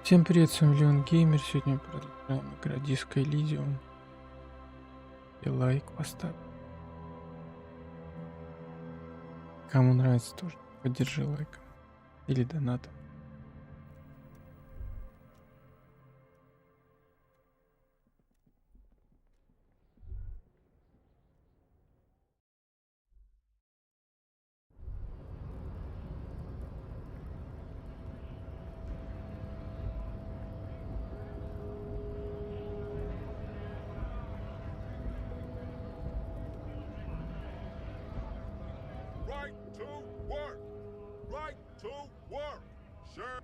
Всем привет, с вами Леон Геймер. Сегодня продолжаем играть диско Elysium. И лайк поставь. Кому нравится, тоже поддержи лайком или донатом. Right to work! Right to work! Sure.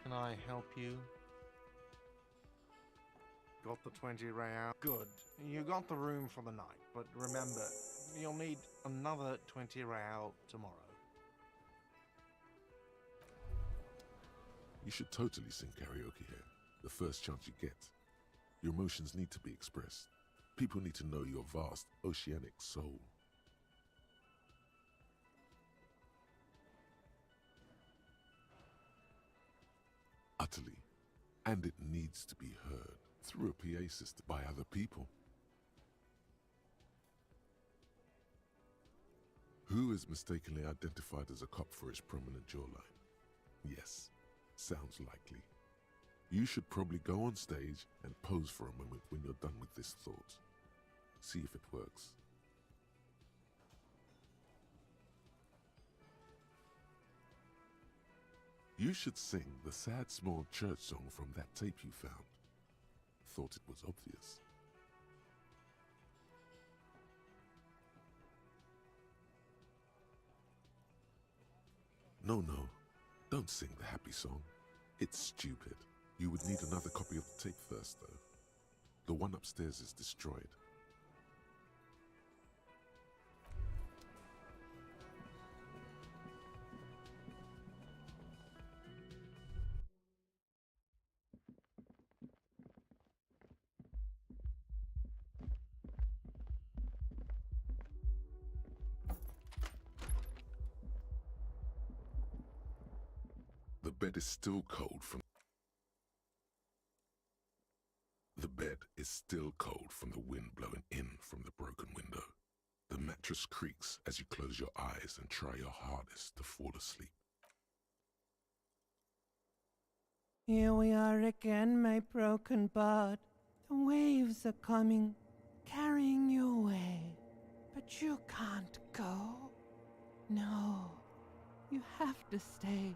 Can I help you? Got the 20 real. Good. You got the room for the night, but remember, you'll need another 20 real tomorrow. You should totally sing karaoke here, the first chance you get. Your emotions need to be expressed. People need to know your vast, oceanic soul. Utterly. And it needs to be heard through a PA system by other people. Who is mistakenly identified as a cop for his prominent jawline? Yes, sounds likely. You should probably go on stage and pose for a moment when you're done with this thought. See if it works. You should sing the sad small church song from that tape you found. Thought it was obvious. No, don't sing the happy song. It's stupid. You would need another copy of the tape first, though. The one upstairs is destroyed. The bed is still cold from the wind blowing in from the broken window. The mattress creaks as you close your eyes and try your hardest to fall asleep. Here we are again, my broken bud. The waves are coming, carrying you away. But you can't go. No, you have to stay.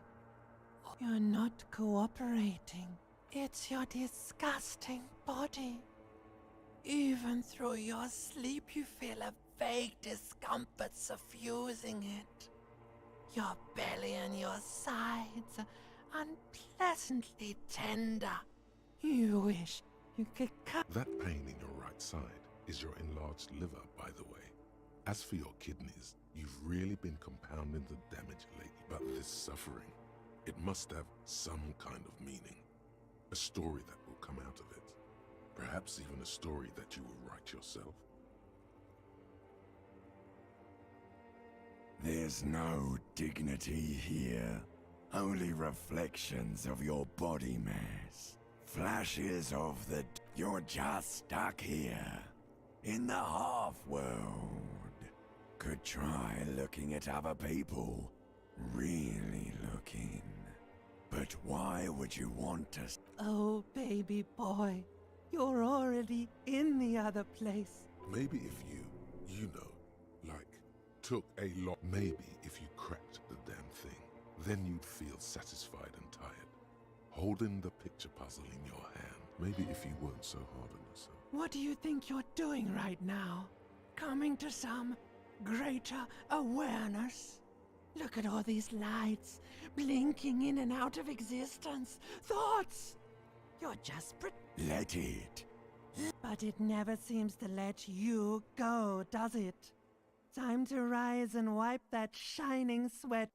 You're not cooperating. It's your disgusting body. Even through your sleep, you feel a vague discomfort suffusing it. Your belly and your sides are unpleasantly tender. You wish you could cut. That pain in your right side is your enlarged liver, by the way. As for your kidneys, you've really been compounding the damage lately. But this suffering, it must have some kind of meaning. A story that will come out of it. Perhaps even a story that you will write yourself. There's no dignity here. Only reflections of your body mass. Flashes of the... You're just stuck here. In the half-world. could try looking at other people. Really looking. But why would you want to? Oh, baby boy, you're already in the other place. Maybe if you know, like, took a lot. Maybe if you cracked the damn thing, then you'd feel satisfied and tired. Holding the picture puzzle in your hand. Maybe if you weren't so hard on yourself. What do you think you're doing right now? Coming to some greater awareness? Look at all these lights, blinking in and out of existence. Thoughts! You're just Let it. But it never seems to let you go, does it? Time to rise and wipe that shining sweat.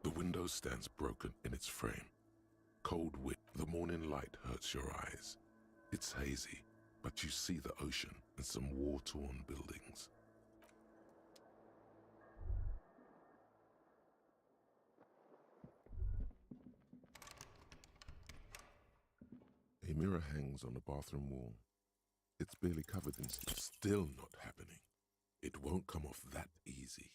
The window stands broken in its frame. Cold wind, the morning light hurts your eyes. It's hazy, but you see the ocean and some war-torn buildings. A mirror hangs on the bathroom wall. It's barely covered in still not happening. It won't come off that easy.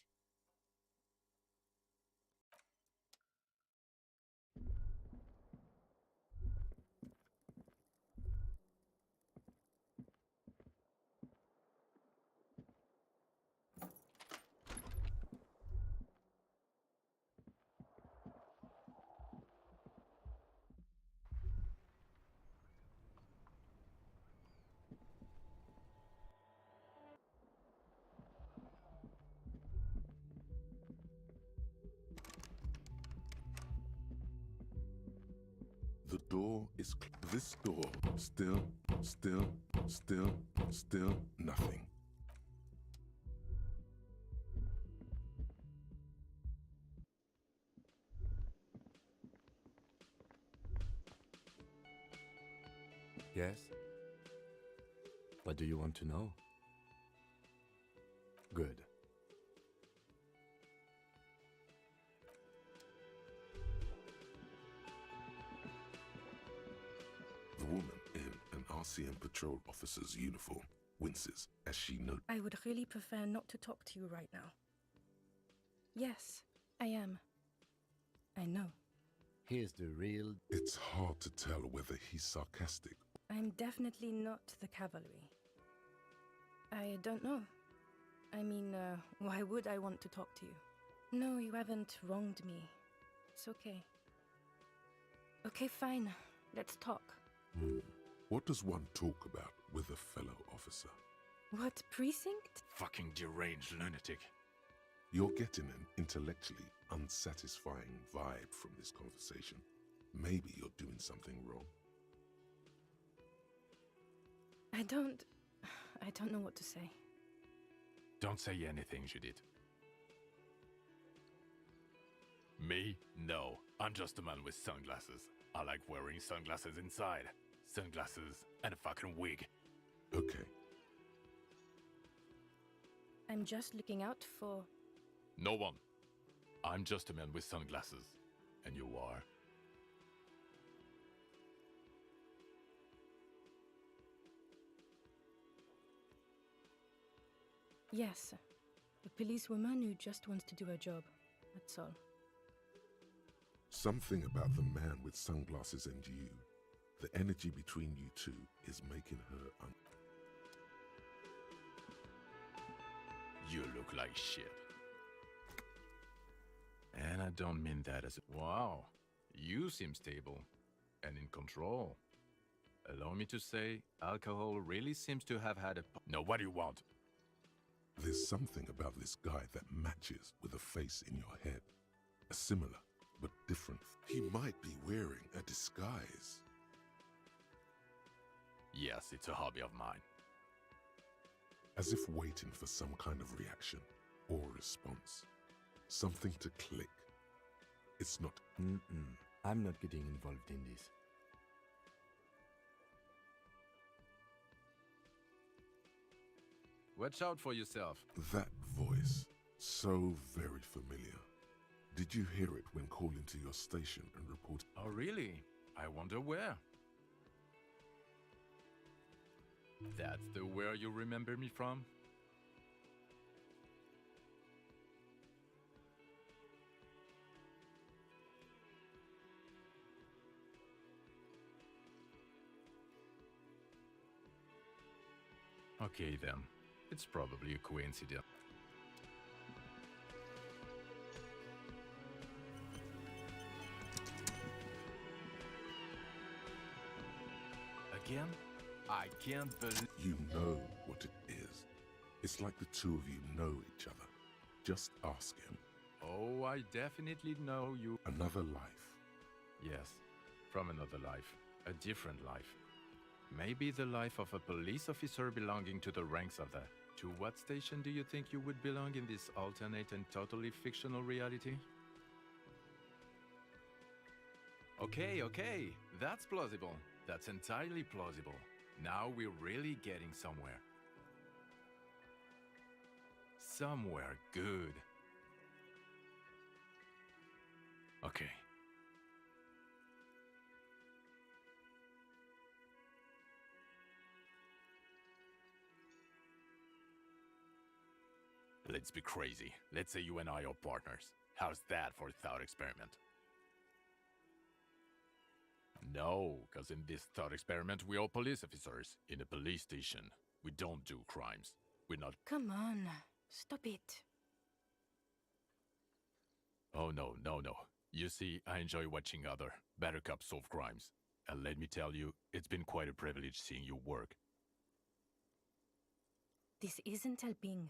The door is this door. Still nothing. Yes? What do you want to know? Good. The woman in an RCM patrol officer's uniform winces as she notes. I would really prefer not to talk to you right now. Yes, I am. I know. Here's the real... It's hard to tell whether he's sarcastic. I'm definitely not the cavalry. I don't know. I mean, why would I want to talk to you? No, you haven't wronged me. It's okay. Okay, fine. Let's talk. What does one talk about with a fellow officer? What precinct? Fucking deranged lunatic. You're getting an intellectually unsatisfying vibe from this conversation. Maybe you're doing something wrong. I don't know what to say. Don't say anything, Judith. Me? No. I'm just a man with sunglasses. I like wearing sunglasses inside. Sunglasses and a fucking wig. Okay. I'm just looking out for... No one. I'm just a man with sunglasses. And you are? Yes. A policewoman who just wants to do her job. That's all. Something about the man with sunglasses and you, the energy between you two is making her You look like shit. And I don't mean that as a... Wow. You seem stable. And in control. Allow me to say, alcohol really seems to have had a... No, what do you want? There's something about this guy that matches with a face in your head. A similar, but different. He might be wearing a disguise. Yes, it's a hobby of mine. As if waiting for some kind of reaction or response. Something to click. It's not... I'm not getting involved in this. Watch out for yourself. That voice, so very familiar. Did you hear it when calling to your station and report? Oh, really? I wonder where. That's the where you remember me from? Okay then, it's probably a coincidence. Again? I can't believe... You know what it is. It's like the two of you know each other. Just ask him. Oh, I definitely know you. Another life. Yes, from another life. A different life. Maybe the life of a police officer belonging to the ranks of the... To what station do you think you would belong in this alternate and totally fictional reality? Okay, that's plausible. That's entirely plausible. Now we're really getting somewhere. Somewhere good. Okay. Let's be crazy. Let's say you and I are partners. How's that for a thought experiment? No, because in this thought experiment, we are police officers in a police station. We don't do crimes. We're not... Come on, stop it. Oh, no. You see, I enjoy watching other better cops solve crimes. And let me tell you, it's been quite a privilege seeing you work. This isn't helping.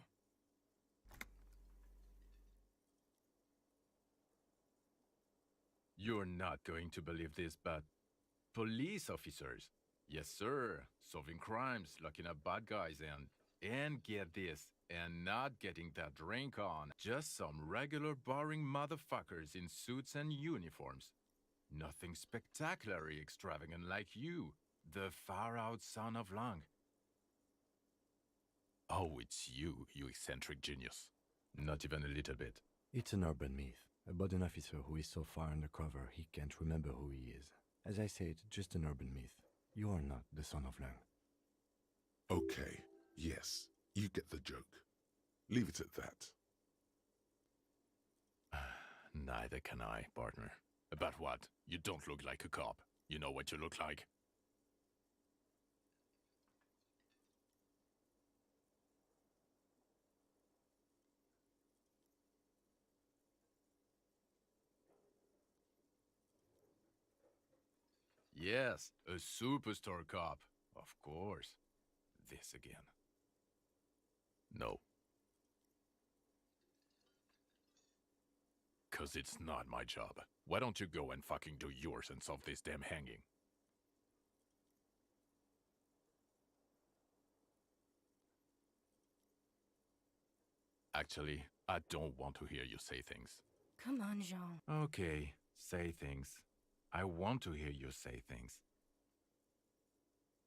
You're not going to believe this, but... Police officers. Yes, sir. Solving crimes, locking up bad guys, and get this, and not getting that drink on. Just some regular boring motherfuckers in suits and uniforms. Nothing spectacularly extravagant like you, the far-out son of Lang. Oh, it's you eccentric genius. Not even a little bit. It's an urban myth about an officer who is so far undercover he can't remember who he is. As I said, just an urban myth. You are not the son of Lang. Okay, yes, you get the joke. Leave it at that. Neither can I, partner. About what? You don't look like a cop. You know what you look like? Yes, a superstar cop. Of course. This again. No. 'Cause it's not my job. Why don't you go and fucking do yours and solve this damn hanging? Actually, I don't want to hear you say things. Come on, Jean. Okay, say things. I want to hear you say things.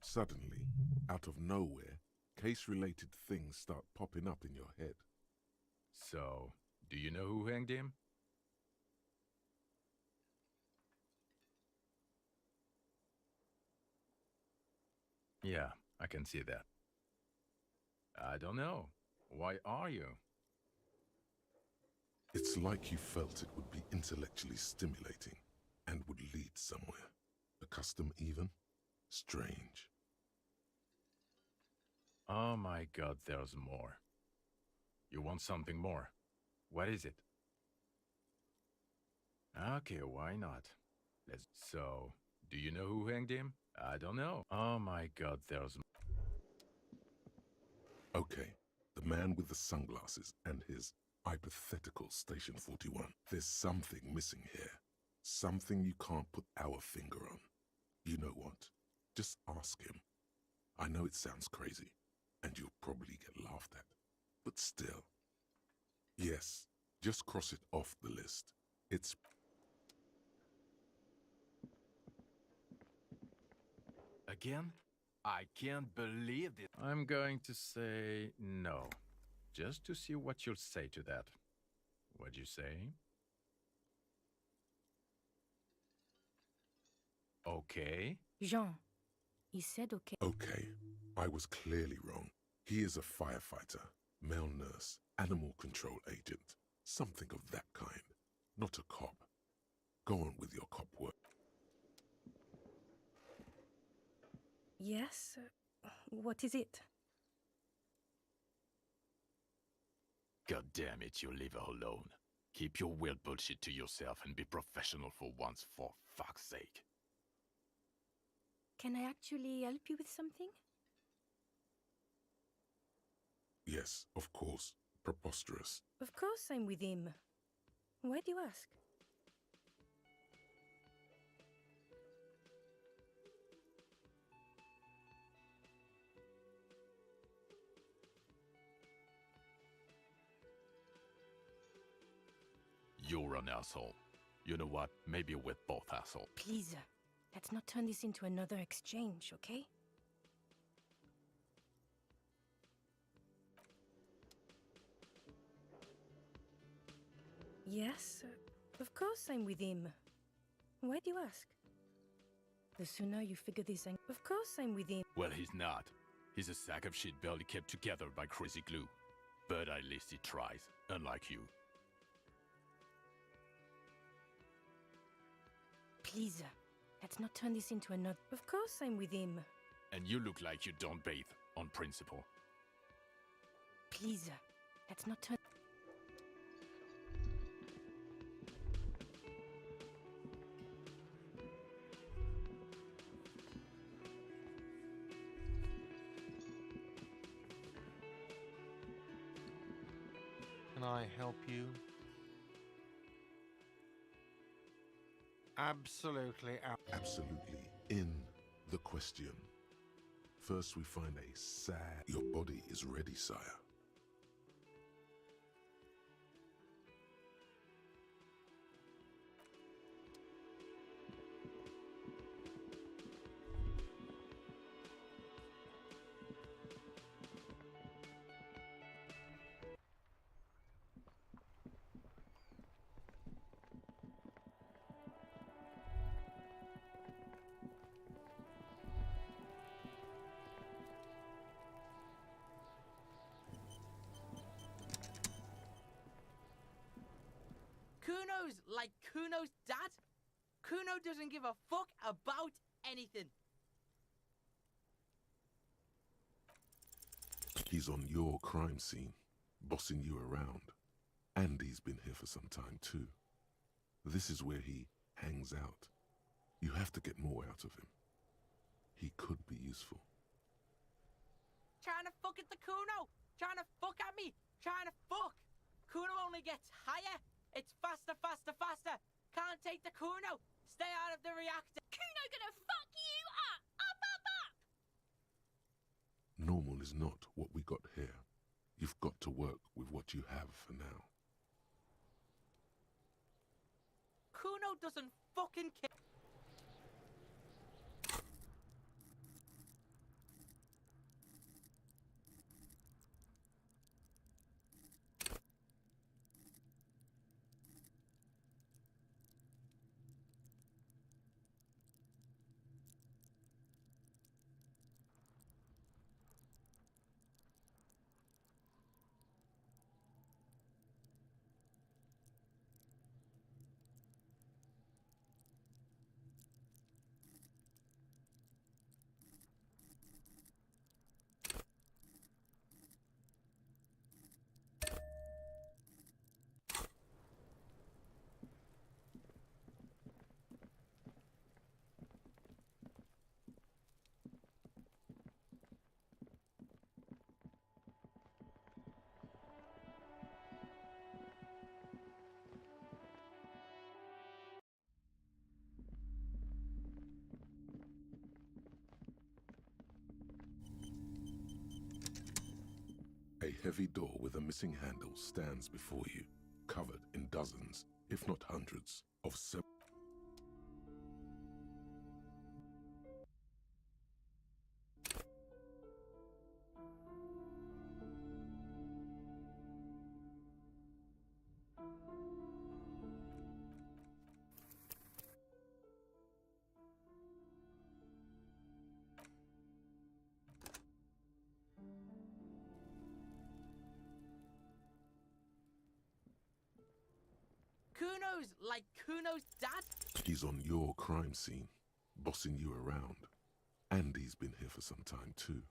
Suddenly, out of nowhere, case-related things start popping up in your head. So, do you know who hanged him? Yeah, I can see that. I don't know. Why are you? It's like you felt it would be intellectually stimulating and would lead somewhere. A custom even? Strange. Oh my god, there's more. You want something more? What is it? Okay, why not? So, do you know who hanged him? I don't know. Oh my god, there's... Okay, the man with the sunglasses and his hypothetical Station 41. There's something missing here. Something you can't put our finger on. You know what? Just ask him. I know it sounds crazy, and you'll probably get laughed at. But still. Yes, just cross it off the list. It's... Again? I can't believe this. I'm going to say no, just to see what you'll say to that. What'd you say? Okay. Jean, he said okay. Okay, I was clearly wrong. He is a firefighter, male nurse, animal control agent, something of that kind, not a cop. Go on with your cop work. Yes? What is it? God damn it, you leave her alone. Keep your weird bullshit to yourself and be professional for once, for fuck's sake. Can I actually help you with something? Yes, of course. Preposterous. Of course I'm with him. Why do you ask? You're an asshole. You know what? Maybe we're both assholes. Please, let's not turn this into another exchange, okay? Yes, of course I'm with him. Why do you ask? The sooner you figure this out. Of course I'm with him. Well, he's not. He's a sack of shit barely kept together by crazy glue. But at least he tries, unlike you. Please, let's not turn this into another. Of course I'm with him. And you look like you don't bathe, on principle. Please, let's not turn. Can I help you? Absolutely out. Absolutely in the question. First we find a sad... Your body is ready, sire. Kuno's like Kuno's dad. Kuno doesn't give a fuck about anything. He's on your crime scene, bossing you around. And he's been here for some time too. This is where he hangs out. You have to get more out of him. He could be useful. Trying to fuck at the Kuno. Trying to fuck at me. Trying to fuck. Kuno only gets higher. It's faster, faster, faster. Can't take the Kuno. Stay out of the reactor. Kuno gonna fuck you up! Up, up, up! Normal is not what we got here. You've got to work with what you have for now. Kuno doesn't fucking care. A heavy door with a missing handle stands before you, covered in dozens, if not hundreds, of Kuno's like Kuno's dad. He's on your crime scene, bossing you around. And he's been here for some time too.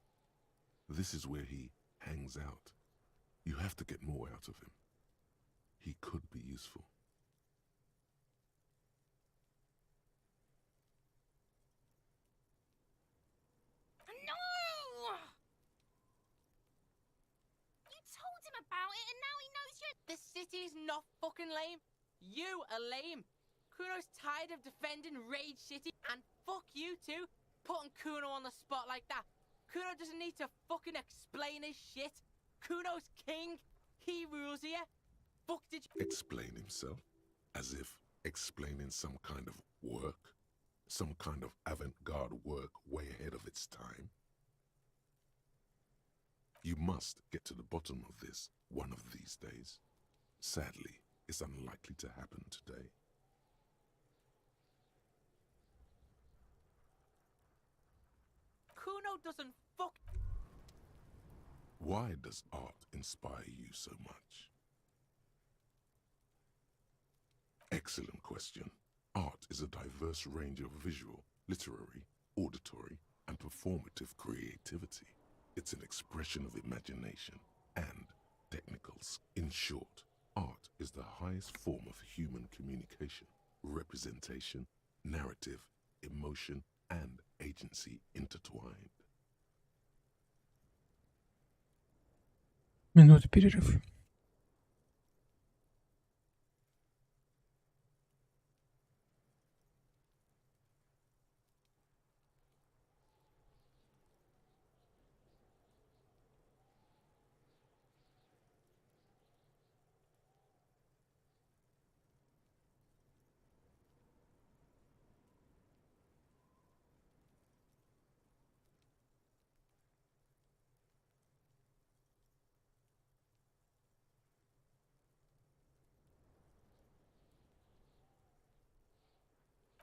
This is where he hangs out. You have to get more out of him. He could be useful. No! You told him about it and now he knows you. This city's not fucking lame. You are lame. Kuno's tired of defending Rage City, and fuck you too, putting Kuno on the spot like that. Kuno doesn't need to fucking explain his shit. Kuno's king. He rules here. Fuck did you... Explain himself? As if explaining some kind of work? Some kind of avant-garde work way ahead of its time? You must get to the bottom of this one of these days. Sadly, it's unlikely to happen today. Kuno doesn't fuck... Why does art inspire you so much? Excellent question. Art is a diverse range of visual, literary, auditory, and performative creativity. It's an expression of imagination and technicals. In short, art is the highest form of human communication, representation, narrative, emotion, and agency intertwined. Минута перерыв.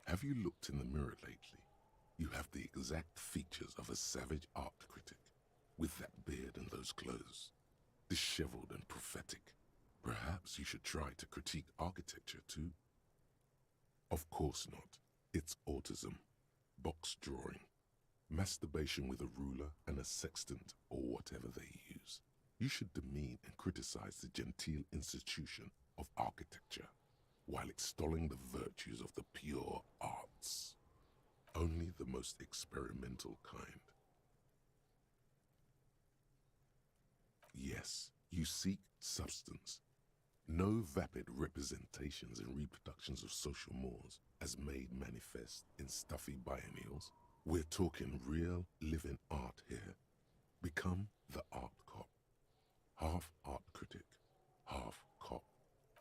Have you looked in the mirror lately? You have the exact features of a savage art critic, with that beard and those clothes, disheveled and prophetic. Perhaps you should try to critique architecture too. Of course not. It's autism, box drawing, masturbation with a ruler and a sextant or whatever they use. You should demean and criticize the genteel institution of architecture, while extolling the virtues of the pure arts. Only the most experimental kind. Yes, you seek substance. No vapid representations and reproductions of social mores as made manifest in stuffy biennials. We're talking real, living art here. Become the art cop. Half art critic, half cop.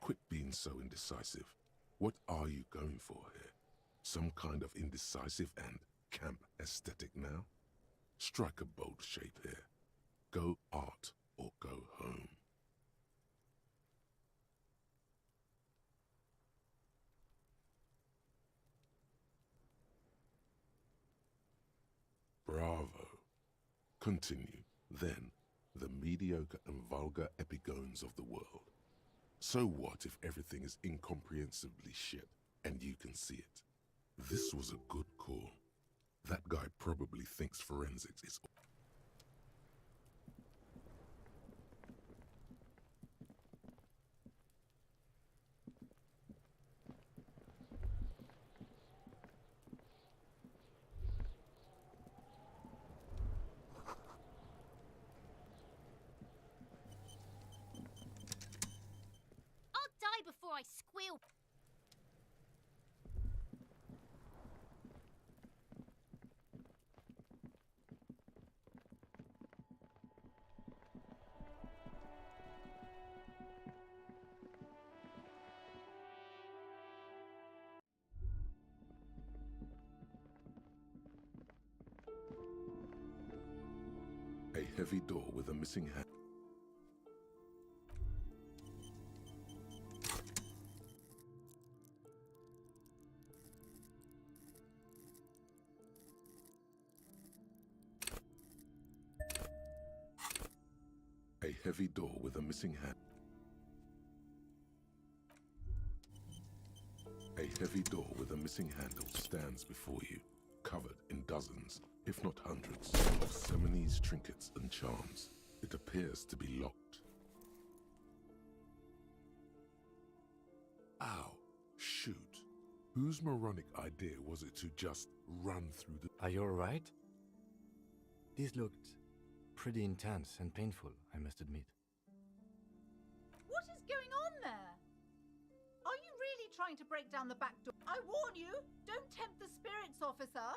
Quit being so indecisive. What are you going for here? Some kind of indecisive and camp aesthetic now? Strike a bold shape here. Go art or go home. Bravo. Continue, then, the mediocre and vulgar epigones of the world. So what if everything is incomprehensibly shit and you can see it? This was a good call. That guy probably thinks forensics is... I'll die before I squeal. A heavy door with a missing hand. A heavy door with a missing hand. heavy door with a missing handle stands before you, covered in dozens, if not hundreds, of Seminese trinkets and charms. It appears to be locked. Ow! Shoot. Whose moronic idea was it to just run through the... Are you alright? This looked pretty intense and painful, I must admit. What is going on there? Are you really trying to break down the back door? I warn you, don't tempt the spirits, officer.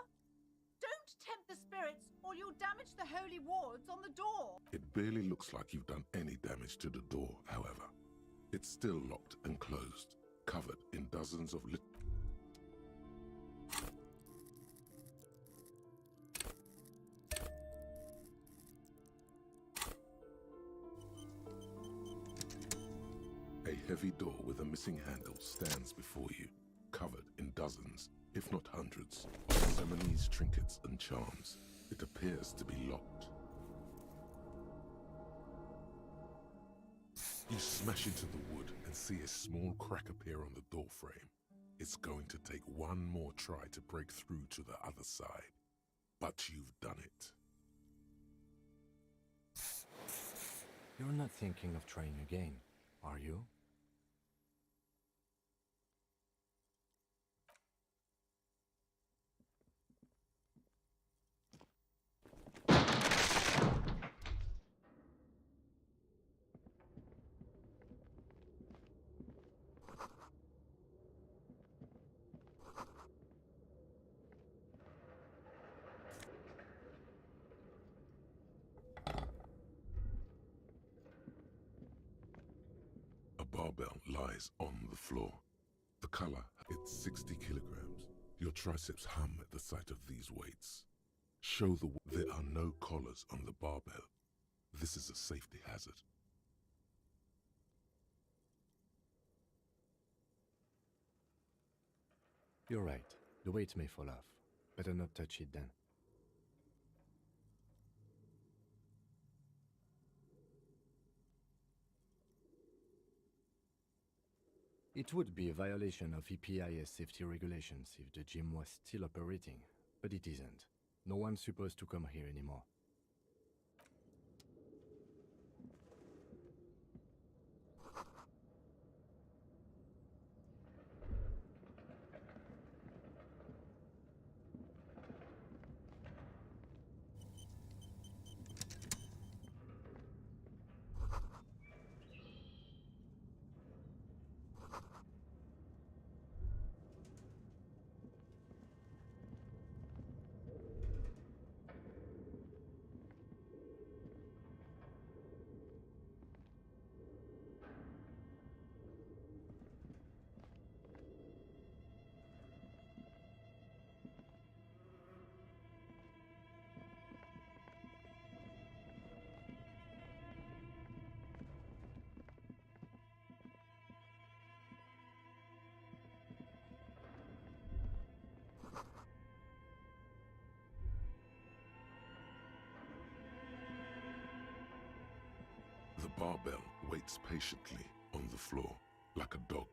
Don't tempt the spirits, or you'll damage the holy wards on the door. It barely looks like you've done any damage to the door, however. It's still locked and closed, covered in dozens of A heavy door with a missing handle stands before you, covered in dozens, if not hundreds, of Seminese trinkets and charms. It appears to be locked. You smash into the wood and see a small crack appear on the door frame. It's going to take one more try to break through to the other side. But you've done it. You're not thinking of trying again, are you? A barbell lies on the floor. The color, it's 60 kilograms. Your triceps hum at the sight of these weights. There are no collars on the barbell. This is a safety hazard. You're right. The weight may fall off. Better not touch it then. It would be a violation of EPIS safety regulations if the gym was still operating, but it isn't. No one's supposed to come here anymore. The barbell waits patiently on the floor, like a dog.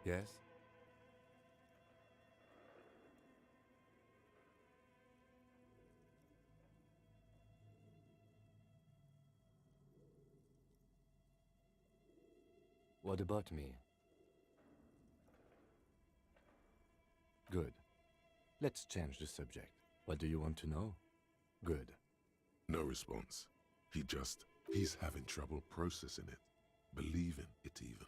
Yes? What about me? Good. Let's change the subject. What do you want to know? Good. No response. He's having trouble processing it, believing it even.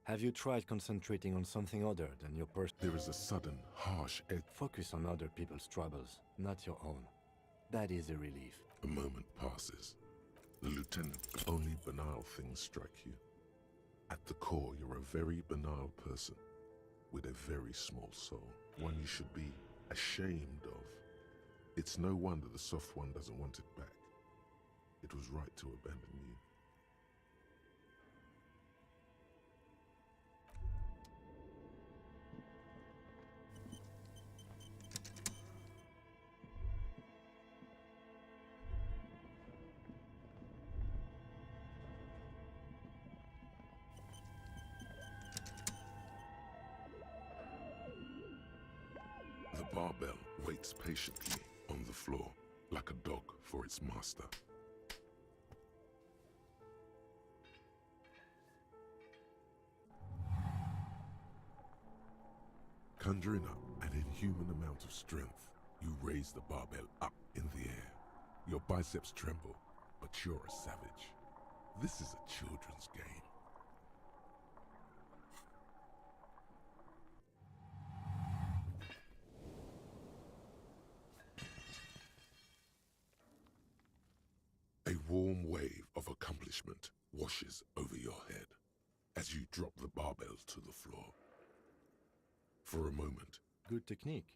Have you tried concentrating on something other than your There is a sudden, harsh edge. Focus on other people's troubles, not your own. That is a relief. A moment passes. The lieutenant, only banal things strike you. At the core, you're a very banal person with a very small soul. one you should be ashamed of. It's no wonder the soft one doesn't want it back. It was right to abandon you. The barbell waits patiently on the floor, like a dog for its master. Conjuring up an inhuman amount of strength, you raise the barbell up in the air. Your biceps tremble, but you're a savage. This is a children's game. A warm wave of accomplishment washes over your head as you drop the barbell to the floor. For a moment, Good technique.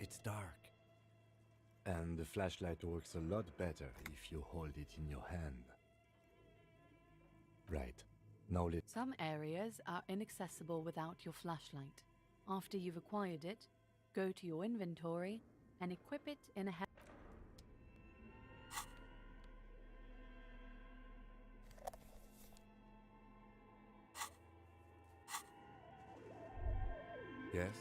It's dark. And the flashlight works a lot better if you hold it in your hand. Right. Now let's... Some areas are inaccessible without your flashlight. After you've acquired it, go to your inventory and equip it in a... Yes?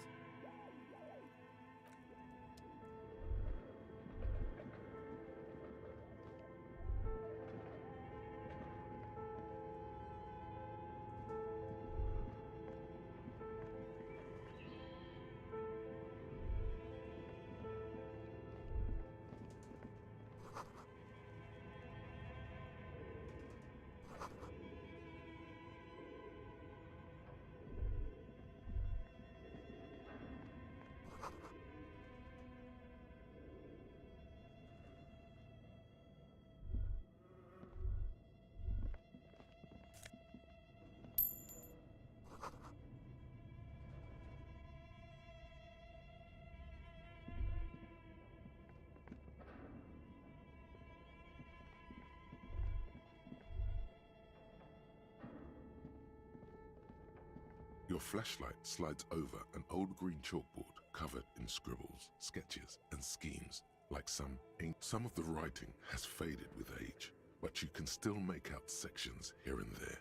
Your flashlight slides over an old green chalkboard covered in scribbles, sketches, and schemes. Like some of the writing has faded with age, but you can still make out sections here and there.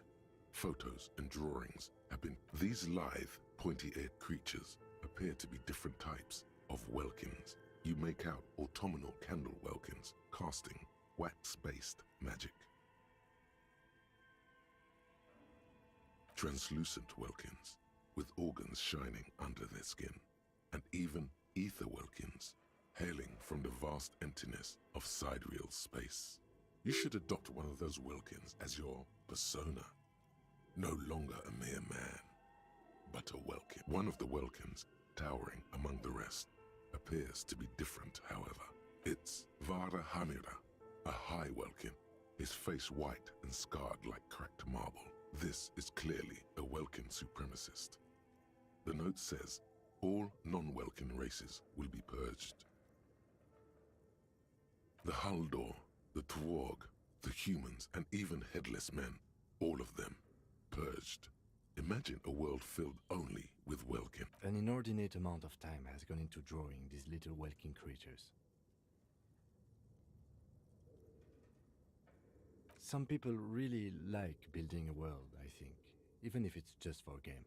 Photos and drawings have been... These lithe, pointy-eared creatures appear to be different types of welkins. You make out autumnal candle welkins, casting wax-based magic. Translucent welkins, with organs shining under their skin, and even ether welkins, hailing from the vast emptiness of sidereal space. You should adopt one of those welkins as your persona. No longer a mere man, but a welkin. One of the welkins, towering among the rest, appears to be different, however. It's Vara Hamira, a high welkin, his face white and scarred like cracked marble. This is clearly a Welkin supremacist. The note says, all non-Welkin races will be purged. The Haldor, the Twarg, the humans, and even headless men, all of them, purged. Imagine a world filled only with Welkin. An inordinate amount of time has gone into drawing these little Welkin creatures. Some people really like building a world, I think, even if it's just for a game.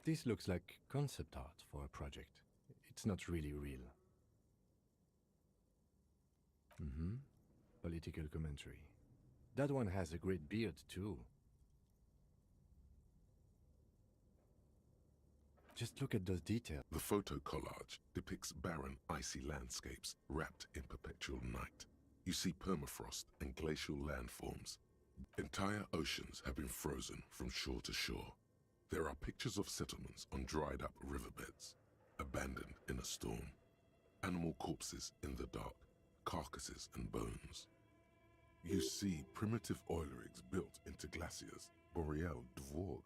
This looks like concept art for a project. It's not really real. Political commentary. That one has a great beard too. Just look at those details. The photo collage depicts barren, icy landscapes wrapped in perpetual night. You see permafrost and glacial landforms. Entire oceans have been frozen from shore to shore. There are pictures of settlements on dried-up riverbeds, abandoned in a storm. Animal corpses in the dark, carcasses and bones. You see primitive oil rigs built into glaciers, boreal dvorg,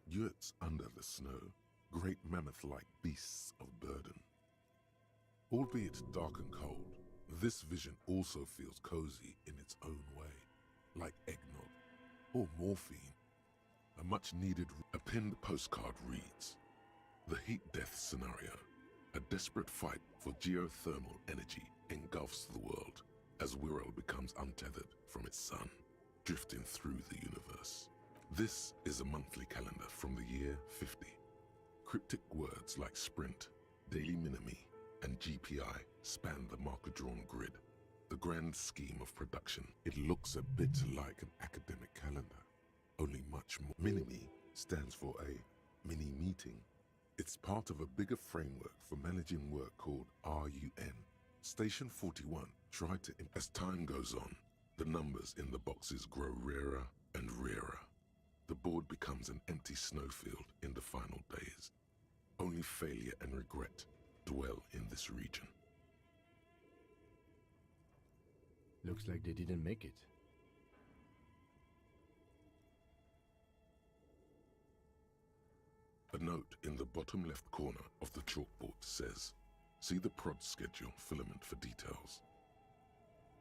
yurts under the snow, great mammoth-like beasts of burden. Albeit dark and cold, this vision also feels cozy in its own way, like eggnog or morphine. A much-needed pinned postcard reads, "The heat death scenario. A desperate fight for geothermal energy engulfs the world as Wirral becomes untethered from its sun, drifting through the universe." This is a monthly calendar from the year 50. Cryptic words like sprint, daily minimi, and GPI span the marker-drawn grid. The grand scheme of production, it looks a bit like an academic calendar, only much more. Minimi stands for a mini-meeting. It's part of a bigger framework for managing work called RUN. Station 41 tried to... As time goes on, the numbers in the boxes grow rarer and rarer. The board becomes an empty snowfield in the final days. Only failure and regret dwell in this region. Looks like they didn't make it. A note in the bottom left corner of the chalkboard says, "See the prod schedule filament for details."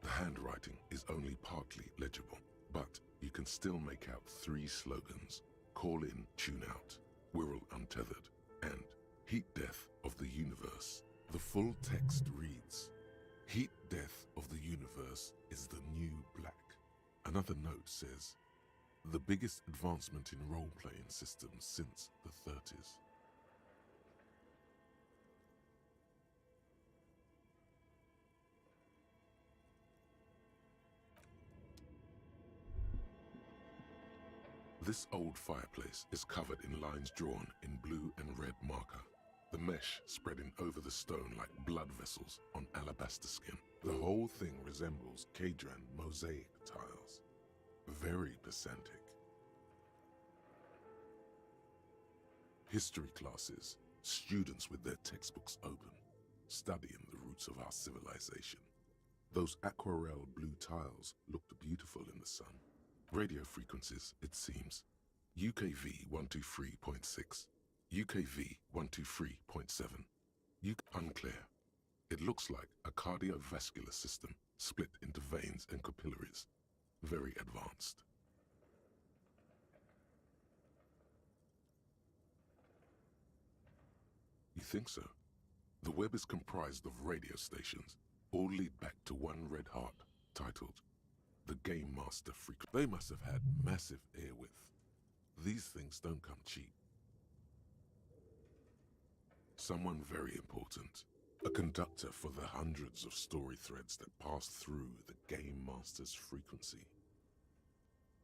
The handwriting is only partly legible, but you can still make out 3 slogans: "Call in, tune out," "Wirral untethered," and "Heat death of the universe." The full text reads, "Heat death of the universe is the new black." Another note says, "The biggest advancement in role-playing systems since the 30s. This old fireplace is covered in lines drawn in blue and red marker, the mesh spreading over the stone like blood vessels on alabaster skin. The whole thing resembles Kadran mosaic tiles. Very pedantic. History classes, students with their textbooks open, studying the roots of our civilization. Those aquarelle blue tiles looked beautiful in the sun. Radio frequencies, it seems. UKV 123.6, UKV 123.7. Unclear. It looks like a cardiovascular system split into veins and capillaries. Very advanced. You think so? The web is comprised of radio stations, all lead back to one red heart, titled the Game Master Freak. They must have had massive air width. These things don't come cheap. Someone very important. A conductor for the hundreds of story threads that pass through the Game Master's frequency.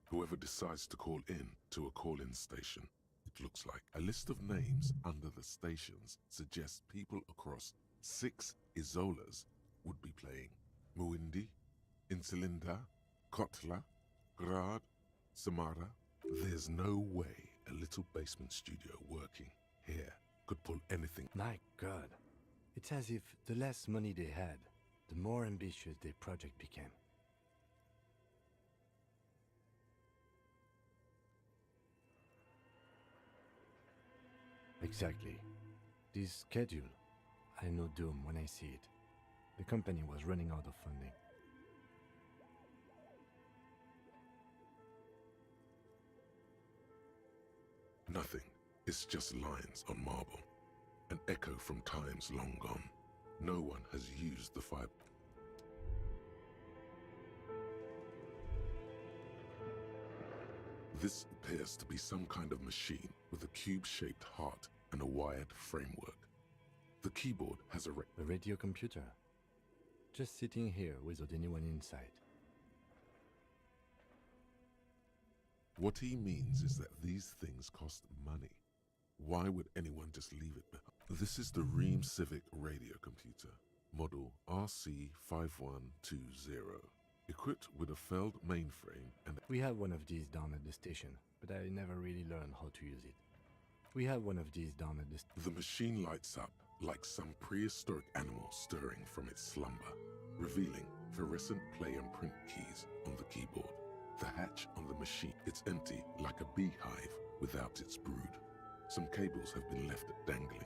Whoever decides to call in to a call-in station, it looks like a list of names under the stations suggests people across 6 Isolas would be playing. Muindi, Insulinda, Kotla, Grad, Samara. There's no way a little basement studio working here could pull anything. My God. It's as if the less money they had, the more ambitious their project became. Exactly. This schedule, I know doom when I see it. The company was running out of funding. Nothing. It's just lines on marble. An echo from times long gone. No one has used the fire. This appears to be some kind of machine with a cube-shaped heart and a wired framework. The keyboard has a radio computer. Just sitting here without anyone inside. What he means is that these things cost money. Why would anyone just leave it behind? This is the Ream Civic radio computer, model RC5120, equipped with a Feld mainframe and... We have one of these down at the station, but I never really learned how to use it. We have one of these down at the... The machine lights up like some prehistoric animal stirring from its slumber, revealing fluorescent play and print keys on the keyboard. The hatch on the machine, it's empty like a beehive without its brood. Some cables have been left dangling.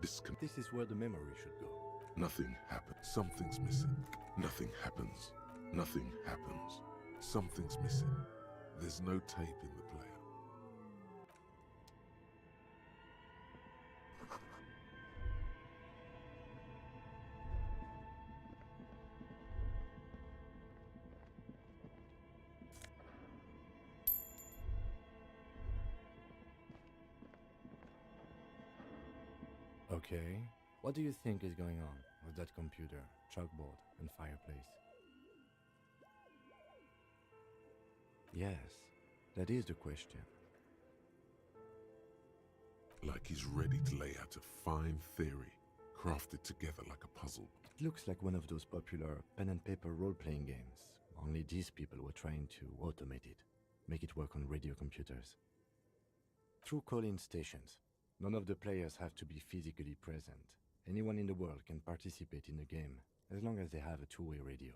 This is where the memory should go. Nothing happens. Something's missing. Nothing happens. Nothing happens. Something's missing. There's no tape in the player. Okay. What do you think is going on with that computer, chalkboard, and fireplace? Yes, that is the question. Like he's ready to lay out a fine theory, crafted together like a puzzle. It looks like one of those popular pen and paper role-playing games, only these people were trying to automate it, make it work on radio computers. Through call-in stations, none of the players have to be physically present. Anyone in the world can participate in the game, as long as they have a two-way radio.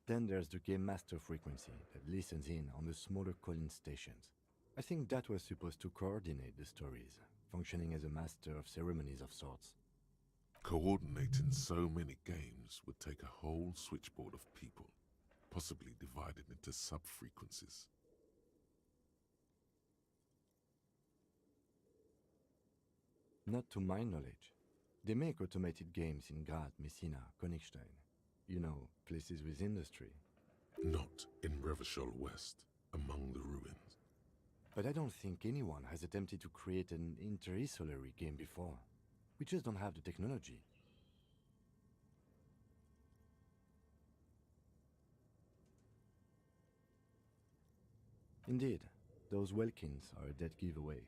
Then there's the game master frequency that listens in on the smaller call-in stations. I think that was supposed to coordinate the stories, functioning as a master of ceremonies of sorts. Coordinating so many games would take a whole switchboard of people, possibly divided into sub-frequencies. Not to my knowledge. They make automated games in Graz, Messina, Königstein. You know, places with industry. Not in Revachol West, among the ruins. But I don't think anyone has attempted to create an inter-isolary game before. We just don't have the technology. Indeed, those Welkins are a dead giveaway.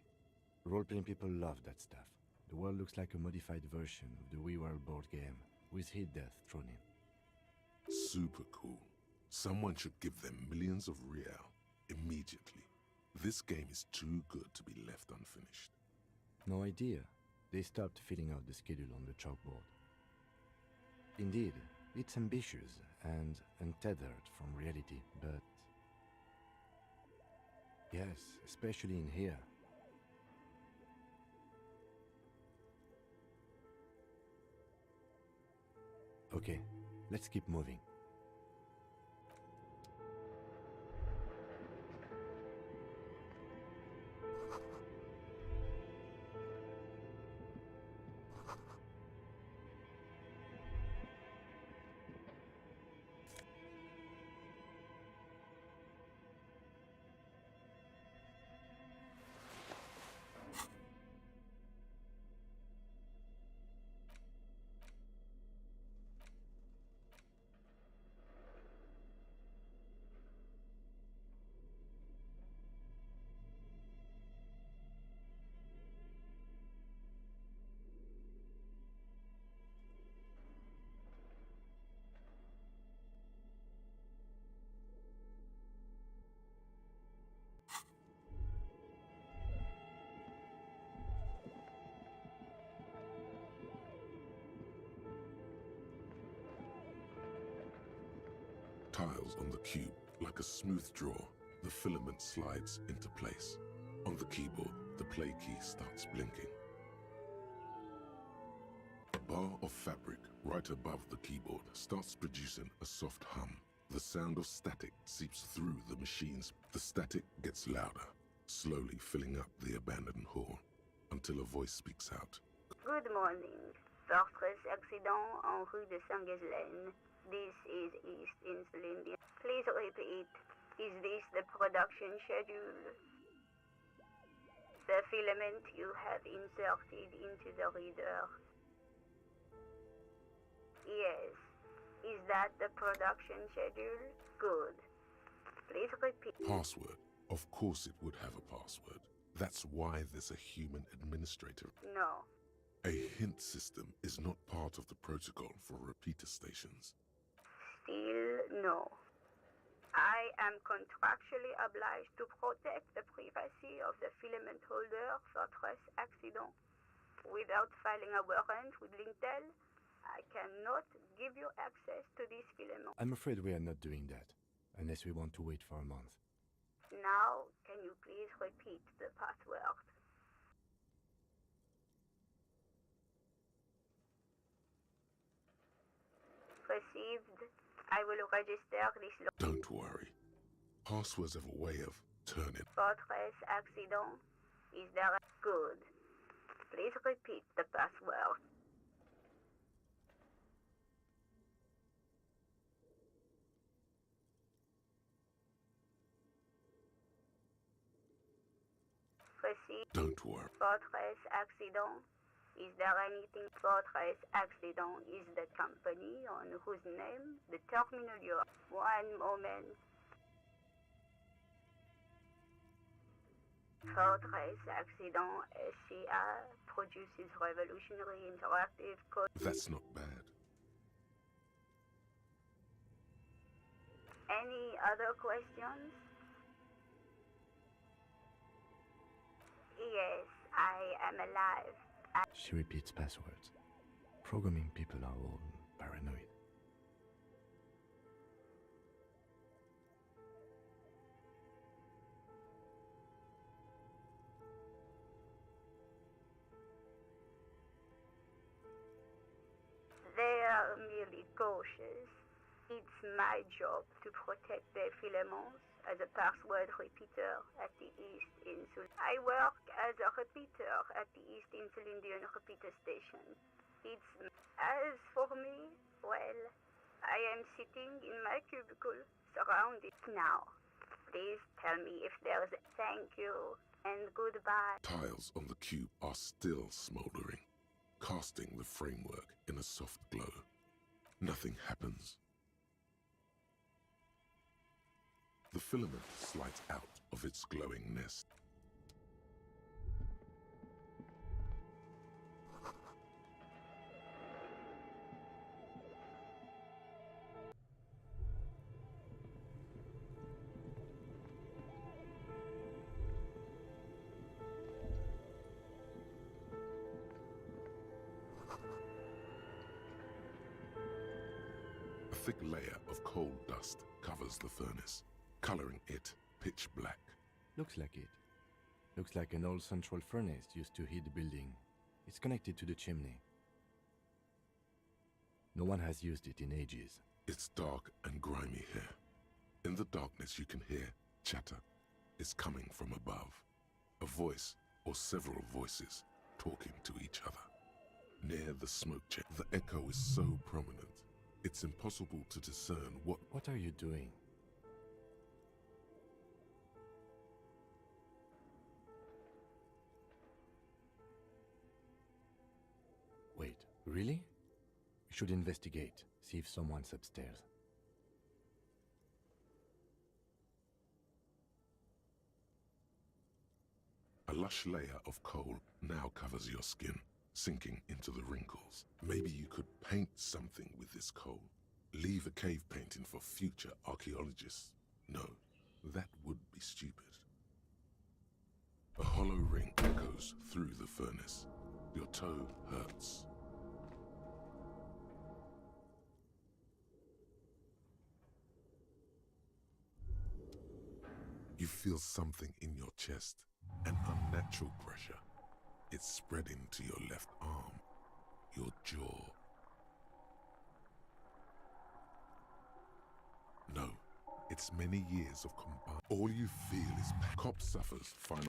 Role-playing people love that stuff. The world looks like a modified version of the WeWorld board game, with hit death thrown in. Super cool. Someone should give them millions of real immediately. This game is too good to be left unfinished. No idea. They stopped filling out the schedule on the chalkboard. Indeed, it's ambitious and untethered from reality, but... yes, especially in here. Okay, let's keep moving. Tiles on the cube, like a smooth draw, the filament slides into place. On the keyboard, the play key starts blinking. A bar of fabric right above the keyboard starts producing a soft hum. The sound of static seeps through the machines. The static gets louder. slowly filling up the abandoned hall until a voice speaks out. Good morning. Fortress accident en rue de Saint-Ghislaine. This is East Insulindia. Please repeat. Is this the production schedule? The filament you have inserted into the reader. Yes. Is that the production schedule? Good. Please repeat. Password. Of course it would have a password. That's why there's a human administrator. No. A hint system is not part of the protocol for repeater stations. Still no. I am contractually obliged to protect the privacy of the filament holder Fortress accident. Without filing a warrant with Lintel, I cannot give you access to this filament. I'm afraid we are not doing that, unless we want to wait for a month. Now, can you please repeat the password? Received. I will register this. Don't worry. Passwords have a way of turning. Fortress accident. Is there a good? Please repeat the password. Received. Don't worry. Fortress accident. Is there anything? Fortress accident is the company on whose name the terminal you are. One moment. Fortress accident SCA produces revolutionary interactive code. That's not bad. Any other questions? Yes, I am alive. She repeats passwords. Programming people are all paranoid. They are merely cautious. It's my job to protect their filaments as a password repeater at the East Insul. I work as a repeater at the East Insulindian repeater station. It's as for me, well, I am sitting in my cubicle, surrounded now. Please tell me if there's a thank you and goodbye. Tiles on the cube are still smoldering, casting the framework in a soft glow. Nothing happens. The filament slides out of its glowing nest. A thick layer of coal dust covers the furnace, coloring it pitch black. Looks like it. Looks like an old central furnace used to heat the building. It's connected to the chimney. No one has used it in ages. It's dark and grimy here. In the darkness you can hear chatter. It's coming from above. A voice or several voices talking to each other. Near the smoke check, the echo is so prominent, it's impossible to discern what... What are you doing? Wait, really? We should investigate, see if someone's upstairs. A lush layer of coal now covers your skin, sinking into the wrinkles. Maybe you could paint something with this coal. Leave a cave painting for future archaeologists. No, that would be stupid. A hollow ring echoes through the furnace. Your toe hurts. You feel something in your chest, an unnatural pressure. It's spreading to your left arm, your jaw. No, It's many years of combined. All you feel is cop suffers final.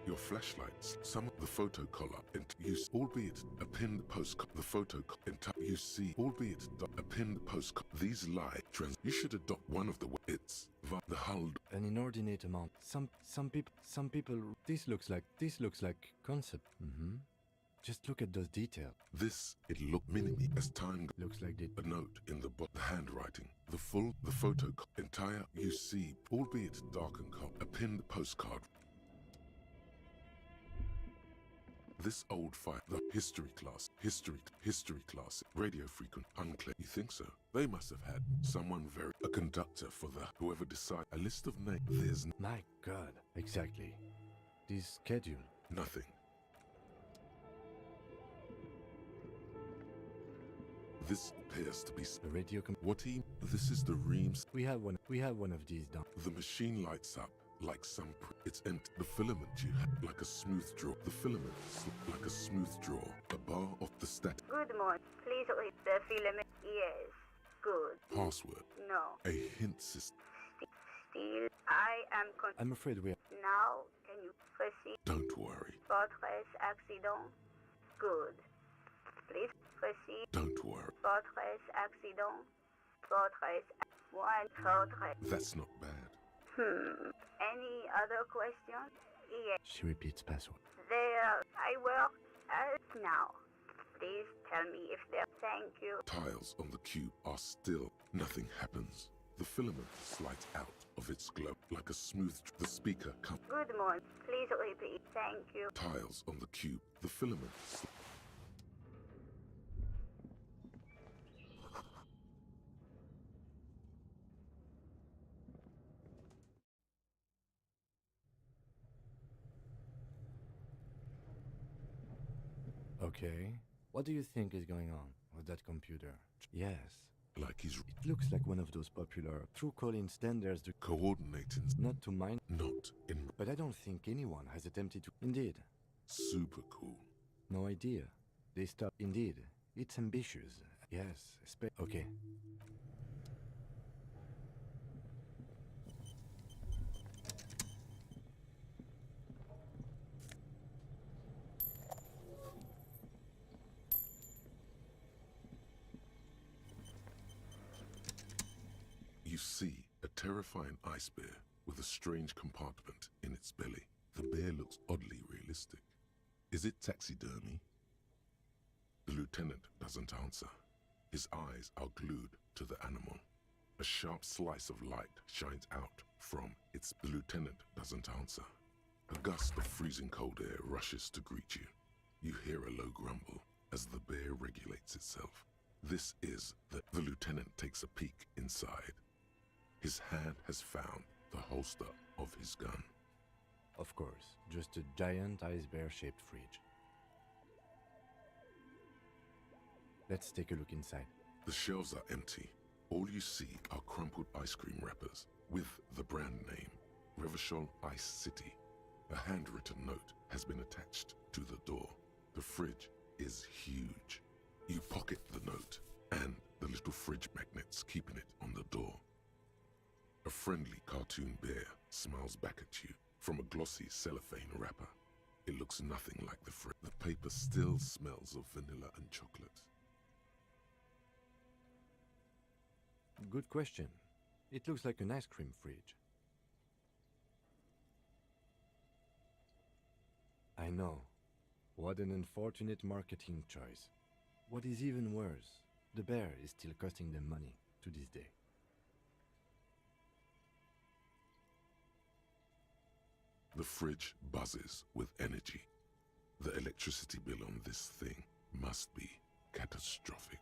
Your flashlights, some of the photo collar, and use, albeit a pinned postcard. The photo you see, albeit a pinned postcard. These lie trends. You should adopt one of the. It's the hull. An inordinate amount. Some people. This looks like concept. Just look at those details. This, it looked minimy as time looks like a note in the handwriting. The photo entire you see, albeit dark and cold. A pinned postcard. This old file, the history class, radio frequent, unclear. You think so? They must have had someone a conductor for whoever decide. A list of names. There's my God, exactly. This schedule. Nothing. This appears to be the radio. This is the reams. We have one of these done. The machine lights up. Like it's empty. The filament you have like a smooth draw. The filament like a smooth draw. A bar of the stat. Good morning. Please read the filament. Yes. Good. Password. No. A hint system. Still, I am. I'm afraid we are. Now, can you proceed? Don't worry. Fortress accident. Good. Please proceed. Don't worry. Fortress accident. Fortress. One fortress. That's not bad. Any other questions? Yes. She repeats password. There, I work now. Please tell me if there. Thank you. Tiles on the cube are still. Nothing happens. The filament slides out of its globe like a smooth. The speaker comes. Good morning. Please repeat. Thank you. Tiles on the cube. The filament. Okay. What do you think is going on with that computer? Yes. Like he's. It looks like one of those popular true calling standards to coordinating. Not to mine. Not in. But I don't think anyone has attempted to. Indeed. Super cool. No idea. They stop. Indeed. It's ambitious. Yes. Okay. You see a terrifying ice bear with a strange compartment in its belly. The bear looks oddly realistic. Is it taxidermy? The lieutenant doesn't answer. His eyes are glued to the animal. A sharp slice of light shines out from its. The lieutenant doesn't answer. A gust of freezing cold air rushes to greet you. You hear a low grumble as the bear regulates itself. This is the lieutenant takes a peek inside. His hand has found the holster of his gun. Of course, just a giant ice bear-shaped fridge. Let's take a look inside. The shelves are empty. All you see are crumpled ice cream wrappers with the brand name, Revachol Ice City. A handwritten note has been attached to the door. The fridge is huge. You pocket the note and the little fridge magnets keeping it on the door. A friendly cartoon bear smiles back at you from a glossy cellophane wrapper. It looks nothing like the fridge. The paper still smells of vanilla and chocolate. Good question. It looks like an ice cream fridge. I know. What an unfortunate marketing choice. What is even worse, the bear is still costing them money to this day. The fridge buzzes with energy. The electricity bill on this thing must be catastrophic.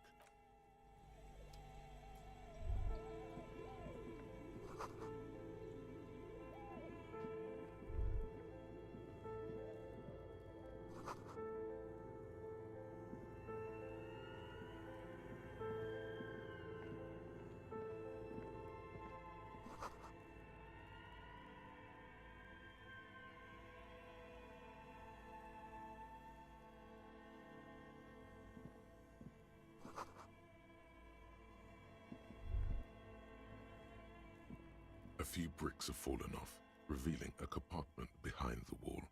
A few bricks have fallen off, revealing a compartment behind the wall.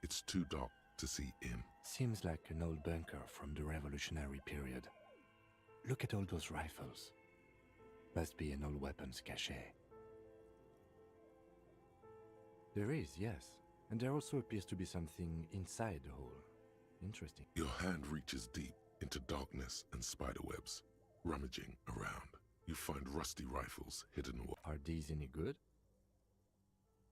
It's too dark to see in. Seems like an old bunker from the revolutionary period. Look at all those rifles. Must be an old weapons cache. There is, yes. And there also appears to be something inside the hole. Interesting. Your hand reaches deep into darkness and spiderwebs. Rummaging around, you find rusty rifles hidden away. Are these any good?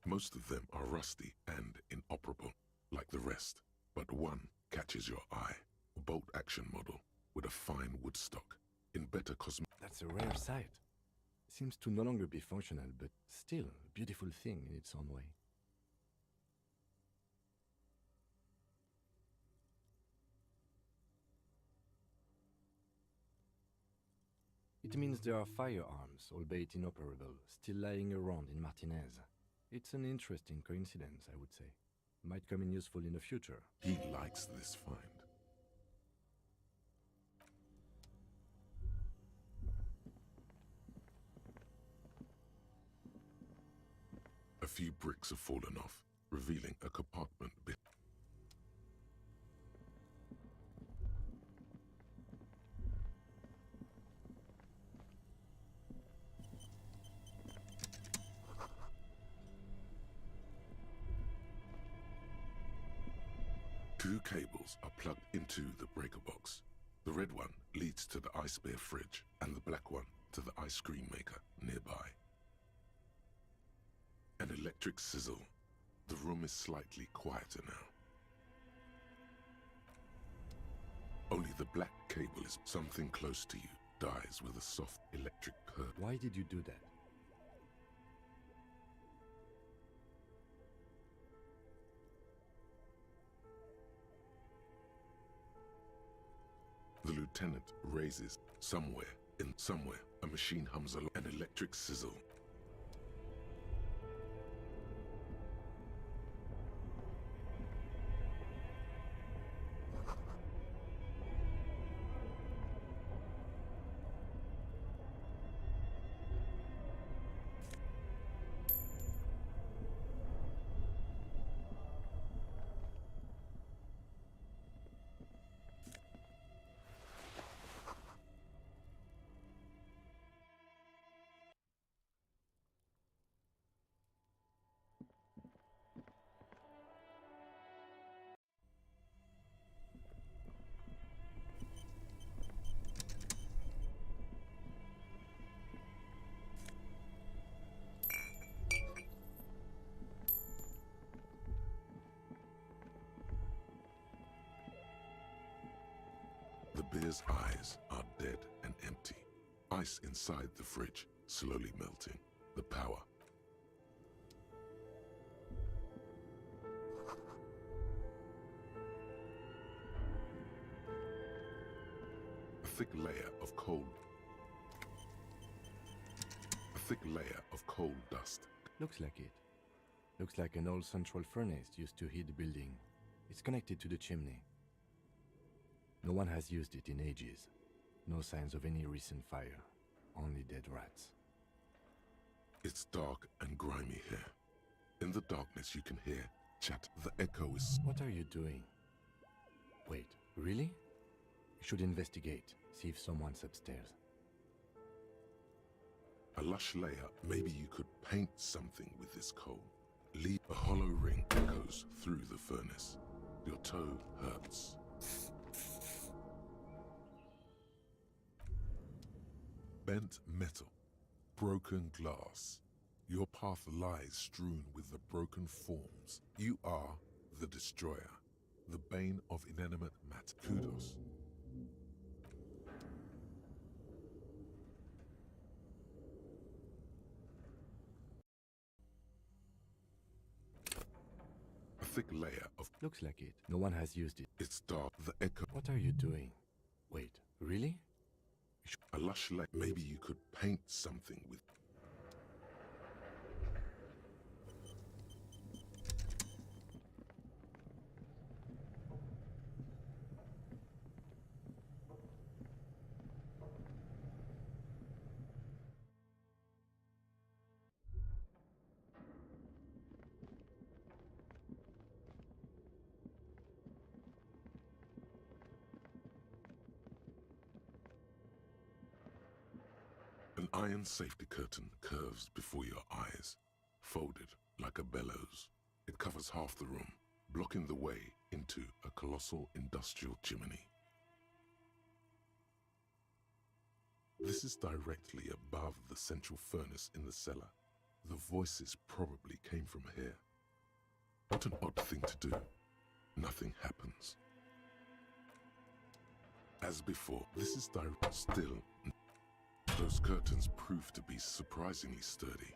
Most of them are rusty and inoperable, like the rest. But one catches your eye. A bolt-action model with a fine wood stock in better cosmetic. That's a rare sight. Seems to no longer be functional, but still a beautiful thing in its own way. It means there are firearms, albeit inoperable, still lying around in Martinez. It's an interesting coincidence, I would say. Might come in useful in the future. He likes this find. A few bricks have fallen off, revealing a compartment behind. Two cables are plugged into the breaker box. The red one leads to the ice bear fridge, and the black one to the ice cream maker nearby. An electric sizzle. The room is slightly quieter now. Only the black cable is something close to you, dies with a soft electric purr. Why did you do that? The lieutenant raises somewhere, a machine hums along, an electric sizzle. The bear's eyes are dead and empty. Ice inside the fridge, slowly melting. The power. thick layer of coal. A thick layer of coal dust. Looks like it. Looks like an old central furnace used to heat the building. It's connected to the chimney. No one has used it in ages. No signs of any recent fire. Only dead rats. It's dark and grimy here. In the darkness you can hear chat. The echo is... What are you doing? Wait, really? You should investigate. See if someone's upstairs. A lush layer. Maybe you could paint something with this coal. Leave a hollow ring echoes through the furnace. Your toe hurts. Bent metal. Broken glass. Your path lies strewn with the broken forms. You are the destroyer. The bane of inanimate matter. Kudos. A thick layer of... Looks like it. No one has used it. It's dark. The echo... What are you doing? Wait, really? A lush layer. Maybe you could paint something with... An iron safety curtain curves before your eyes, folded like a bellows. It covers half the room, blocking the way into a colossal industrial chimney. This is directly above the central furnace in the cellar. The voices probably came from here. What an odd thing to do. Nothing happens. As before, this is still. Those curtains prove to be surprisingly sturdy.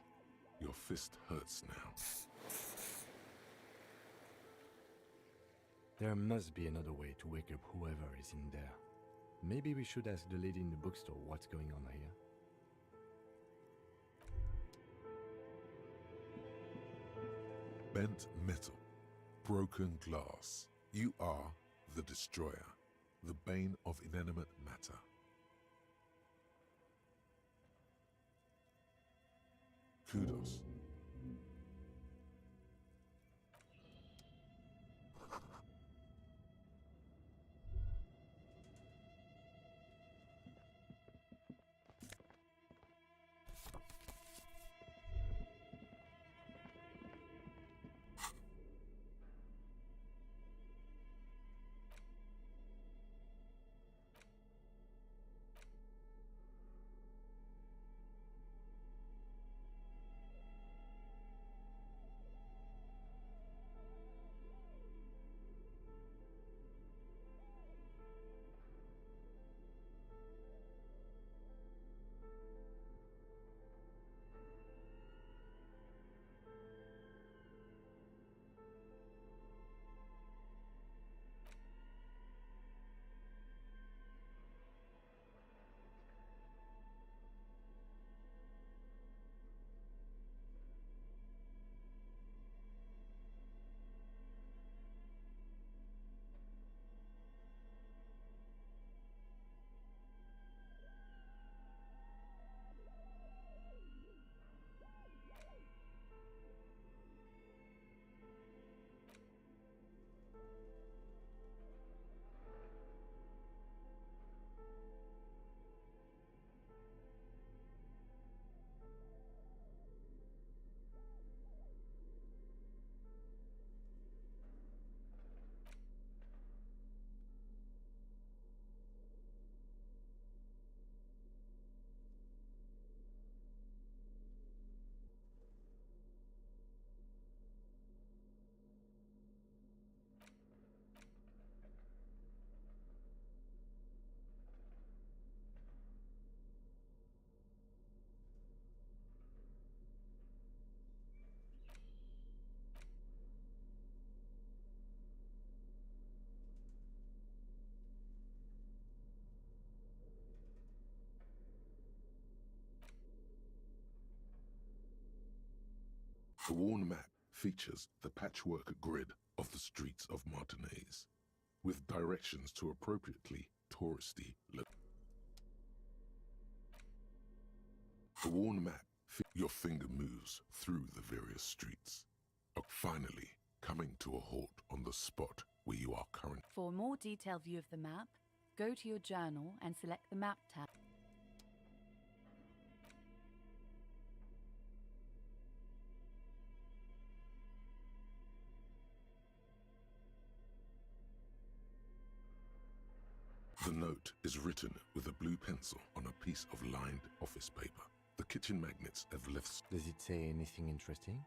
Your fist hurts now. There must be another way to wake up whoever is in there. Maybe we should ask the lady in the bookstore what's going on here. Bent metal. Broken glass. You are the destroyer. The bane of inanimate matter. Kudos. The worn map features the patchwork grid of the streets of Martinez, with directions to appropriately touristy The worn map, your finger moves through the various streets, finally coming to a halt on the spot where you are currently. For a more detailed view of the map, go to your journal and select the Map tab. The note is written with a blue pencil on a piece of lined office paper. The kitchen magnets have left. Does it say anything interesting?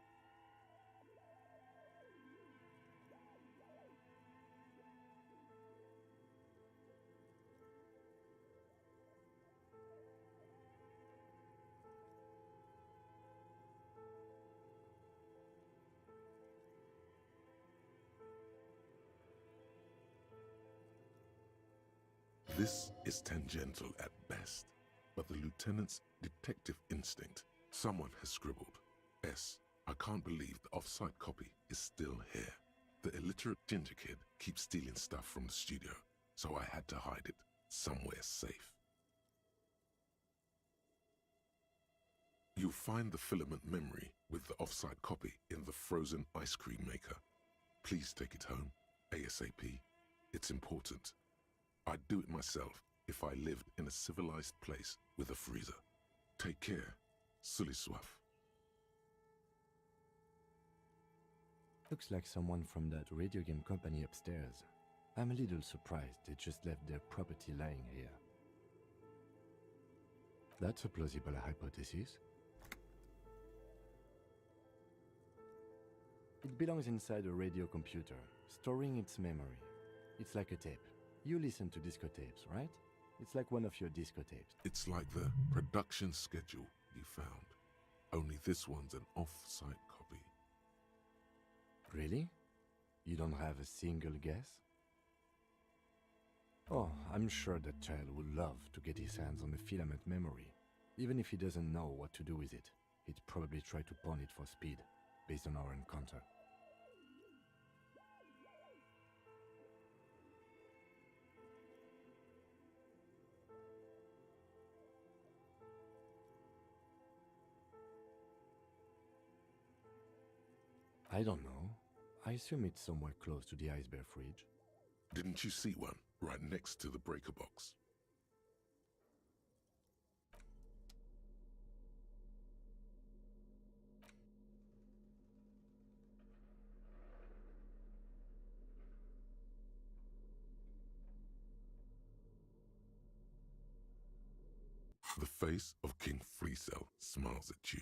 This is tangential at best, but the lieutenant's detective instinct, someone has scribbled. S. I can't believe the off-site copy is still here. The illiterate ginger kid keeps stealing stuff from the studio, so I had to hide it somewhere safe. You'll find the filament memory with the off-site copy in the frozen ice cream maker. Please take it home, ASAP. It's important. I'd do it myself if I lived in a civilized place with a freezer. Take care, Sully Soif. Looks like someone from that radio game company upstairs. I'm a little surprised they just left their property lying here. That's a plausible hypothesis. It belongs inside a radio computer, storing its memory. It's like a tape. You listen to disco tapes, right? It's like one of your disco tapes. It's like the production schedule you found. Only this one's an off-site copy. Really? You don't have a single guess? Oh, I'm sure that child would love to get his hands on the filament memory. Even if he doesn't know what to do with it, he'd probably try to pawn it for speed, based on our encounter. I don't know. I assume it's somewhere close to the ice bear fridge. Didn't you see one right next to the breaker box? The face of King Freecell smiles at you.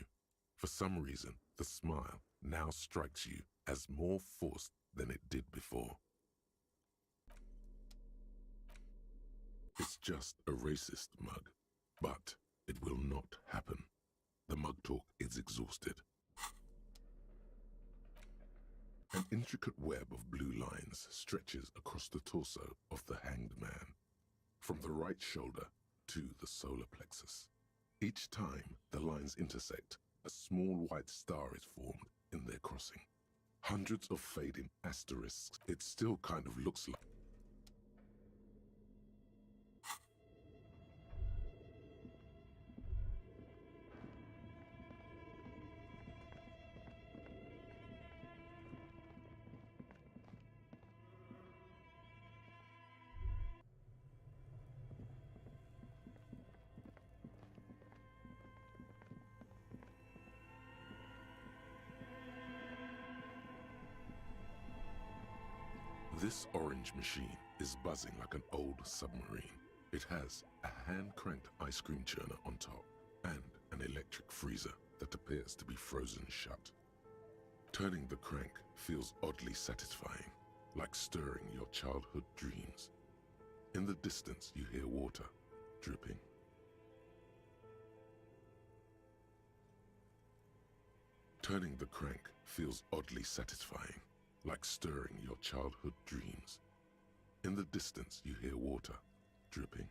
For some reason, the smile now strikes you as more forced than it did before. It's just a racist mug, but it will not happen. The mug talk is exhausted. An intricate web of blue lines stretches across the torso of the hanged man, from the right shoulder to the solar plexus. Each time the lines intersect, a small white star is formed in their crossing. Hundreds of fading asterisks. It still kind of looks like. This orange machine is buzzing like an old submarine. It has a hand-cranked ice cream churner on top and an electric freezer that appears to be frozen shut. Turning the crank feels oddly satisfying, like stirring your childhood dreams. In the distance, you hear water dripping. Turning the crank feels oddly satisfying, like stirring your childhood dreams. In the distance, you hear water dripping.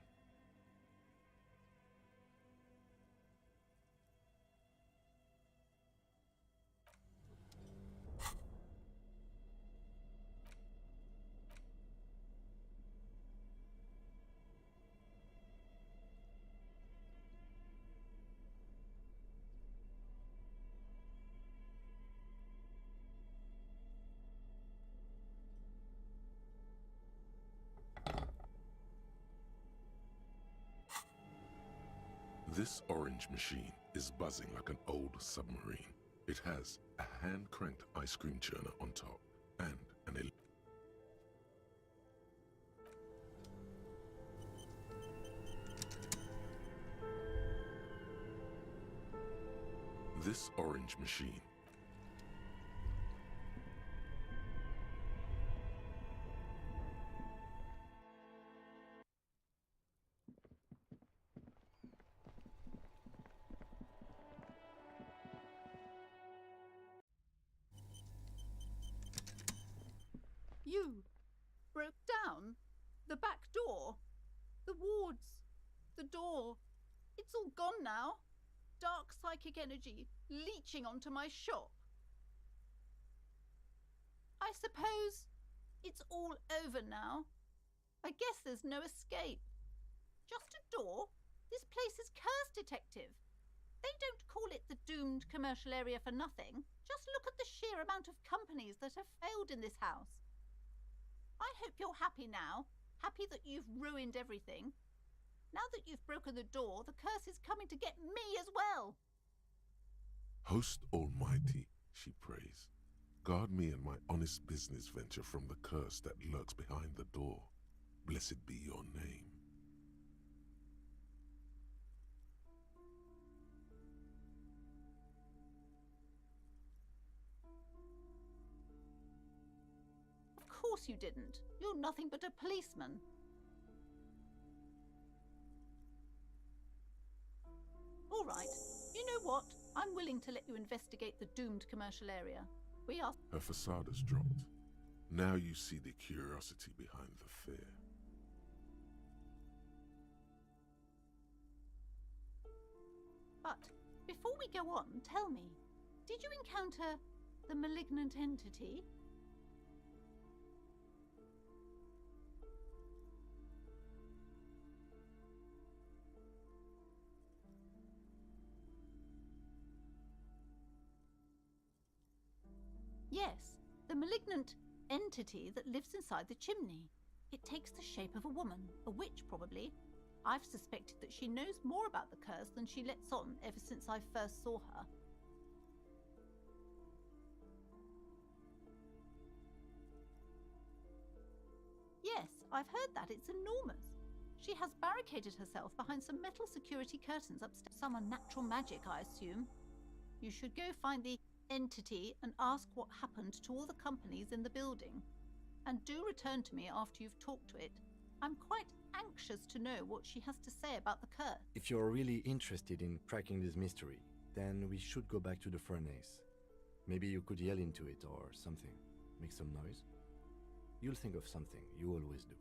This orange machine is buzzing like an old submarine. It has a hand-cranked ice cream churner on top and an This orange machine You broke down the back door, the wards, the door. It's all gone now. Dark psychic energy leeching onto my shop. I suppose it's all over now. I guess there's no escape. Just a door? This place is cursed, Detective. They don't call it the doomed commercial area for nothing. Just look at the sheer amount of companies that have failed in this house. I hope you're happy now. Happy that you've ruined everything. Now that you've broken the door, the curse is coming to get me as well. Host Almighty, she prays, guard me and my honest business venture from the curse that lurks behind the door. Blessed be your name. Of course you didn't. You're nothing but a policeman. All right. You know what? I'm willing to let you investigate the doomed commercial area. We are... Her facade has dropped. Now you see the curiosity behind the fear. But before we go on, tell me, did you encounter the malignant entity? Yes, the malignant entity that lives inside the chimney. It takes the shape of a woman, a witch probably. I've suspected that she knows more about the curse than she lets on ever since I first saw her. Yes, I've heard that. It's enormous. She has barricaded herself behind some metal security curtains upstairs. Some unnatural magic, I assume. You should go find the entity and ask what happened to all the companies in the building. And do return to me after you've talked to it. I'm quite anxious to know what she has to say about the curse. If you're really interested in cracking this mystery, then we should go back to the furnace. Maybe you could yell into it or something. Make some noise. You'll think of something. You always do.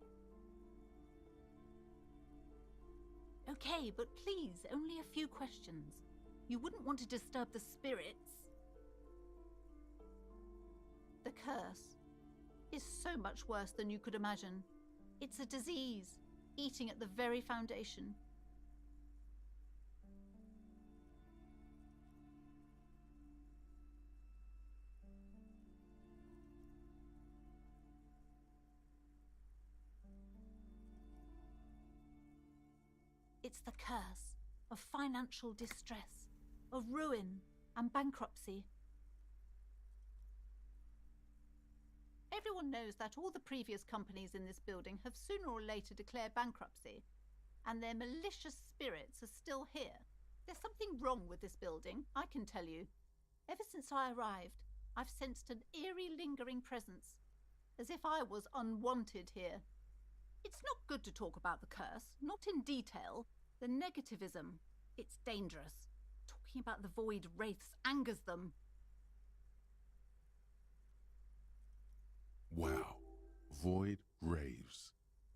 Okay, but please, only a few questions. You wouldn't want to disturb the spirits. The curse is so much worse than you could imagine. It's a disease, eating at the very foundation. It's the curse of financial distress, of ruin and bankruptcy. Everyone knows that all the previous companies in this building have sooner or later declared bankruptcy, and their malicious spirits are still here. There's something wrong with this building, I can tell you. Ever since I arrived, I've sensed an eerie, lingering presence, as if I was unwanted here. It's not good to talk about the curse, not in detail. The negativism, it's dangerous. Talking about the void wraiths angers them. Wow. Void raves.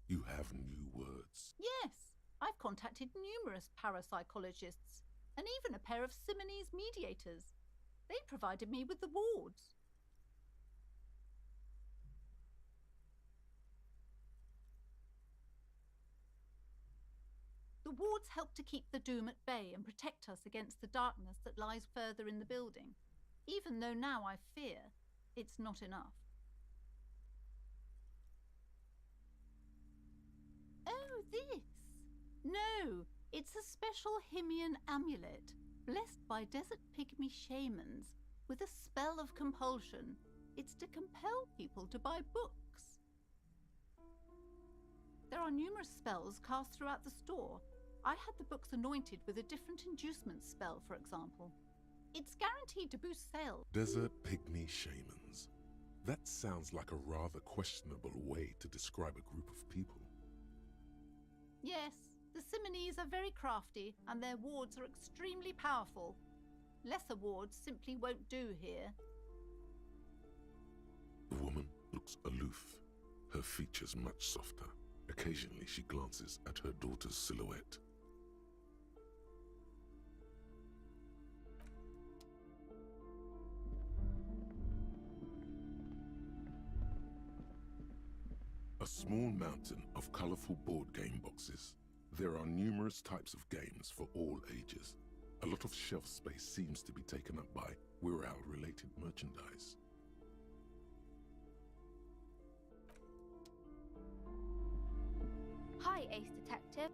You have new words. Yes, I've contacted numerous parapsychologists and even a pair of Simonese mediators. They provided me with the wards. The wards help to keep the doom at bay and protect us against the darkness that lies further in the building, even though now I fear it's not enough. Oh, this? No, It's a special Himian amulet, blessed by desert pygmy shamans, with a spell of compulsion. It's to compel people to buy books. There are numerous spells cast throughout the store. I had the books anointed with a different inducement spell, for example. It's guaranteed to boost sales. Desert pygmy shamans. That sounds like a rather questionable way to describe a group of people. Yes, the Simonees are very crafty, and their wards are extremely powerful. Lesser wards simply won't do here. The woman looks aloof, her features much softer. Occasionally she glances at her daughter's silhouette. A small mountain of colorful board game boxes. There are numerous types of games for all ages. A lot of shelf space seems to be taken up by Wirral-related merchandise. Hi, Ace Detective.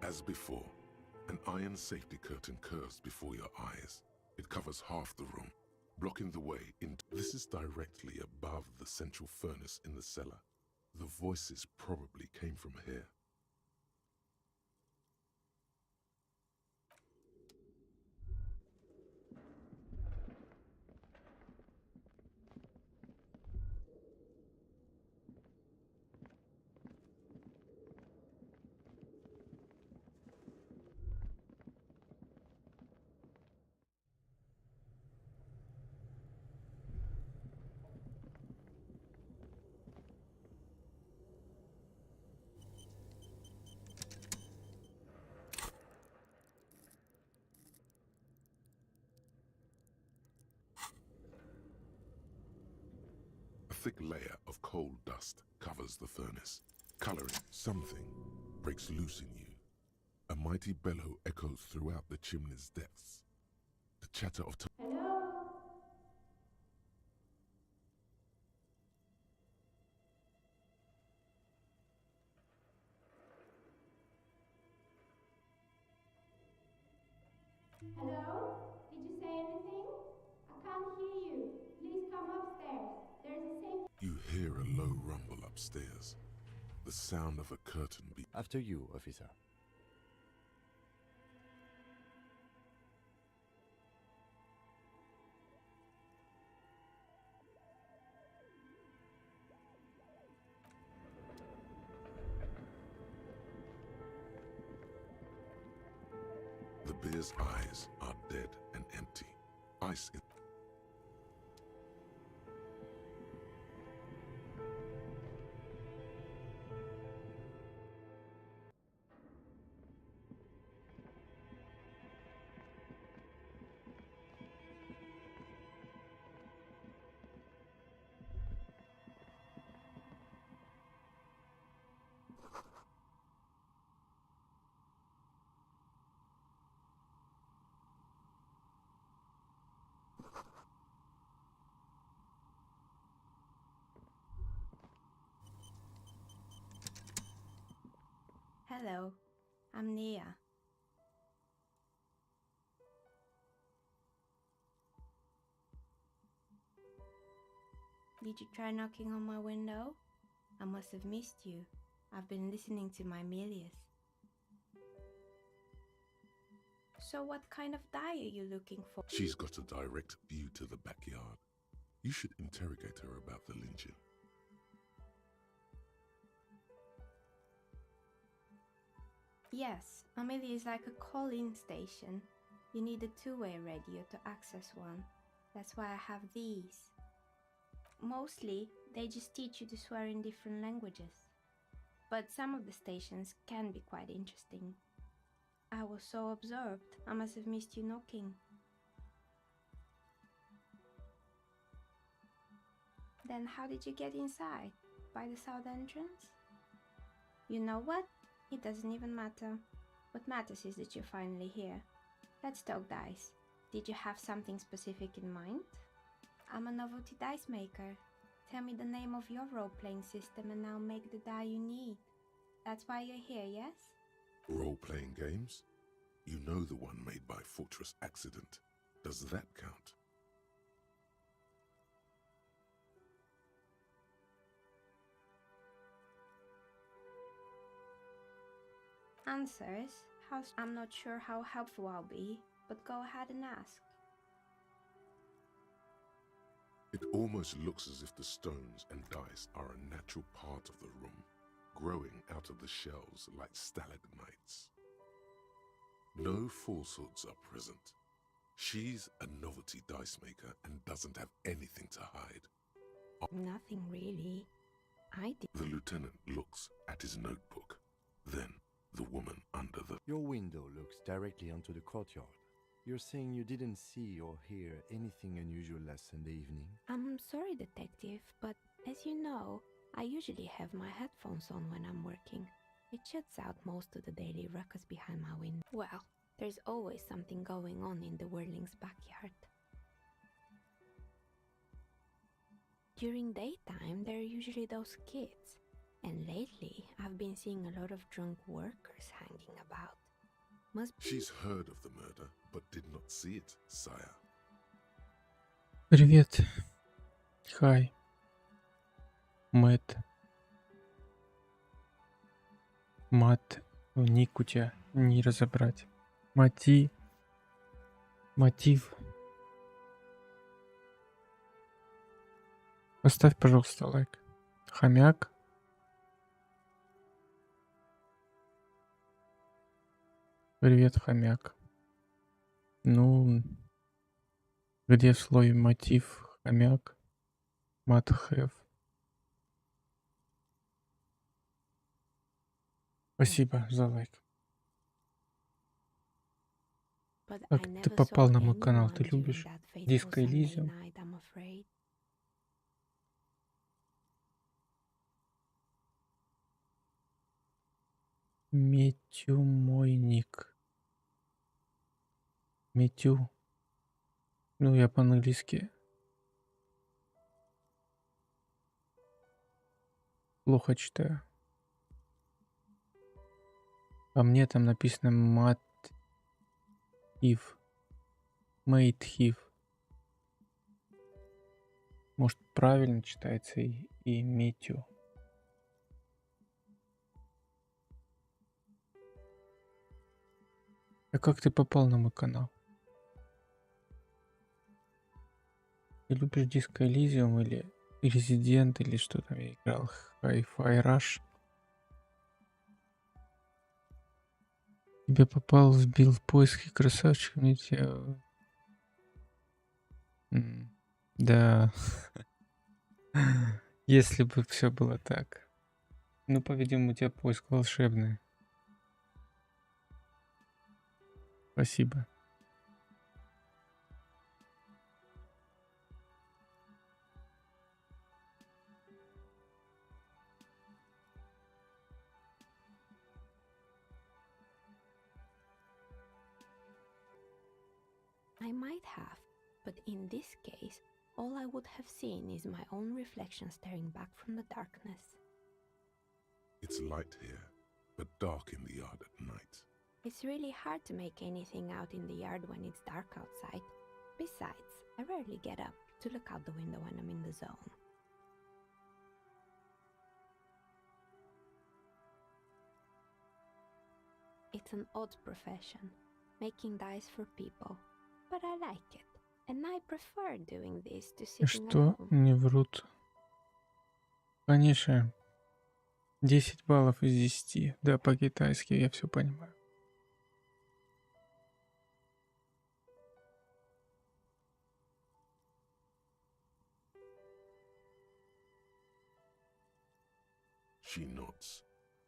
As before, an iron safety curtain curves before your eyes. It covers half the room, blocking the way into... This is directly above the central furnace in the cellar. The voices probably came from here. A thick layer of coal dust covers the furnace, coloring something breaks loose in you. A mighty bellow echoes throughout the chimney's depths. The chatter of... Hello? Did you say anything? I can't hear you. Please come upstairs. There's a safe... You hear a low rumble upstairs. The sound of a curtain being... After you, officer. The bear's eyes are dead and empty. Ice in... Hello, I'm Nia. Did you try knocking on my window? I must have missed you. I've been listening to my Milius. So what kind of dye are you looking for? She's got a direct view to the backyard. You should interrogate her about the lynching. Yes, Amelia is like a call-in station. You need a two-way radio to access one. That's why I have these. Mostly, they just teach you to swear in different languages. But some of the stations can be quite interesting. I was so absorbed, I must have missed you knocking. Then how did you get inside? By the south entrance? You know what? It doesn't even matter. What matters is that you're finally here. Let's talk dice. Did you have something specific in mind? I'm a novelty dice maker. Tell me the name of your role-playing system and I'll make the die you need. That's why you're here, yes? Role-playing games? You know the one made by Fortress Accident. Does that count? Answers? I'm not sure how helpful I'll be, but go ahead and ask. It almost looks as if the stones and dice are a natural part of the room, growing out of the shells like stalagmites. No falsehoods are present. She's a novelty dice maker and doesn't have anything to hide. Nothing really. I did. The lieutenant looks at his notebook. Then the woman under the... Your window looks directly onto the courtyard. You're saying you didn't see or hear anything unusual last Sunday evening? I'm sorry, detective, but as you know, I usually have my headphones on when I'm working. It shuts out most of the daily ruckus behind my window. Well, there's always something going on in the Whirling's backyard. During daytime, there are usually those kids. And lately, I've been seeing a lot of drunk workers hanging about. She's heard of the murder, but did not see it, sire. Привет. Хай. Мэтт. Мат. Ник у тебя не разобрать. Мотив. Поставь, пожалуйста, лайк. Хомяк. Привет, хомяк. Ну, где в слове мотив хомяк? Must have. Спасибо за лайк. Как ты попал на мой канал? Ты любишь диско Elysium? Метю мой ник. Метю. Ну, я по-английски плохо читаю. А мне там написано мат ив. Мейт хив. Может, правильно читается и метю. А как ты попал на мой канал? Ты любишь диско Elysium или Resident, или что там я играл? Hi-Fi Rush? Тебе попал, сбил в поиске красавчик, мне тебя... Да. Если бы все было так. Ну, по-видимому, у тебя поиск волшебный. Спасибо. I might have, but in this case, all I would have seen is my own reflection staring back from the darkness. It's light here, but dark in the yard at night. It's really hard to make anything out in the yard when it's dark outside. Besides, I rarely get up to look out the window when I'm in the zone. It's an odd profession, making dice for people, but I like it, and I prefer doing this to sitting at Что? home. Не врут. Конечно. 10 баллов из 10. Да, по-китайски я все понимаю. She nods.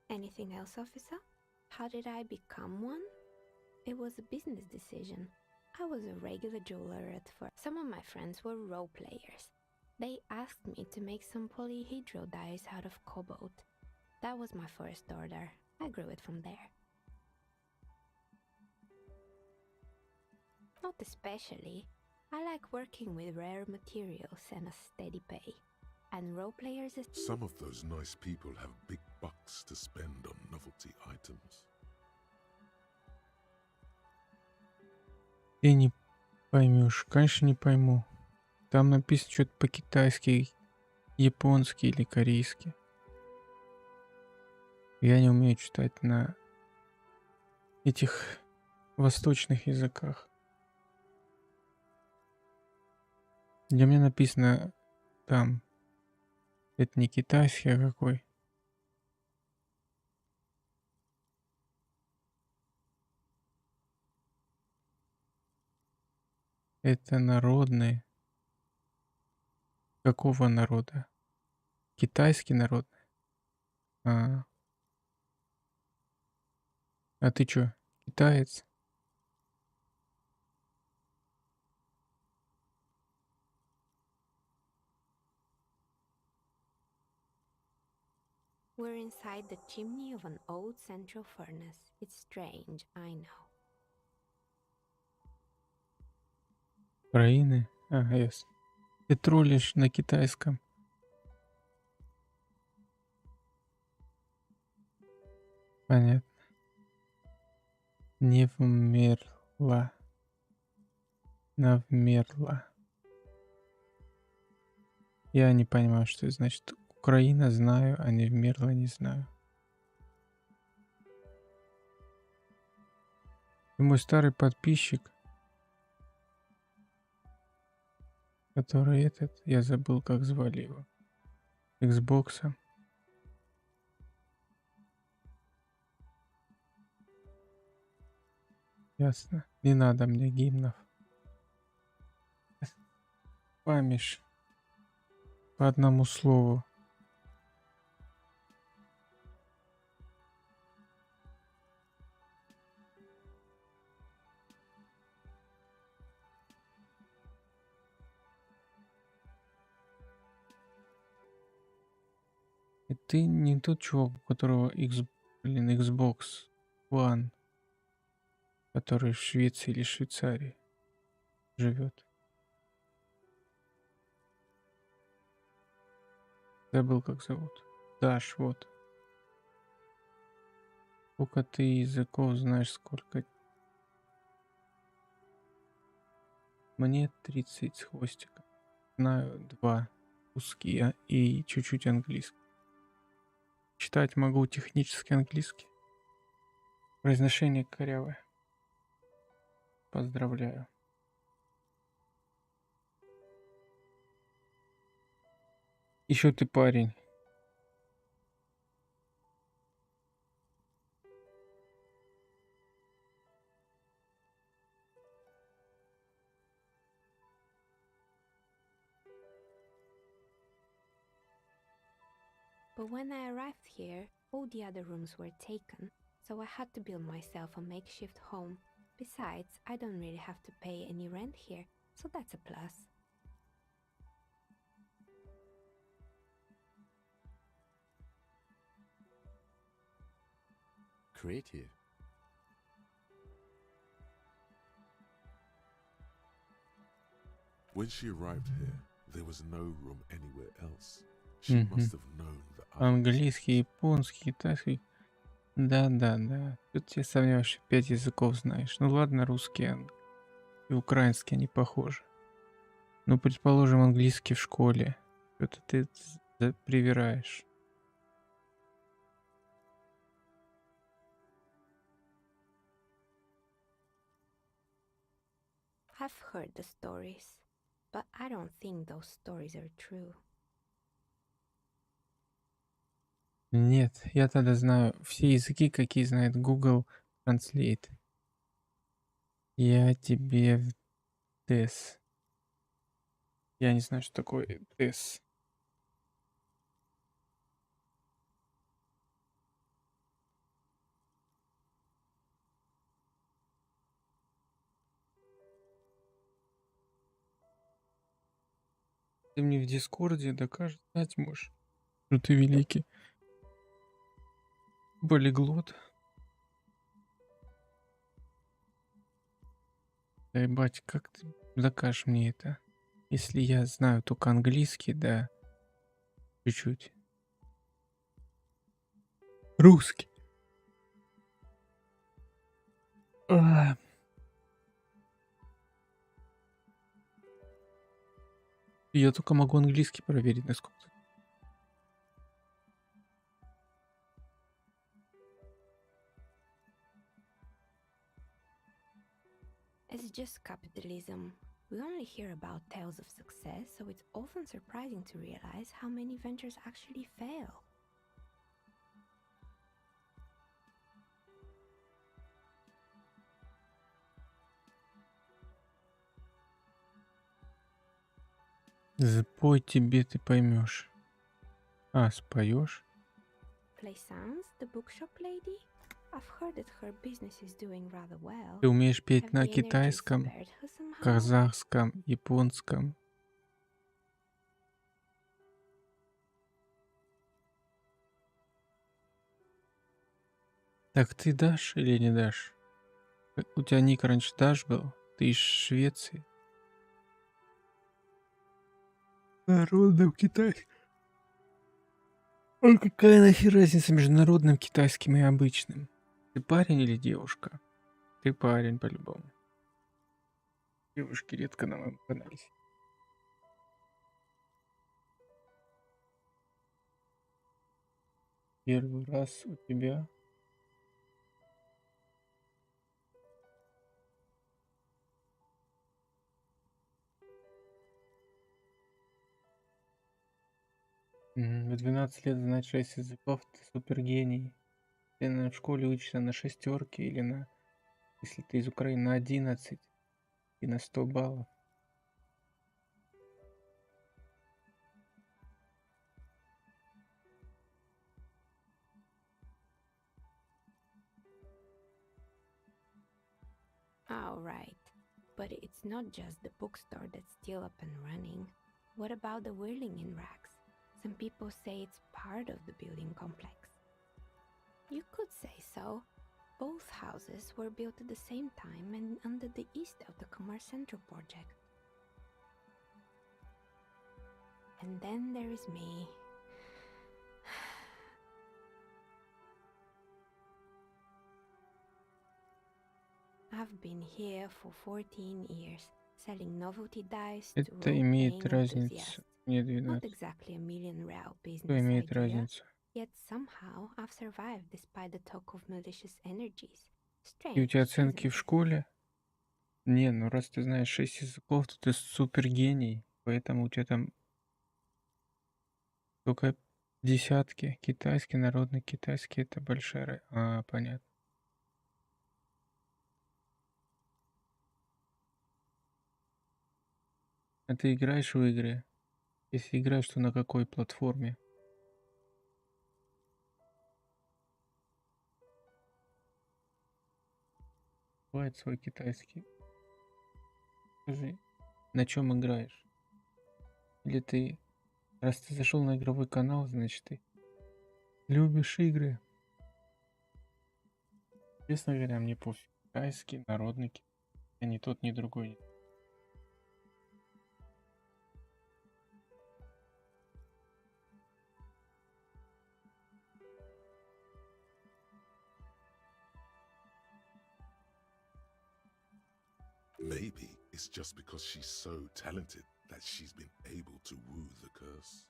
Anything else, officer? How did I become one? It was a business decision. I was a regular jeweler at first. Some of my friends were role players. They asked me to make some polyhedral dyes out of cobalt. That was my first order. I grew it from there. Not especially. I like working with rare materials and a steady pay. And role players is... Some of those nice people have big bucks to spend on novelty items. Ты не поймешь. Конечно, не пойму. Там написано что-то по-китайски, японски или корейски. Я не умею читать на этих восточных языках. Для меня написано там. Это не китайский, а какой? Это народный. Какого народа? Китайский народный? А ты чё, китаец? We're inside the chimney of an old central furnace. It's strange, I know. Украины? Ясно. Ты троллишь на китайском. Понятно. Не вмерла. Навмерла. Я не понимаю, что это значит. Украина знаю, а не вмерла не знаю. Ты мой старый подписчик, который я забыл, как звали его. Xbox. Ясно. Не надо мне гимнов. Памиш. По одному слову. И ты не тот чувак, у которого Xbox One, который в Швеции или Швейцарии живет. Забыл, как зовут. Даш, вот. Сколько ты языков знаешь, сколько... Мне 30 с хвостиком. Знаю 2 русский и чуть-чуть английский. Читать могу технически английский. Произношение корявое. Поздравляю. Еще ты парень. But when I arrived here, all the other rooms were taken, so I had to build myself a makeshift home. Besides, I don't really have to pay any rent here, so that's a plus. Creative. When she arrived here, there was no room anywhere else. She must have known that Английский, японский, китайский. Да. Тут тебе сомневаешься, 5 языков знаешь. Ну ладно, русский и украинский они похожи. Ну, предположим, английский в школе. Что-то ты привираешь. I've heard the stories, but I don't think those stories are true. Нет, я тогда знаю все языки, какие знает Google Translate. Я тебе в ТЭС. Я не знаю, что такое ТЭС. Ты мне в Дискорде докажешь, знать можешь, что ты великий полиглот. Да ебать, как ты докажешь мне это? Если я знаю только английский, да, чуть-чуть. Русский. А, я только могу английский проверить, насколько. It's just capitalism. We only hear about tales of success, so it's often surprising to realize how many ventures actually fail. Спой тебе, ты поймешь. А, споешь? Plaisance, the bookshop lady? I've heard that her business is doing rather well. Ты умеешь петь Have на the energy китайском, spared her somehow? казахском, японском. Так ты дашь или не дашь? У тебя ник раньше Даш был? Ты из Швеции? Народным китайским. А какая нахер разница между народным китайским и обычным? Ты парень или девушка? Ты парень по-любому. Девушки редко на моем канале. Первый раз у тебя. В 12 лет знать 6 языков, ты супергений. Ты, наверное, в школе учишься на шестерке или на, если ты из Украины, на 11 и на 100 баллов. Oh, right. But it's not just the bookstore that's still up and running. What about the whirling in racks? Some people say it's part of the building complex. You could say so. Both houses were built at the same time and under the east of the Commerce Center project. And then there is me. I've been here for 14 years, selling novelty dice to Это имеет role-playing разницу. enthusiasts. Мне Not 12. exactly a million real Что business имеет idea, разницу? yet somehow I've survived despite the talk of malicious energies. И у тебя Strange, оценки isn't в it? школе? Не, ну раз ты знаешь 6 языков, то ты супергений. Поэтому у тебя там только десятки. Китайский, народный китайский, это большая. Понятно. А ты играешь в игры? Если играешь, то на какой платформе? Бывает свой китайский. Скажи, на чем играешь? Или ты, раз ты зашел на игровой канал, значит ты любишь игры? Честно говоря, мне пофиг. Китайский, народный китайский. Я ни тот, ни другой. Maybe it's just because she's so talented that she's been able to woo the curse.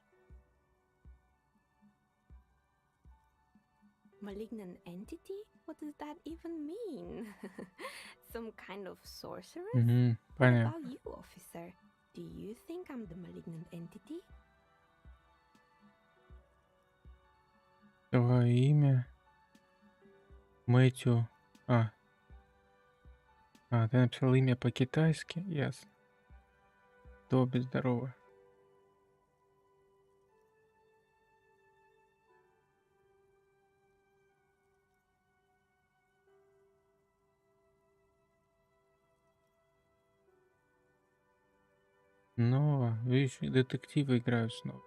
Malignant entity? What does that even mean? Some kind of sorceress? What Понятно. about you, officer? Do you think I'm the malignant entity? Твое имя? Мэтью. Ты написал имя по-китайски? Ясно. Добби, здорово. Но, видишь, детективы играют снова.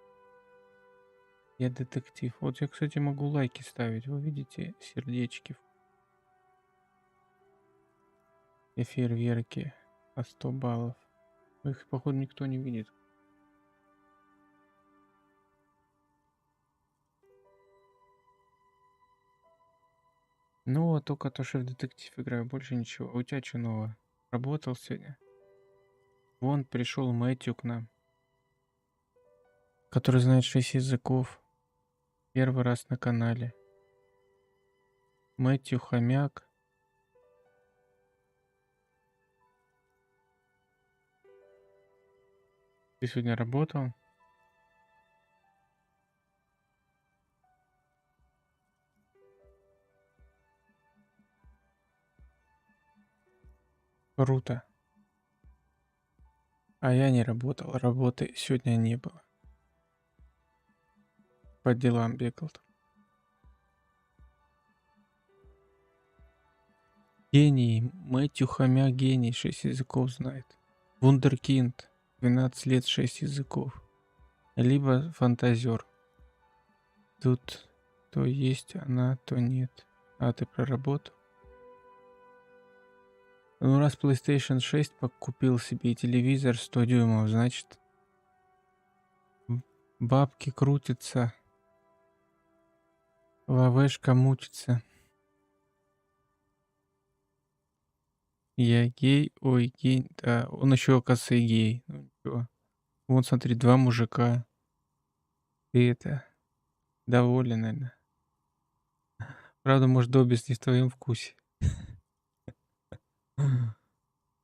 Я детектив. Вот я, кстати, могу лайки ставить. Вы видите сердечки и фейерверки по 100 баллов. Их, походу, никто не видит. Ну, а только то, что в детектив играю, больше ничего. А у тебя что нового? Работал сегодня? Вон пришел Мэтью к нам, который знает 6 языков. Первый раз на канале. Мэтью хомяк. Ты сегодня работал? Круто. А я не работал. Работы сегодня не было. По делам бегал. Гений. Мэтью хомяк гений. 6 языков знает. Вундеркинд. 12 лет, 6 языков. Либо фантазер. Тут то есть она, то нет. А ты проработал? Ну, раз PlayStation 6 купил себе и телевизор 100 дюймов, значит, бабки крутятся, лавешка мутится. Я гей, ой, гей, да, он еще, оказывается, и гей. Ну, ничего. Вон, смотри, 2 мужика. Ты это, доволен, наверное. Правда, может, Добис не в твоем вкусе.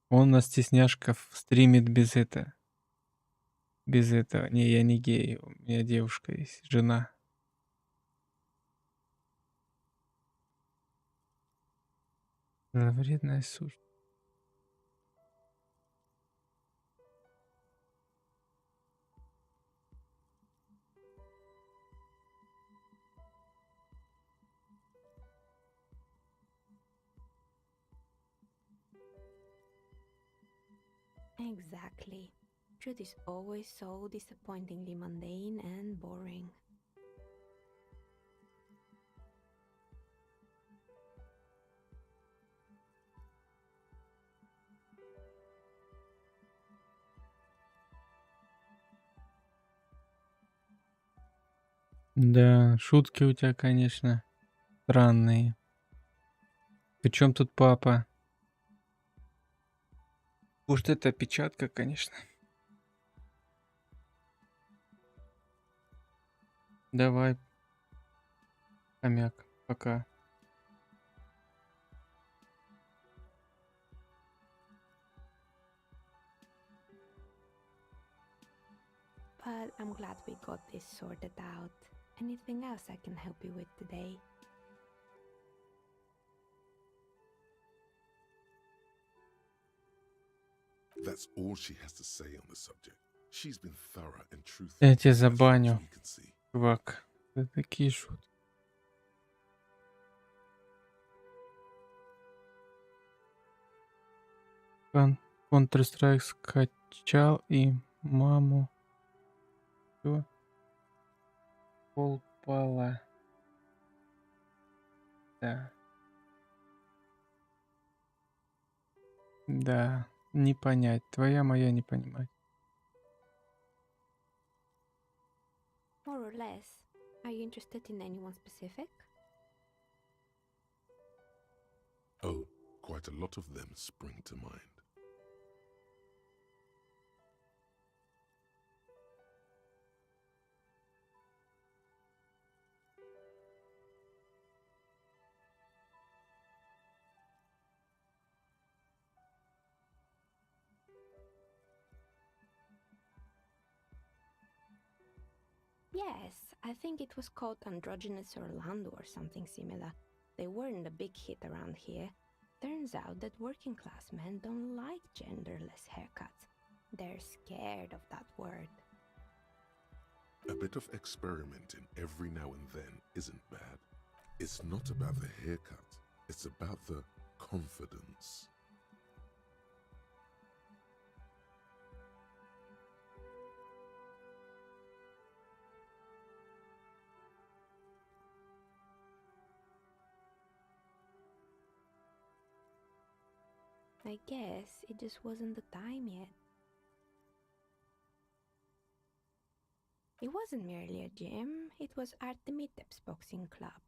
Он на стесняшков стримит без этого. Без этого. Не, я не гей. У меня девушка есть, жена. Вредная сущность. Exactly. Truth is always so disappointingly mundane and boring. Да, шутки у тебя, конечно, странные. Причем тут папа? Может, это опечатка, конечно. Давай, хомяк, пока. But I'm glad we got this sorted out. Anything else I can help you with today? That's all she has to say on the subject. She's been thorough and truthful. Я тебя as far as забаню, we can see. чувак. Это такие шутки. Counter-Strike скачал и маму. Что? Полпала. Да. Да. Не понять. Твоя, моя не понимать. More or less. Are you interested in anyone specific? Oh, quite a lot of them spring to mind. Yes, I think it was called Androgynous Orlando or something similar. They weren't a big hit around here. Turns out that working class men don't like genderless haircuts. They're scared of that word. A bit of experimenting every now and then isn't bad. It's not about the haircut, it's about the confidence. I guess it just wasn't the time yet. It wasn't merely a gym, it was Artemiteps Boxing Club,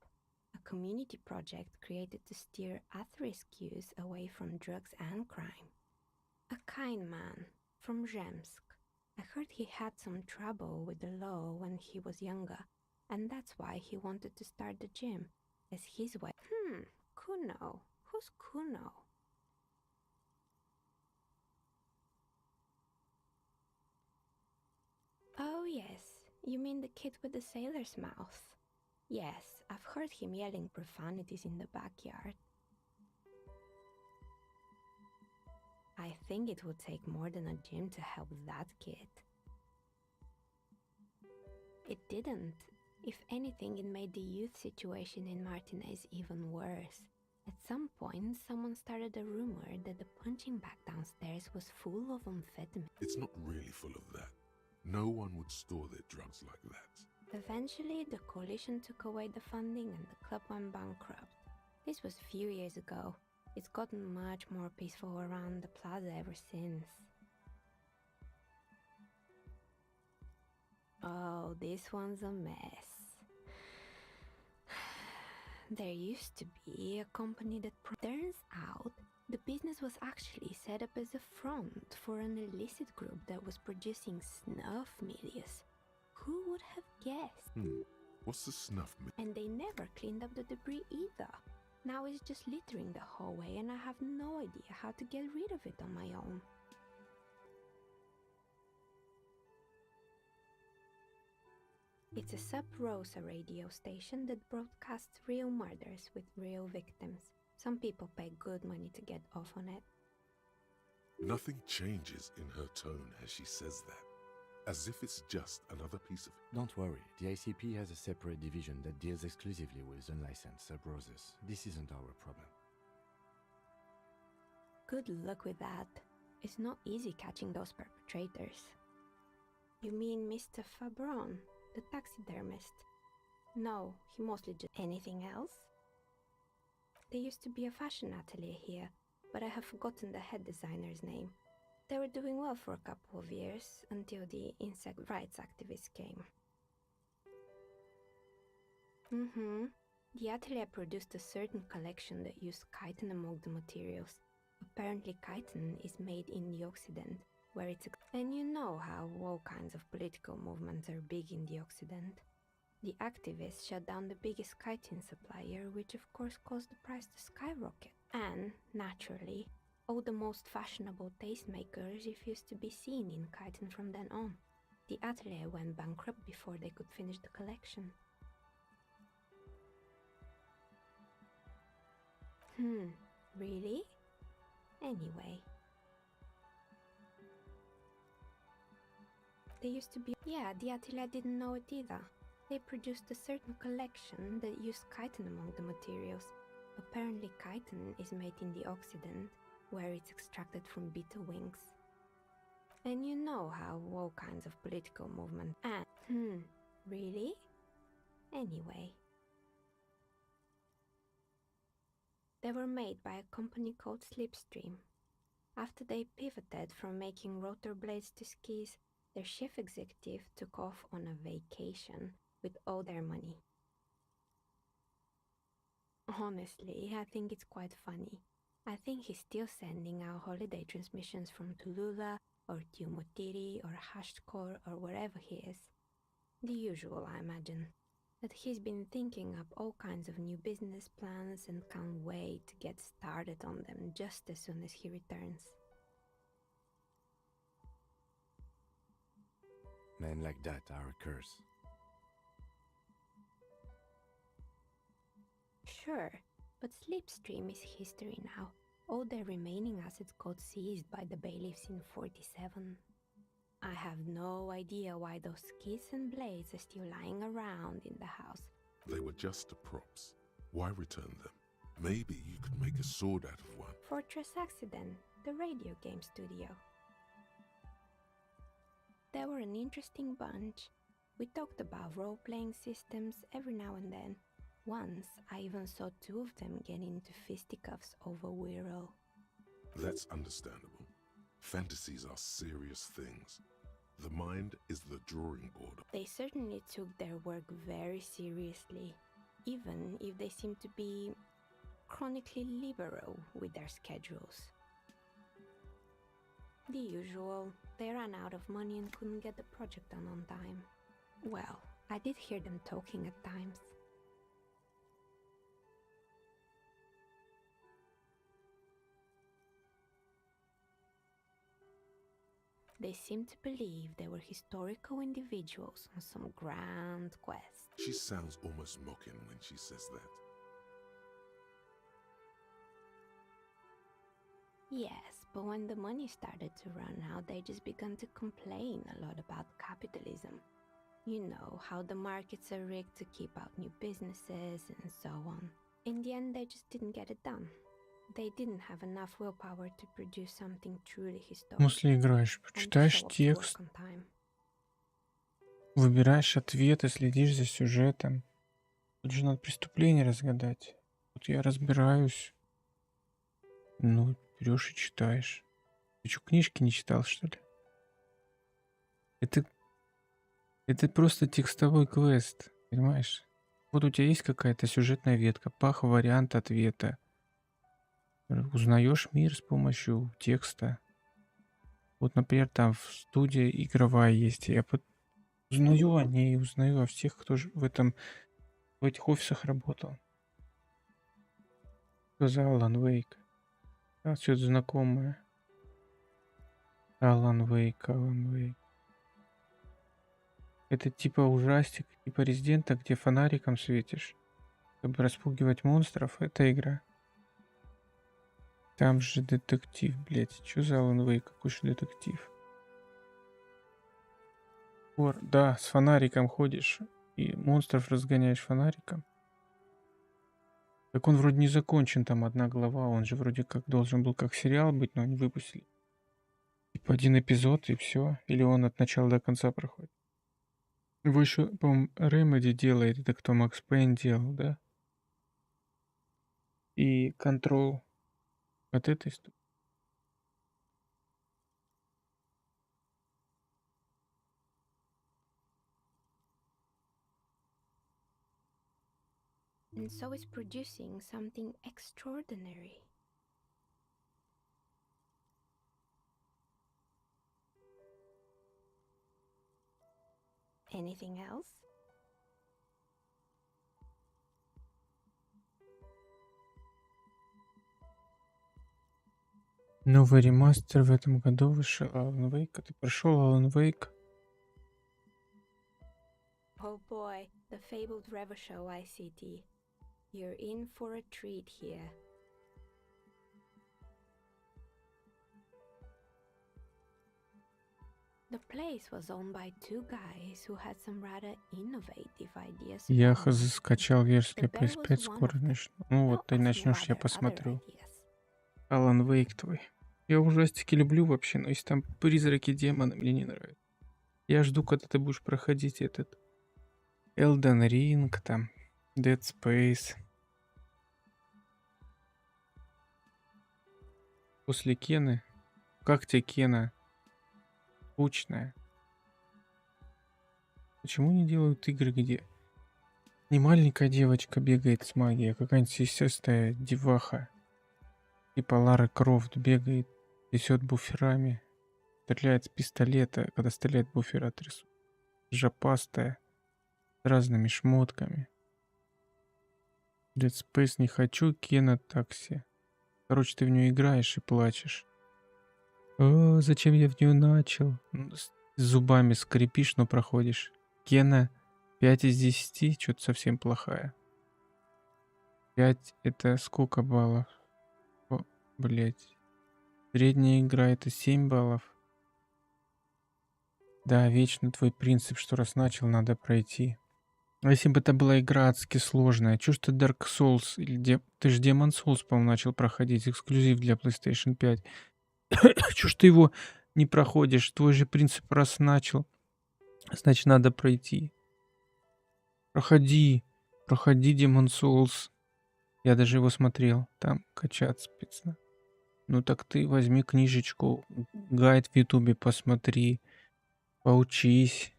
a community project created to steer at-risk youth away from drugs and crime. A kind man from Zemsk. I heard he had some trouble with the law when he was younger, and that's why he wanted to start the gym as his way. Kuno. Who's Kuno? Oh yes, you mean the kid with the sailor's mouth? Yes, I've heard him yelling profanities in the backyard. I think it would take more than a gym to help that kid. It didn't. If anything, it made the youth situation in Martinez even worse. At some point, someone started a rumor that the punching bag downstairs was full of amphetamine. It's not really full of that. No one would store their drugs like that. Eventually, the coalition took away the funding and the club went bankrupt. This was a few years ago. It's gotten much more peaceful around the plaza ever since. Oh, this one's a mess. There used to be a company that turns out the business was actually set up as a front for an illicit group that was producing snuff milias. Who would have guessed? What's the snuff? And they never cleaned up the debris either. Now it's just littering the hallway and I have no idea how to get rid of it on my own. It's a Sub Rosa radio station that broadcasts real murders with real victims. Some people pay good money to get off on it. Nothing changes in her tone as she says that, as if it's just another piece of... Don't worry, the ICP has a separate division that deals exclusively with unlicensed sub-roses. This isn't our problem. Good luck with that. It's not easy catching those perpetrators. You mean Mr. Fabron, the taxidermist? No, he mostly just... Anything else? There used to be a fashion atelier here, but I have forgotten the head designer's name. They were doing well for a couple of years, until the insect rights activists came. The atelier produced a certain collection that used chitin among the materials. Apparently chitin is made in the Occident, where it's... And you know how all kinds of political movements are big in the Occident. The activists shut down the biggest chitin supplier, which of course caused the price to skyrocket. And, naturally, all the most fashionable tastemakers refused to be seen in chitin from then on. The atelier went bankrupt before they could finish the collection. Really? Anyway. They used to be... Yeah, the atelier didn't know it either. They produced a certain collection that used chitin among the materials. Apparently chitin is made in the Occident, where it's extracted from beetle wings. And you know how all kinds of political movements... And... Really? Anyway. They were made by a company called Slipstream. After they pivoted from making rotor blades to skis, their chief executive took off on a vacation with all their money. Honestly, I think it's quite funny. I think he's still sending out holiday transmissions from Tulula or Tiumotiri or Hashtkor or wherever he is. The usual, I imagine. That he's been thinking up all kinds of new business plans and can't wait to get started on them just as soon as he returns. Men like that are a curse. Sure, but Slipstream is history now. All their remaining assets got seized by the bailiffs in 47. I have no idea why those skis and blades are still lying around in the house. They were just props. Why return them? Maybe you could make a sword out of one. Fortress Accident, the radio game studio. They were an interesting bunch. We talked about role-playing systems every now and then. Once, I even saw two of them get into fisticuffs over Wirral. That's understandable. Fantasies are serious things. The mind is the drawing board. They certainly took their work very seriously, even if they seem to be chronically liberal with their schedules. The usual, they ran out of money and couldn't get the project done on time. Well, I did hear them talking at times. They seemed to believe they were historical individuals on some grand quest. She sounds almost mocking when she says that. Yes, but when the money started to run out, they just began to complain a lot about capitalism. You know, how the markets are rigged to keep out new businesses and so on. In the end, they just didn't get it done. They didn't have enough willpower to produce something truly В historic. смысле играешь? And to Читаешь show up to текст, work on time. выбираешь ответы, следишь за сюжетом. Тут же надо преступление разгадать. Вот я разбираюсь. Ну, берешь и читаешь. Ты что, книжки не читал, что ли? Это просто текстовой квест, понимаешь? Вот у тебя есть какая-то сюжетная ветка, пах, вариант ответа. Узнаешь мир с помощью текста. Вот, например, там в студии игровая есть. Я узнаю о ней, узнаю о всех, кто в этих офисах работал. Что за Алан Вейк? А, все это знакомое. Алан Вейк. Это типа ужастик, типа Резидента, где фонариком светишь, чтобы распугивать монстров. Это игра. Там же детектив, блядь. Чё за Алан Вейк? Какой же детектив? Да, с фонариком ходишь и монстров разгоняешь фонариком. Так он вроде не закончен, там одна глава. Он же вроде как должен был как сериал быть, но не выпустили. Типа один эпизод и все. Или он от начала до конца проходит. Его еще, по-моему, Remedy делает. Это кто Макс Пейн делал, да? И Control от этой студии. And so is producing something extraordinary. Anything else? Новый ремастер в этом году вышел. Alan Wake. Ты прошел Alan Wake? Oh boy, the fabled Revo Show ICT. You're in for a treat here. The place was owned by two guys who had some rather innovative ideas. Я скачал версию для PS5, скоро начну. Ну вот, ты начнешь, я посмотрю. Alan Wake твой. Я ужастики люблю вообще, но если там призраки, демоны, мне не нравятся. Я жду, когда ты будешь проходить этот Elden Ring, там, Dead Space. После Кены. Как тебе Кена? Скучная. Почему не делают игры, где не маленькая девочка бегает с магией, а какая-нибудь сисёстая деваха, типа Лары Крофт, бегает, несет буферами, стреляет с пистолета, когда стреляет, буфера трясут. Жопастая, с разными шмотками. Dead Space не хочу, Кена такси. Короче, ты в нее играешь и плачешь. О, зачем я в нее начал? С зубами скрипишь, но проходишь. Кена 5 из 10, что-то совсем плохая. 5 это сколько баллов? Блять. Средняя игра это 7 баллов. Да, вечно твой принцип, что раз начал, надо пройти. А если бы это была игра адски сложная, чё ж ты Dark Souls, или ты же Demon Souls, по-моему, начал проходить, эксклюзив для PlayStation 5. Чё ж ты его не проходишь? Твой же принцип раз начал, значит надо пройти. Проходи Demon Souls. Я даже его смотрел, там качать спецно. Ну так ты возьми книжечку, гайд в Ютубе посмотри, поучись,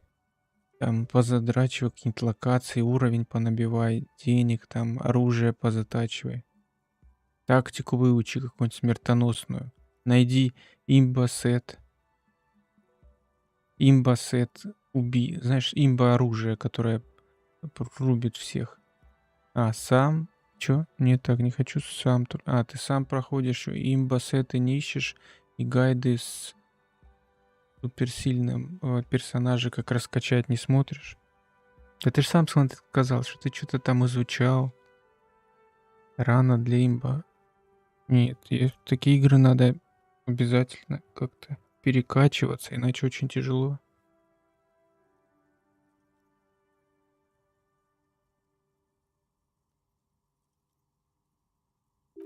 там позадрачивай какие-нибудь локации, уровень понабивай, денег там, оружие позатачивай. Тактику выучи какую-нибудь смертоносную. Найди имба-сет. Имба-сет убий. Знаешь, имба-оружие, которое рубит всех. А, сам? Чё? Нет, так не хочу сам. А, ты сам проходишь, имба-сеты не ищешь, и гайды с суперсильным персонажа как раскачать не смотришь. Да ты же сам сказал, что ты что-то там изучал. Рано для имба. Нет, в такие игры надо обязательно как-то перекачиваться, иначе очень тяжело.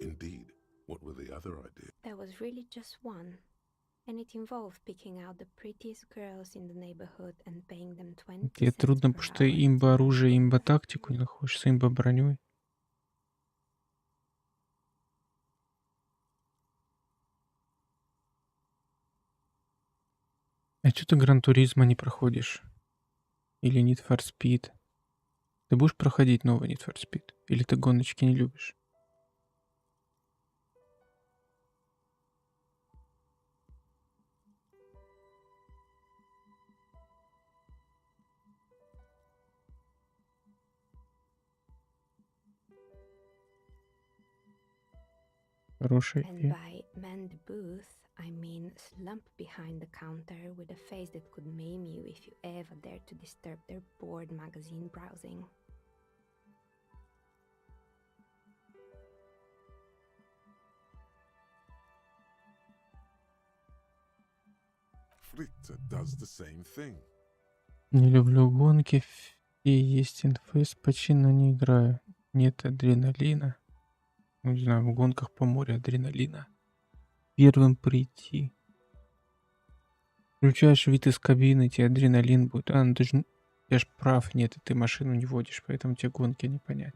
Indeed. What were the other ideas? There was really just one, and it involved picking out the prettiest girls in the neighborhood and paying them 20 Тебе cents трудно, per потому что hour. имба-оружие, имба-тактику не находишь, с имба-броней. А что ты Гран-туризма не проходишь? Или Need for Speed? Ты будешь проходить новый Need for Speed? Или ты гоночки не любишь? Хорошая And идея. by man the booth, I mean slump behind the counter with a face that could maim you if you ever dared to disturb their bored magazine browsing. Fritter does the same thing. Не люблю гонки. И есть инфейс, почти, но не играю. Нет адреналина. Ну, не знаю, в гонках по морю адреналина. Первым прийти. Включаешь вид из кабины, тебе адреналин будет. А, ну ты же... Я ж прав, нет, и ты машину не водишь, поэтому тебе гонки не понять.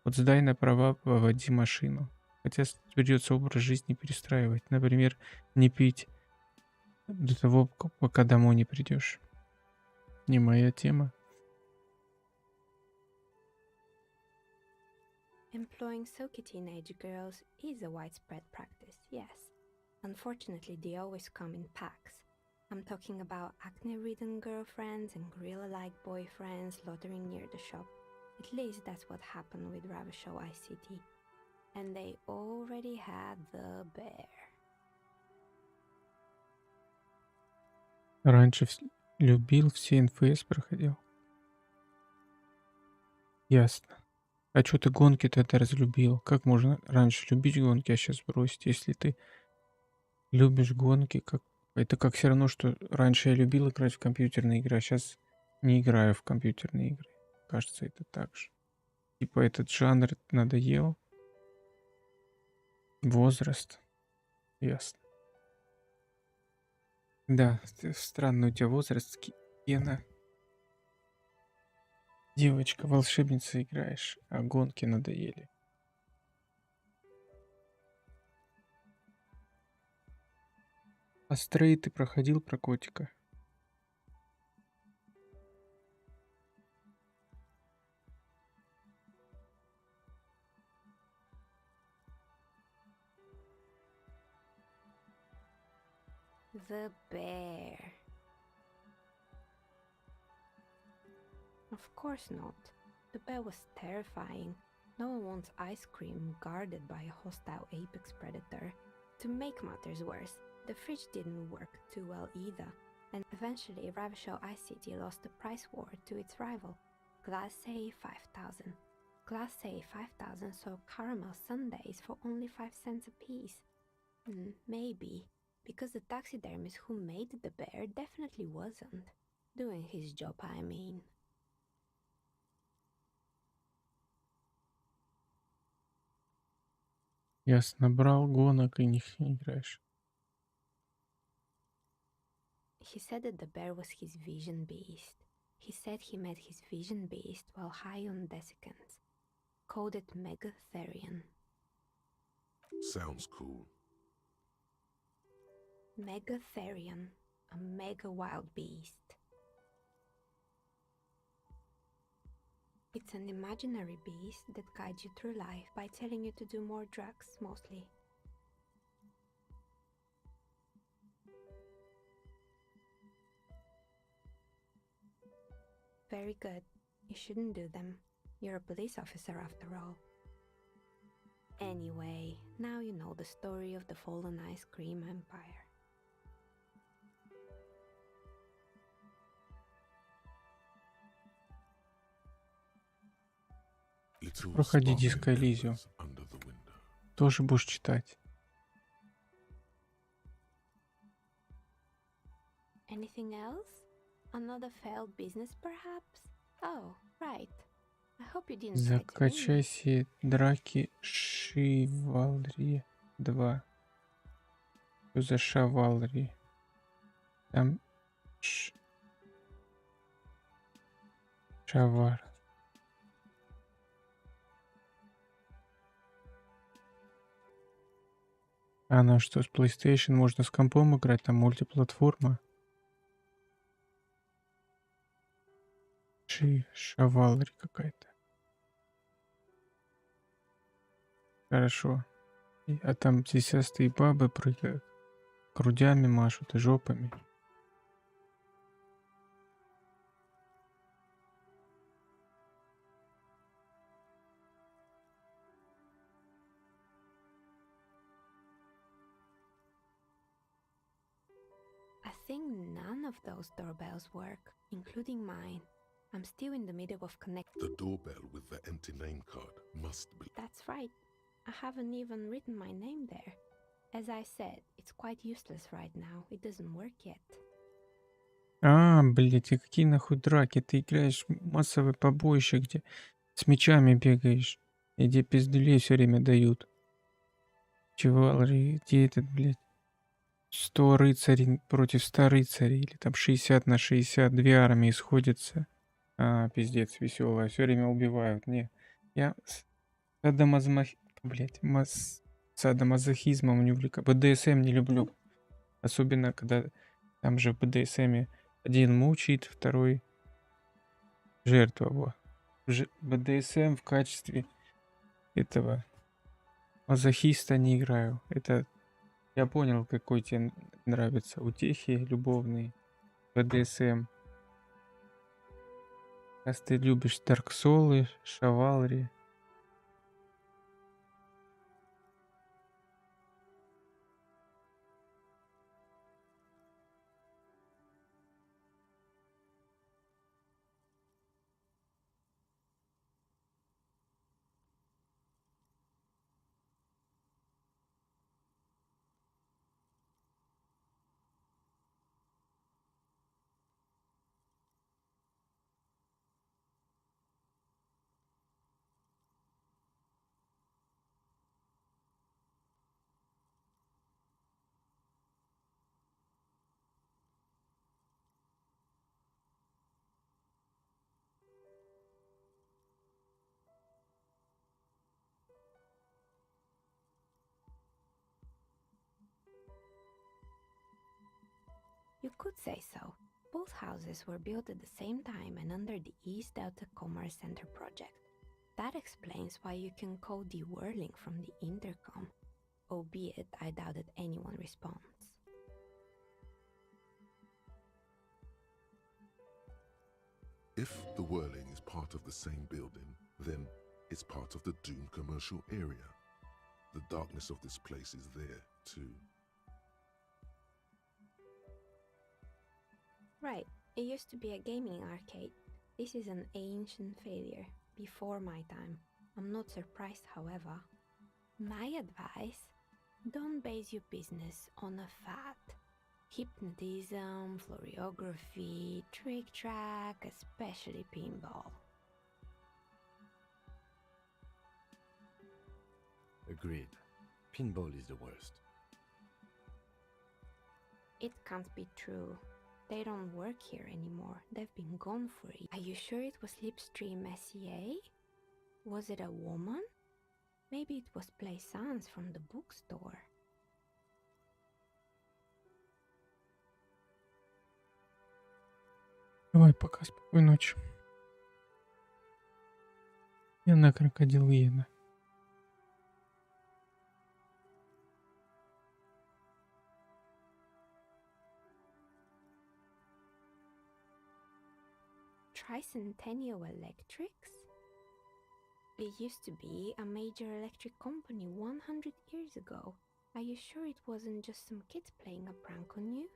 Вот сдай на права, поводи машину. Хотя придется образ жизни перестраивать. Например, не пить до того, пока домой не придешь. Не моя тема. Employing silky teenage girls is a widespread practice, yes. Unfortunately, they always come in packs. I'm talking about acne-ridden girlfriends and gorilla-like boyfriends loitering near the shop. At least that's what happened with Ravishau ICT. And they already had the bear. Раньше любил, все НФС проходил. Ясно. А что ты гонки-то это разлюбил? Как можно раньше любить гонки, а сейчас бросить? Если ты любишь гонки, как... это как все равно, что раньше я любил играть в компьютерные игры, а сейчас не играю в компьютерные игры. Кажется, это так же. Типа этот жанр надоел. Возраст. Ясно. Да, странный у тебя возраст, Кена. Девочка-волшебница играешь, а гонки надоели. А Стрей ты проходил про котика? The bear. Of course not. The bear was terrifying. No one wants ice cream guarded by a hostile apex predator. To make matters worse, the fridge didn't work too well either, and eventually Ravishau ICT lost the price war to its rival, Class A 5000. Class A 5000 sold caramel sundaes for only 5 cents apiece. Maybe, because the taxidermist who made the bear definitely wasn't. Doing his job, I mean. Ясно, брал гонок и них не играешь. He said that the bear was his vision beast. He said he met his vision beast while high on desiccants. Called it Megatherian. Sounds cool. Megatherion, a mega wild beast. It's an imaginary beast that guides you through life by telling you to do more drugs, mostly. Very good. You shouldn't do them. You're a police officer after all. Anyway, now you know the story of the fallen ice cream empire. Little Проходи sparkling диско Elysium. embers under the window. Тоже будешь читать. Anything else? Another failed business, perhaps? Oh, right. I hope you didn't try to Закачай все драки Шивалри 2. Что за Шавалри? Там Шавар. А ну что, с PlayStation можно с компом играть? Там мультиплатформа. Шавалри какая-то. Хорошо. А там сисястые бабы прыгают. Грудями машут и жопами. I think none of those doorbells work, including mine. I'm still in the middle of connecting. The doorbell with the empty name card must be. That's right. I haven't even written my name there. As I said, it's quite useless right now. It doesn't work yet. А, блять, и какие нахуй драки? Ты играешь в массовое побоище, где с мечами бегаешь, и где пиздюлей все время дают. Чевалри, где этот, блядь, 100 рыцарей против 100 рыцарей, или там 60 на 60, две армии сходятся. А, пиздец, веселая, все время убивают. Не, я садомазохизмом не увлекаюсь. БДСМ не люблю. Особенно, когда там же в БДСМе один мучает, второй жертва. Во. БДСМ в качестве этого мазохиста не играю. Это я понял, какой тебе нравится. Утехи любовные. БДСМ. Раз ты любишь Dark Souls, Шавалри. You could say so. Both houses were built at the same time and under the East Delta Commerce Center project. That explains why you can call de-whirling from the intercom, albeit I doubt that anyone responds. If the whirling is part of the same building, then it's part of the Dune commercial area. The darkness of this place is there, too. Right, it used to be a gaming arcade. This is an ancient failure, before my time. I'm not surprised, however. My advice? Don't base your business on a fad. Hypnotism, floriography, trick track, especially pinball. Agreed. Pinball is the worst. It can't be true. They don't work here anymore. They've been gone for years. Are you sure it was Slipstream SEA? Was it a woman? Maybe it was Plaisance from the bookstore. Давай, пока, спокойной ночи. Я на крокодил Иена. Tricentennial Electrics? It used to be a major electric company 100 years ago. Are you sure it wasn't just some kids playing a prank on you?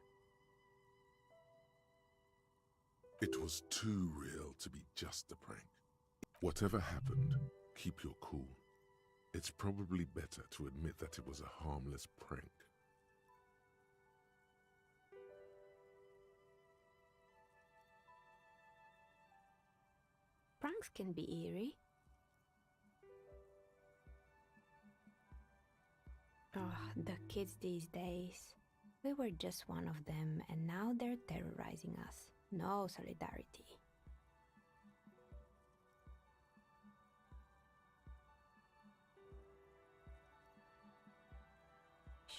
It was too real to be just a prank. Whatever happened, keep your cool. It's probably better to admit that it was a harmless prank. Pranks can be eerie. Oh, the kids these days. We were just one of them, and now they're terrorizing us. No solidarity.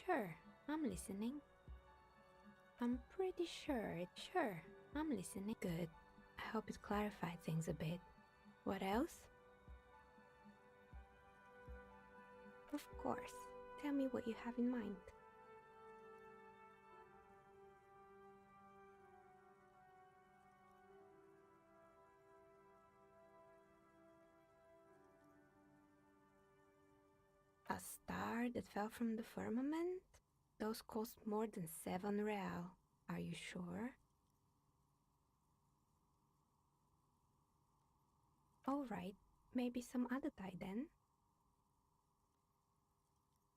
Sure, I'm listening. I'm pretty sure. Sure, I'm listening. Good. I hope it clarified things a bit. What else? Of course. Tell me what you have in mind. A star that fell from the firmament? Those cost more than 7 real. Are you sure? Alright, maybe some other time then.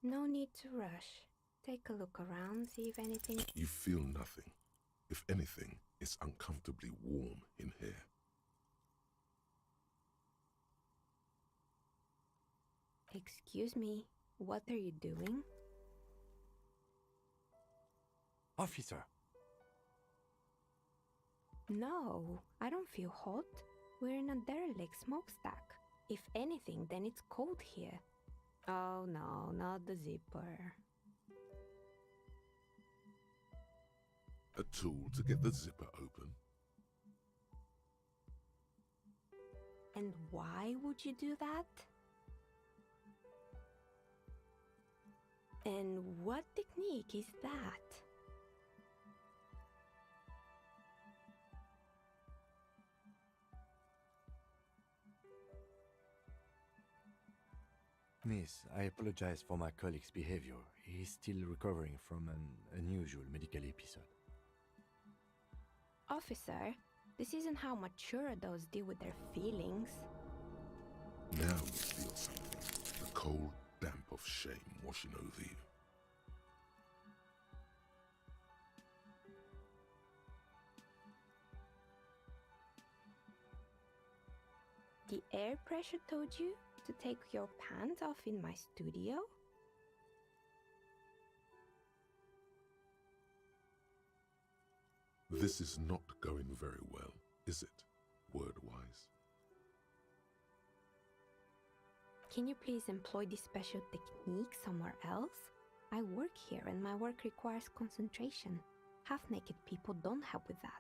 No need to rush. Take a look around, see if anything... You feel nothing. If anything, it's uncomfortably warm in here. Excuse me, what are you doing? Officer! No, I don't feel hot. We're in a derelict smokestack. If anything, then it's cold here. Oh no, not the zipper. A tool to get the zipper open. And why would you do that? And what technique is that? Miss, I apologize for my colleague's behavior. He's still recovering from an unusual medical episode. Officer, this isn't how mature adults deal with their feelings. Now you feel something. The cold damp of shame washing over you. The air pressure told you to take your pants off in my studio? This is not going very well, is it, word-wise? Can you please employ this special technique somewhere else? I work here and my work requires concentration. Half-naked people don't help with that.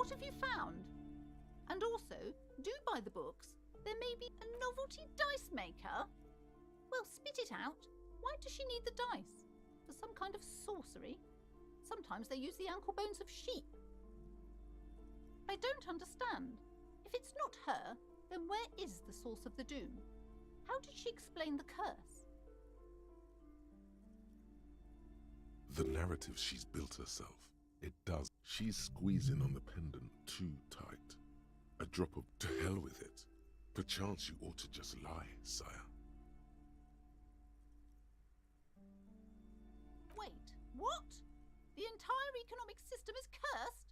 What have you found? And also, do buy the books. There may be a novelty dice maker. Well, spit it out. Why does she need the dice? For some kind of sorcery? Sometimes they use the ankle bones of sheep. I don't understand. If it's not her, then where is the source of the doom? How did she explain the curse? The narrative she's built herself. It does. She's squeezing on the pendant too tight. A drop of to hell with it. Perchance you ought to just lie, sire. Wait, what? The entire economic system is cursed?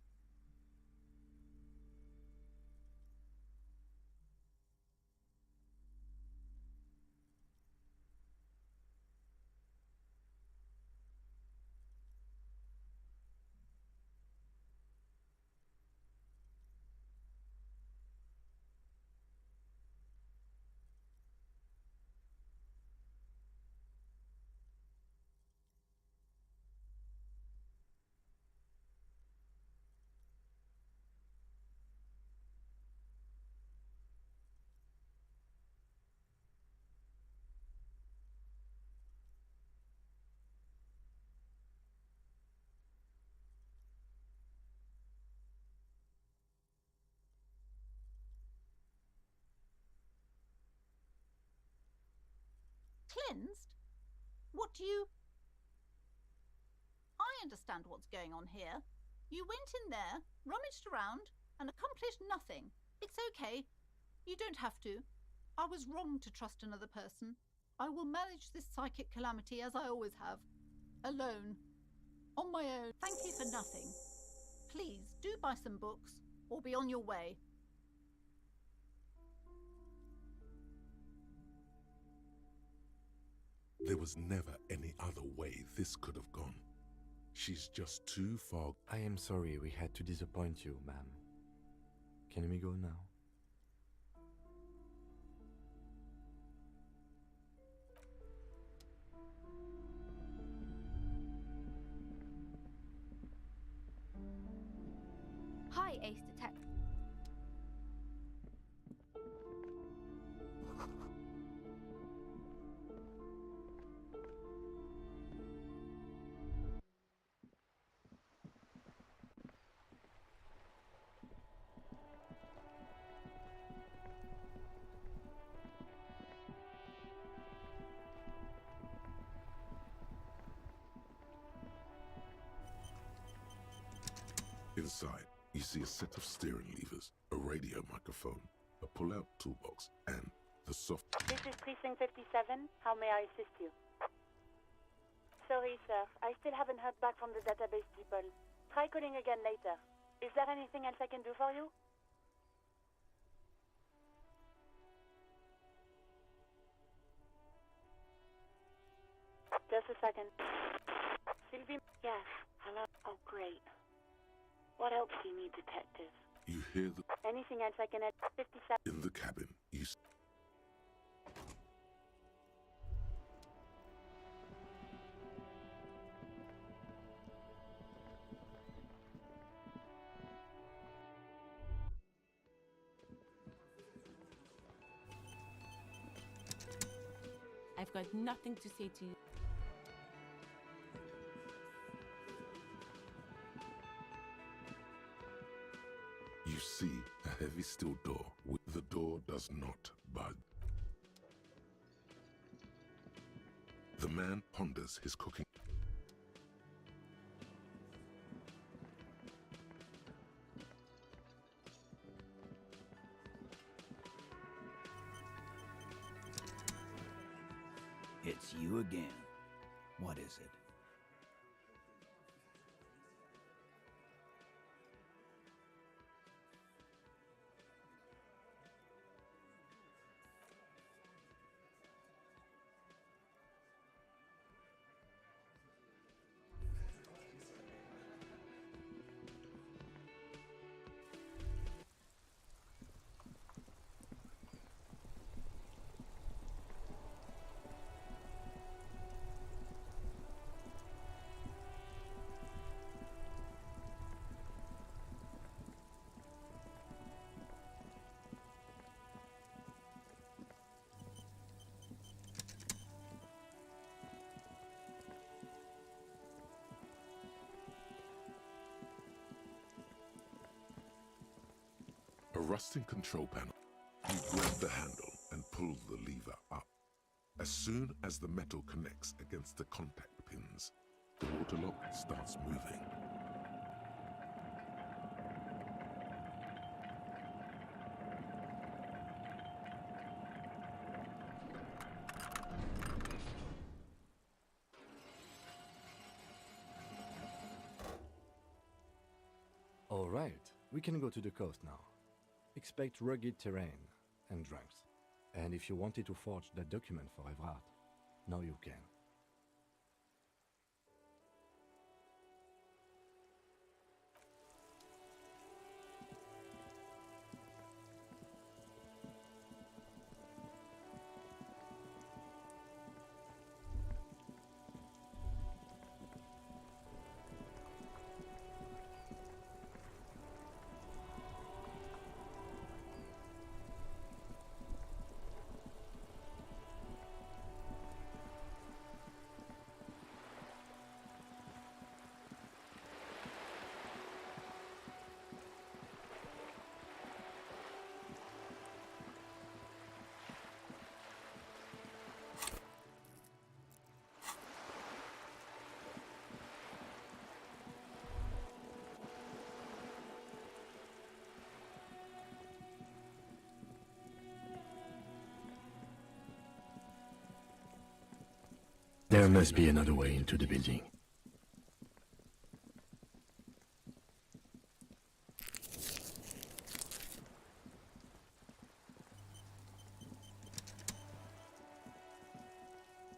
Cleansed? What do you... I understand what's going on here. You went in there, rummaged around, and accomplished nothing. It's okay. You don't have to. I was wrong to trust another person. I will manage this psychic calamity as I always have. Alone. On my own. Thank you for nothing. Please, do buy some books, or be on your way. There was never any other way this could have gone. She's just too far. I am sorry we had to disappoint you, ma'am. Can we go now? Hi, Ace Detective. Inside, you see a set of steering levers, a radio microphone, a pull-out toolbox, and the soft... This is Precinct 57. How may I assist you? Sorry, sir. I still haven't heard back from the database people. Try calling again later. Is there anything else I can do for you? Just a second. Sylvie? Yes. Hello? Oh, great. What else do you need, detective? You hear the... Anything else I can add? 57. In the cabin, you... I've got nothing to say to you. You see a heavy steel door. The door does not budge. The man ponders his cooking. It's you again. What is it? thrusting control panel. You grab the handle and pull the lever up. As soon as the metal connects against the contact pins, the water lock starts moving. All right, we can go to the coast now. Expect rugged terrain and drunks. And if you wanted to forge that document for Evrard, now you can. There must be another way into the building.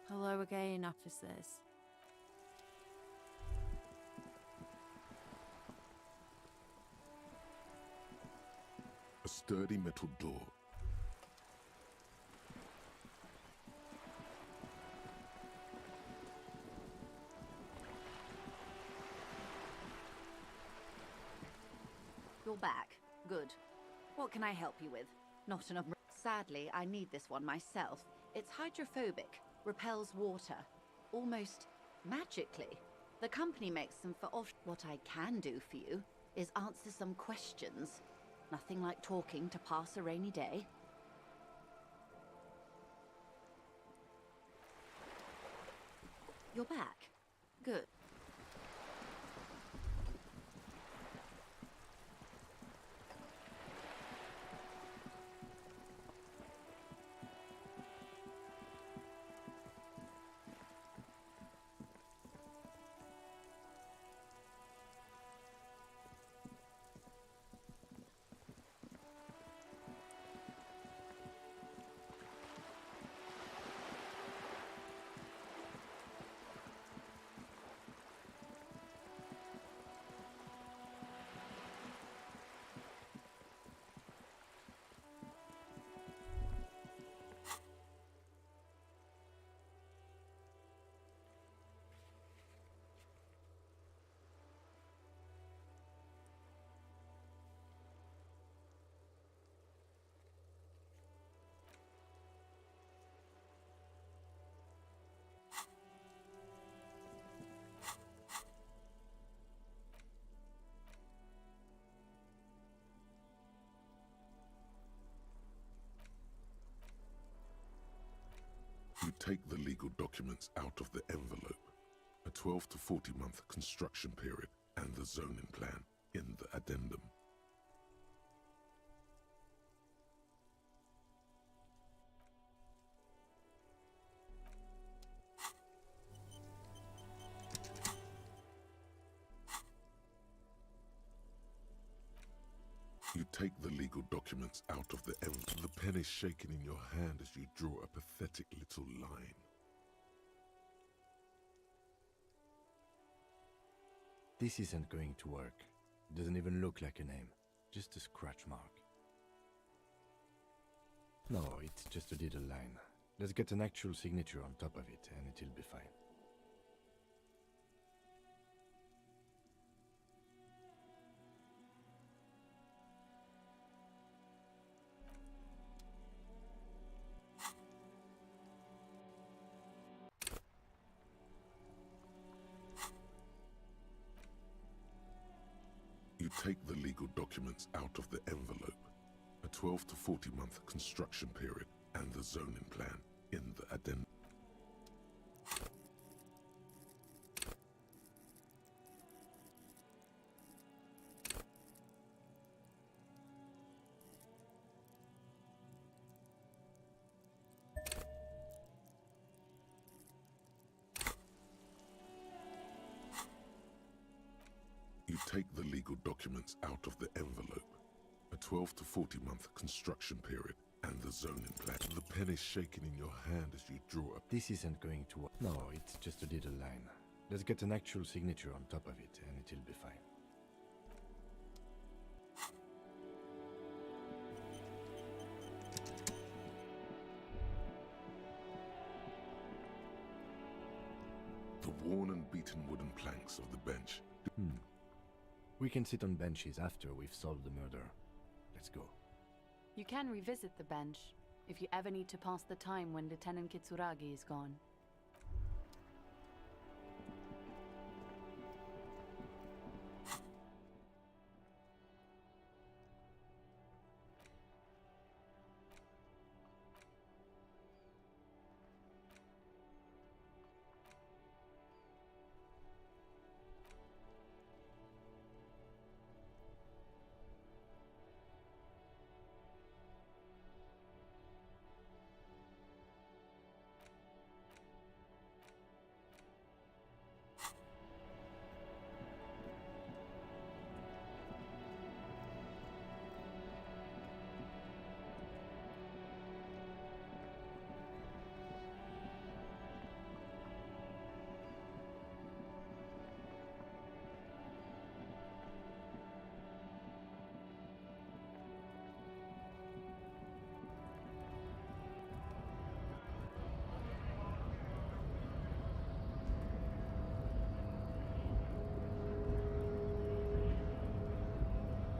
Hello again, officers. A sturdy metal door. You're back. Good. What can I help you with? Not enough. Sadly, I need this one myself. It's hydrophobic, repels water, almost magically. The company makes them for off. What I can do for you is answer some questions. Nothing like talking to pass a rainy day. You're back. Good. You take the legal documents out of the envelope. A 12 to 40 month construction period and the zoning plan in the addendum. You take the legal documents out of the envelope. The pen is shaking in your hand as you draw a pathetic little line. This isn't going to work. It doesn't even look like a name. Just a scratch mark. No, it's just a little line. Let's get an actual signature on top of it and it'll be fine. You take the legal documents out of the envelope. a 12 to 40 month construction period, and the zoning plan in the addendum. You take the legal documents out of the envelope. A 12 to 40 month construction period and the zoning plan. The pen is shaking in your hand as you draw up. This isn't going to work. No, it's just a little line. Let's get an actual signature on top of it and it'll be fine. The worn and beaten wooden planks of the bench. We can sit on benches after we've solved the murder. Let's go. You can revisit the bench if you ever need to pass the time when Lieutenant Kitsuragi is gone.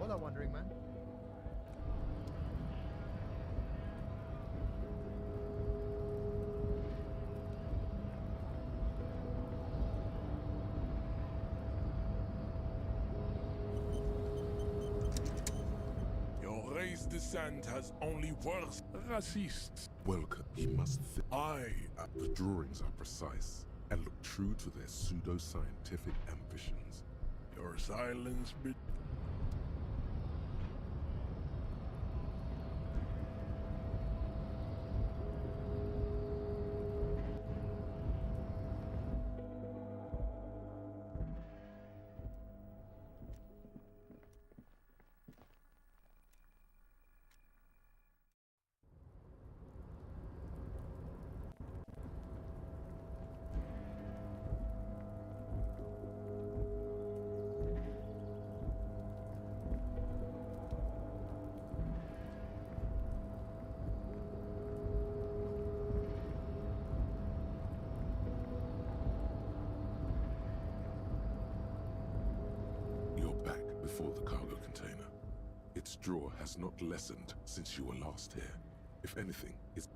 Hola, Wandering Man. Your race descent has only worse racists. Welcome. He must the drawings are precise and look true to their pseudo-scientific ambitions. Your silence be... Before the cargo container. Its draw has not lessened since you were last here. If anything, it's...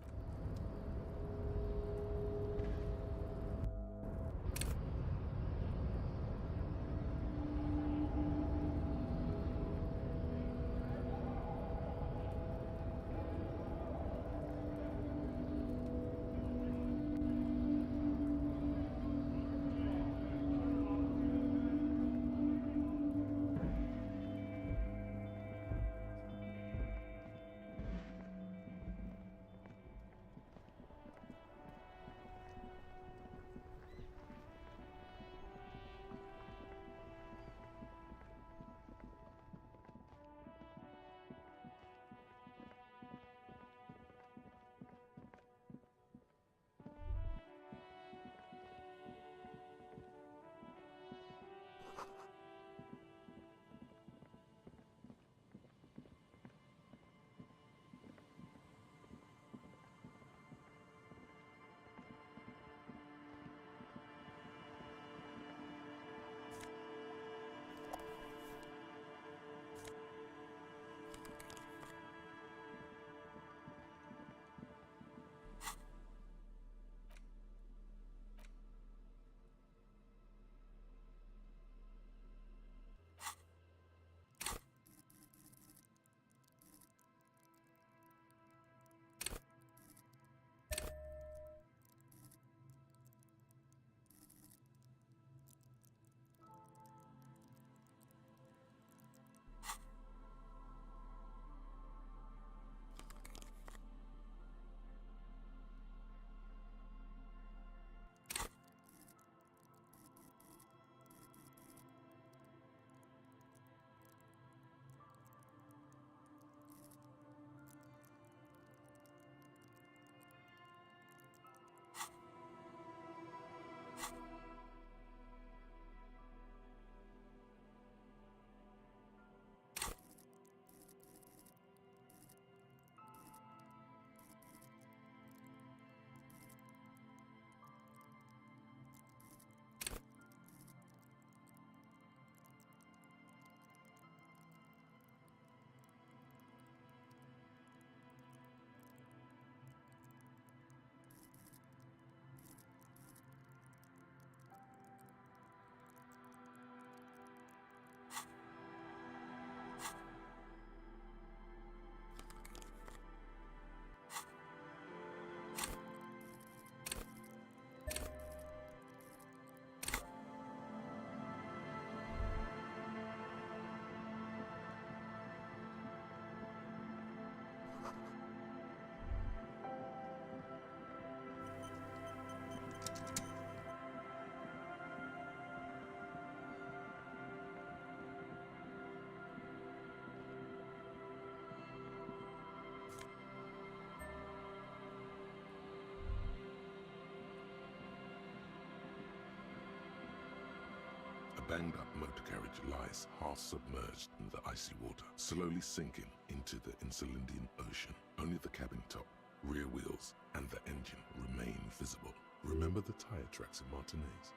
banged-up motor carriage lies half-submerged in the icy water, slowly sinking into the Insulindian Ocean. Only the cabin top, rear wheels, and the engine remain visible. Remember the tire tracks in Martinez?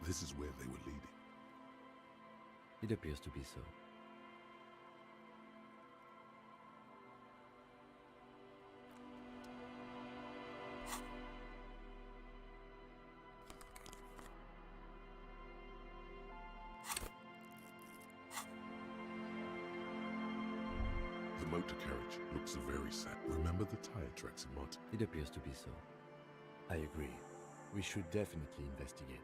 This is where they were leading. It appears to be so. The motor carriage looks very sad. Remember the tire tracks in Martin? It appears to be so. I agree. We should definitely investigate.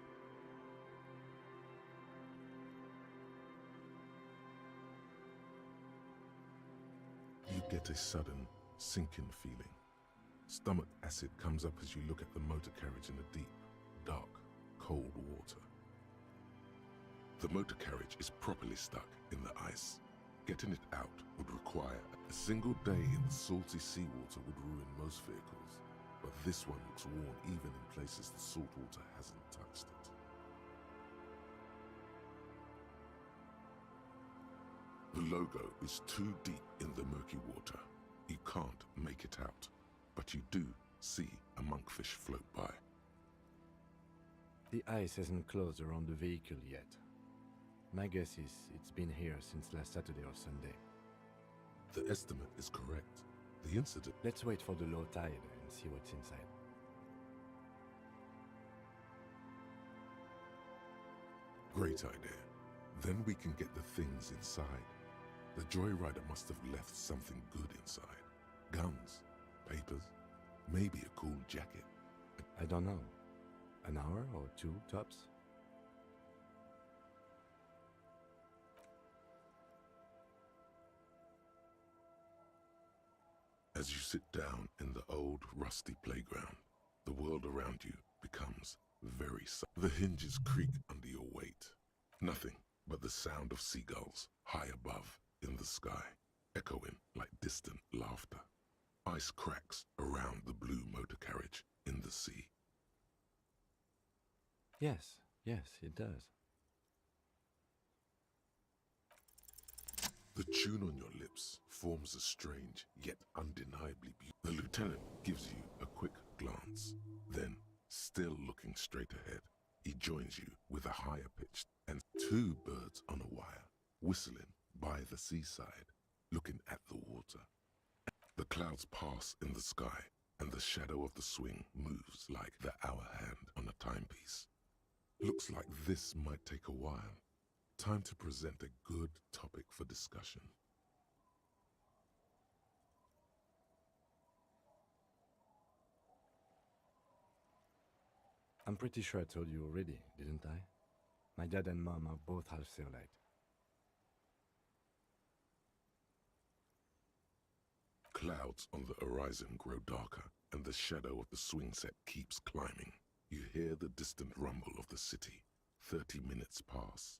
You get a sudden, sinking feeling. Stomach acid comes up as you look at the motor carriage in the deep, dark, cold water. The motor carriage is properly stuck in the ice. Getting it out would require a single day in the salty seawater would ruin most vehicles, but this one looks worn even in places the salt water hasn't touched it. The logo is too deep in the murky water. You can't make it out, but you do see a monkfish float by. The ice hasn't closed around the vehicle yet. My guess is it's been here since last Saturday or Sunday. The estimate is correct. The incident... Let's wait for the low tide and see what's inside. Great idea. Then we can get the things inside. The joyrider must have left something good inside. Guns, papers, maybe a cool jacket. I don't know. An hour or two, tops? As you sit down in the old, rusty playground, the world around you becomes very silent. The hinges creak under your weight. Nothing but the sound of seagulls high above in the sky, echoing like distant laughter. Ice cracks around the blue motor carriage in the sea. Yes, it does. The tune on your lips forms a strange yet undeniably beautiful. The lieutenant gives you a quick glance. Then, still looking straight ahead, he joins you with a higher pitched and two birds on a wire, whistling by the seaside, looking at the water. The clouds pass in the sky, and the shadow of the swing moves like the hour hand on a timepiece. Looks like this might take a while. Time to present a good topic for discussion. I'm pretty sure I told you already, didn't I? My dad and mom are both half Seolite. Clouds on the horizon grow darker, and the shadow of the swing set keeps climbing. You hear the distant rumble of the city. 30 minutes pass.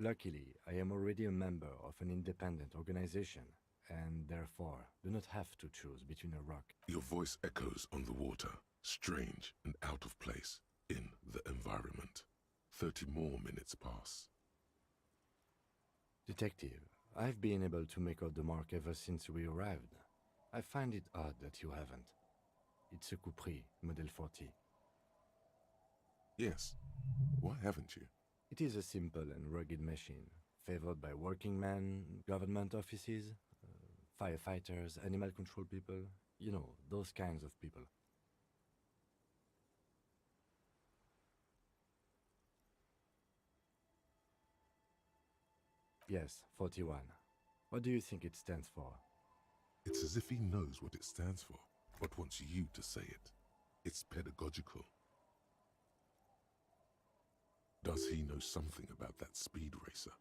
Luckily, I am already a member of an independent organization, and therefore do not have to choose between a rock. Your voice echoes on the water, strange and out of place in the environment. 30 more minutes pass. Detective, I've been able to make out the mark ever since we arrived. I find it odd that you haven't. It's a Coupris, Model 40. Yes. Why haven't you? It is a simple and rugged machine, favored by working men, government offices, firefighters, animal control people, you know, those kinds of people. Yes, 41. What do you think it stands for? It's as if he knows what it stands for, but wants you to say it. It's pedagogical. Does he know something about that speed racer?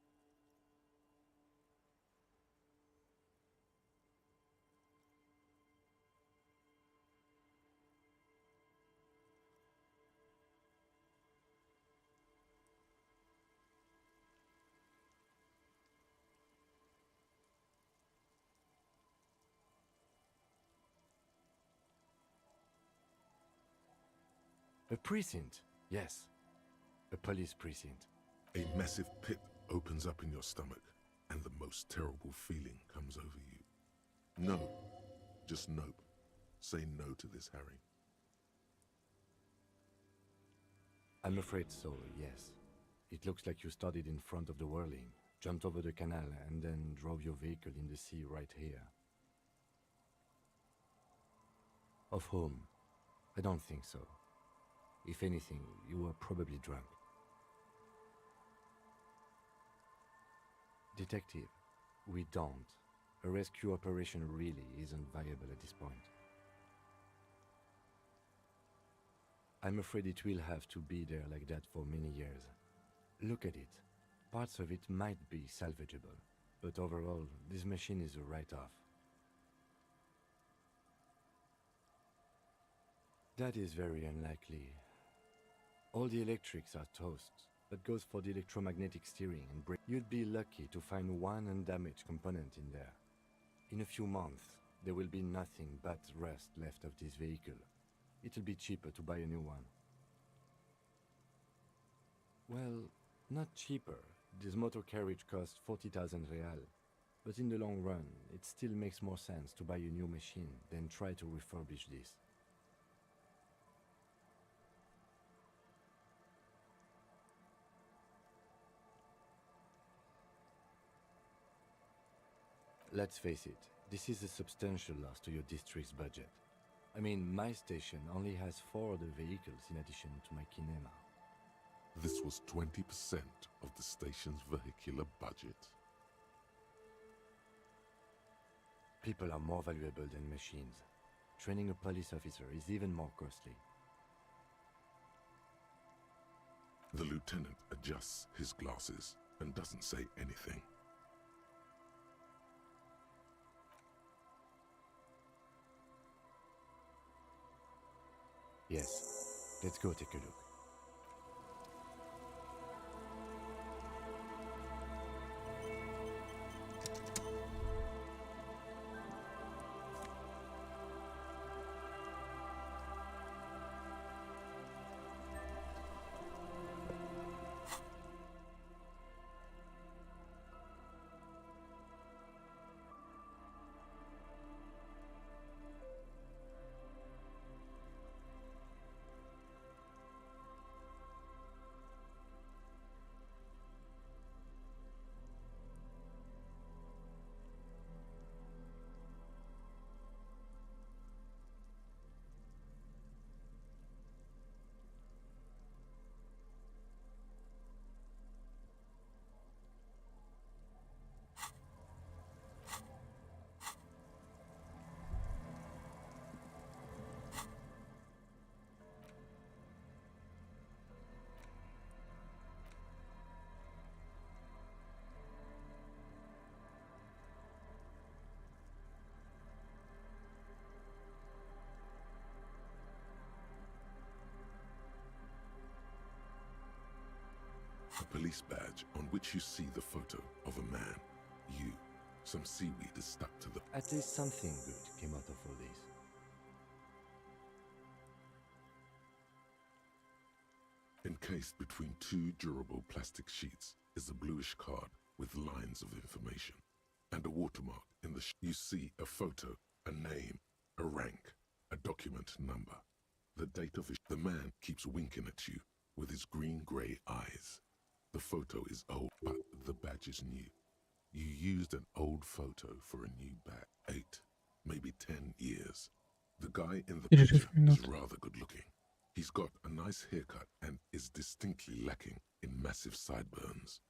A precinct, yes. A police precinct. A massive pit opens up in your stomach, and the most terrible feeling comes over you. No. Just nope. Say no to this, Harry. I'm afraid so, yes. It looks like you started in front of the whirling, jumped over the canal, and then drove your vehicle in the sea right here. Of whom? I don't think so. If anything, you were probably drunk. Detective, we don't. A rescue operation really isn't viable at this point. I'm afraid it will have to be there like that for many years. Look at it. Parts of it might be salvageable, but overall, this machine is a write-off. That is very unlikely. All the electrics are toast. That goes for the electromagnetic steering and brake. You'd be lucky to find one undamaged component in there. In a few months, there will be nothing but rust left of this vehicle. It'll be cheaper to buy a new one. Well, not cheaper. This motor carriage costs 40,000 real. But in the long run, it still makes more sense to buy a new machine than try to refurbish this. Let's face it, this is a substantial loss to your district's budget. I mean, my station only has 4 other vehicles in addition to my kinema. This was 20% of the station's vehicular budget. People are more valuable than machines. Training a police officer is even more costly. The lieutenant adjusts his glasses and doesn't say anything. Yes, let's go take a look. A police badge on which you see the photo of a man. You. Some seaweed is stuck to the... At least something good came out of all this. Encased between 2 durable plastic sheets is a bluish card with lines of information and a watermark in the you see a photo, a name, a rank, a document number, the date of the man keeps winking at you with his green-grey eyes. The photo is old, but the badge is new. You used an old photo for a new badge. 8, maybe 10 years. The guy in the picture is rather good-looking. He's got a nice haircut and is distinctly lacking in massive sideburns.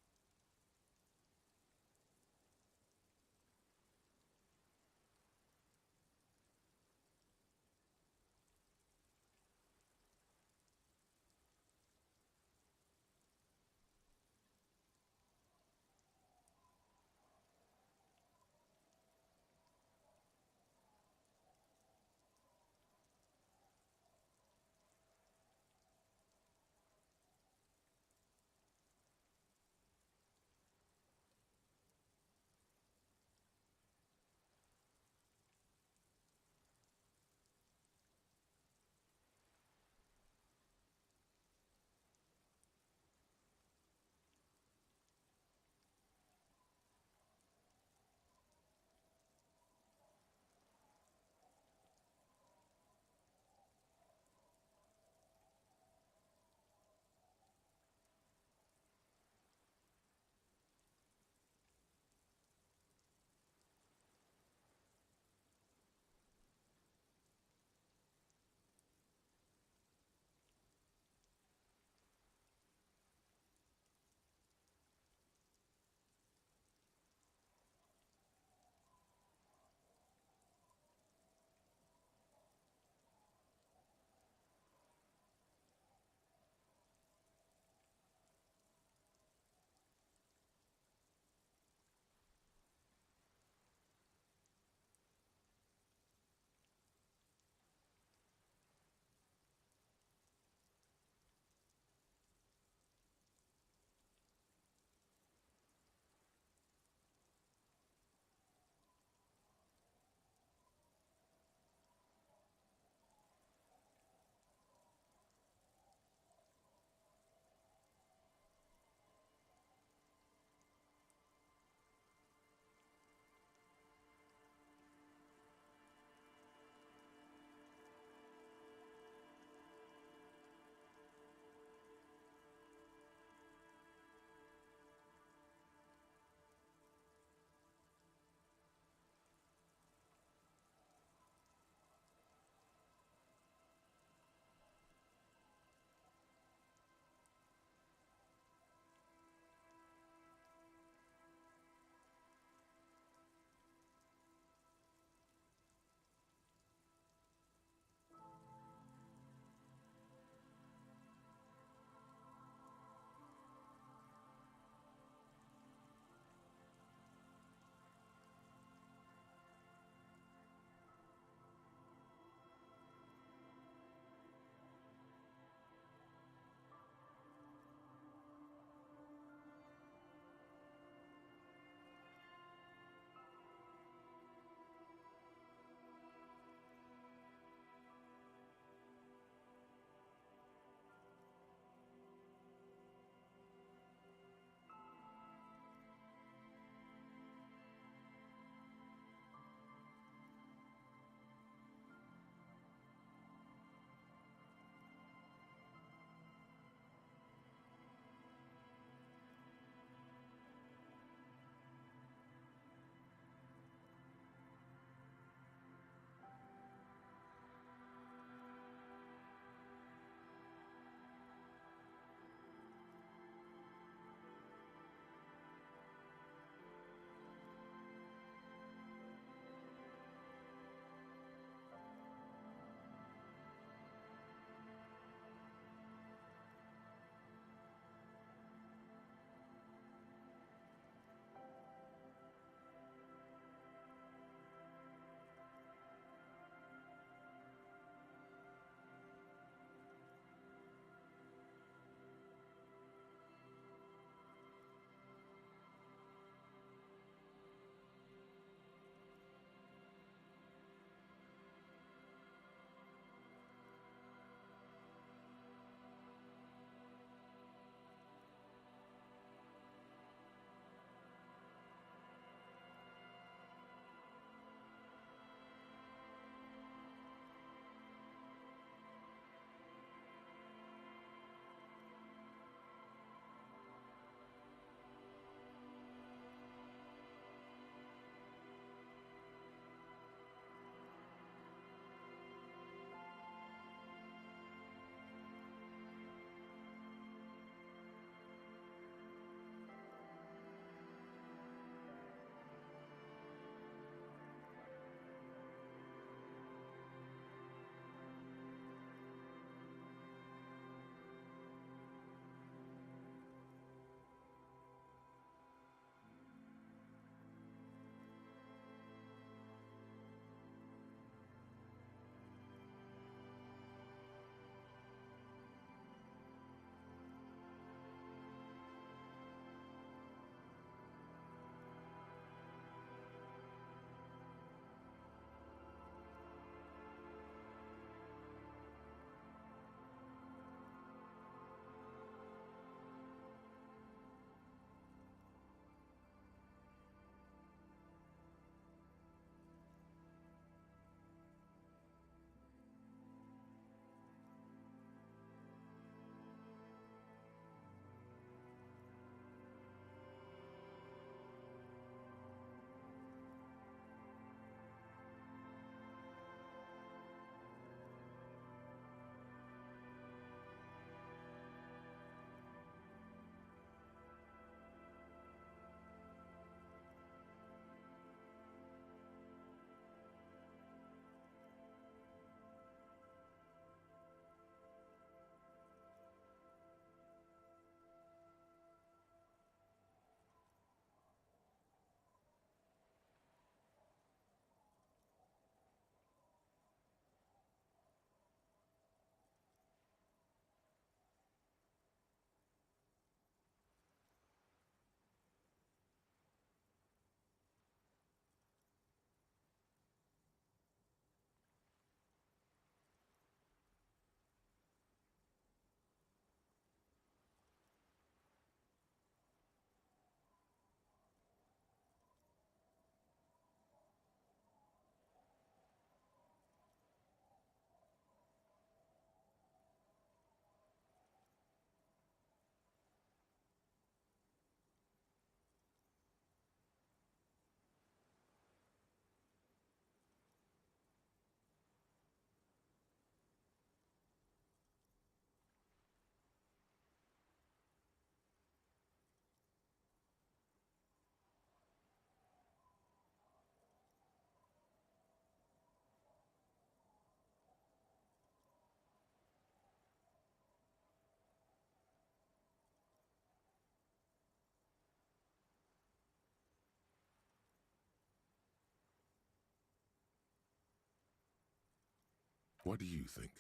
What do you think?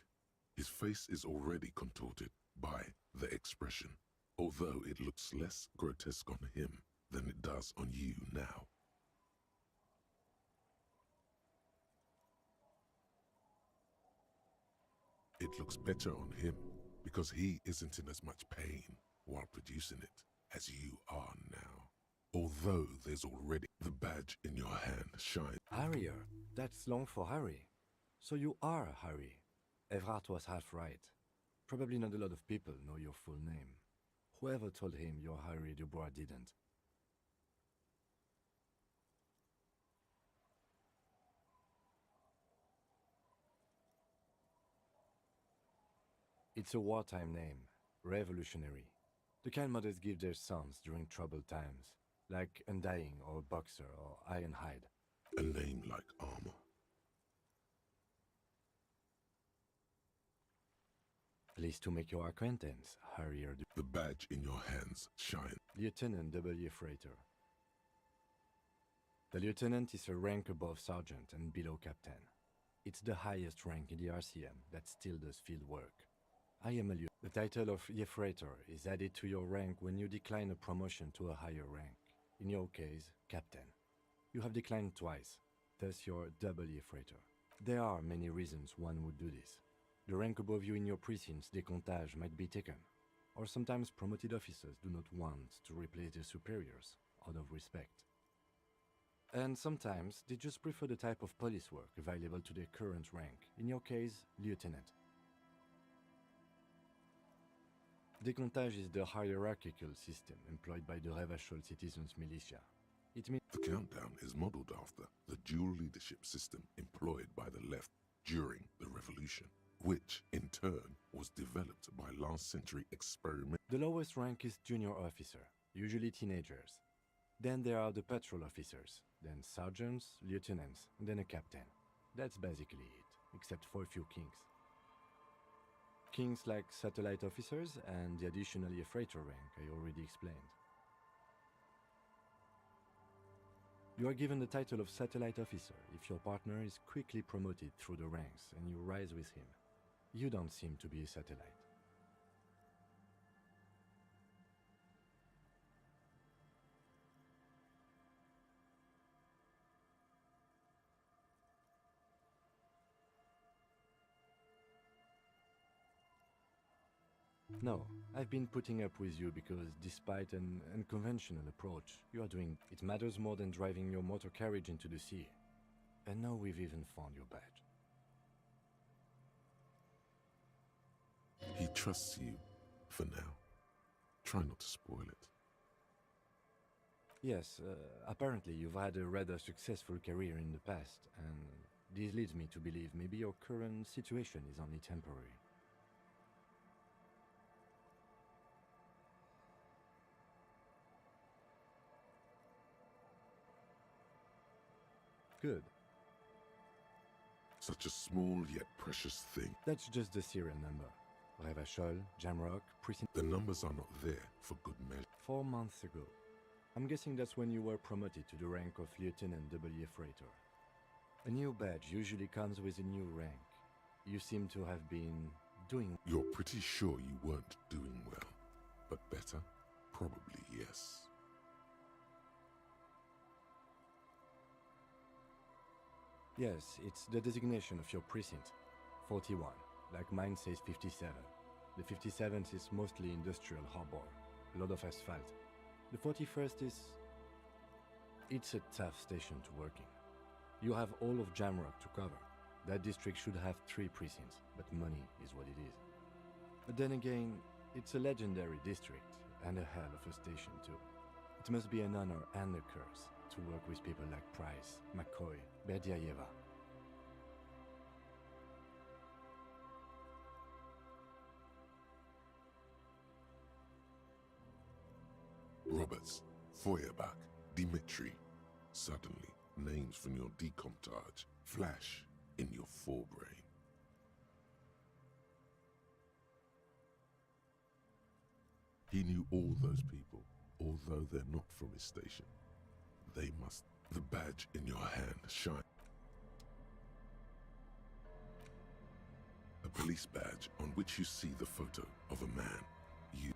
His face is already contorted by the expression, although it looks less grotesque on him than it does on you now. It looks better on him because he isn't in as much pain while producing it as you are now. Although there's already the badge in your hand shine. Harrier, that's long for Harry. So you are Harry. Evrard was half right. Probably not a lot of people know your full name. Whoever told him you're Harry Dubois didn't. It's a wartime name, revolutionary. The kind mothers give their sons during troubled times, like Undying or Boxer or Ironhide. A name like armor. Pleased to make your acquaintance, Harrier. The badge in your hands shine. Lieutenant W. Freighter. The lieutenant is a rank above sergeant and below captain. It's the highest rank in the RCM that still does field work. I am a lieutenant. The title of Freighter is added to your rank when you decline a promotion to a higher rank. In your case, captain. You have declined twice, thus you're W. Freighter. There are many reasons one would do this. The rank above you in your precinct's décomptage might be taken, or sometimes promoted officers do not want to replace their superiors out of respect. And sometimes they just prefer the type of police work available to their current rank, in your case, lieutenant. Décomptage is the hierarchical system employed by the Revachol Citizens Militia. It means the countdown is modeled after the dual leadership system employed by the left during the revolution, which in turn was developed by last century experiment. The lowest rank is junior officer, usually teenagers. Then there are the patrol officers, then sergeants, lieutenants, and then a captain. That's basically it, except for a few kings. Kings like satellite officers and the additionally a freighter rank I already explained. You are given the title of satellite officer if your partner is quickly promoted through the ranks and you rise with him. You don't seem to be a satellite. No, I've been putting up with you because despite an unconventional approach, you are doing it matters more than driving your motor carriage into the sea. And now we've even found your badge. He trusts you, for now. Try not to spoil it. Yes, apparently you've had a rather successful career in the past, and this leads me to believe maybe your current situation is only temporary. Good. Such a small yet precious thing. That's just the serial number. Revachol, Jamrock, Precinct. The numbers are not there for good measure. 4 months ago. I'm guessing that's when you were promoted to the rank of Lieutenant W. Freighter. A new badge usually comes with a new rank. You seem to have been doing... You're pretty sure you weren't doing well. But better? Probably yes. Yes, it's the designation of your precinct. 41. Like mine says 57. The 57th is mostly industrial harbor. A lot of asphalt. The 41st is... It's a tough station to work in. You have all of Jamrock to cover. That district should have 3 precincts, but money is what it is. But then again, it's a legendary district, and a hell of a station too. It must be an honor and a curse to work with people like Price, McCoy, Berdiayeva. Roberts, Feuerbach, Dimitri. Suddenly, names from your decomptage flash in your forebrain. He knew all those people, although they're not from his station. They must. The badge in your hand shine. a police badge on which you see the photo of a man. You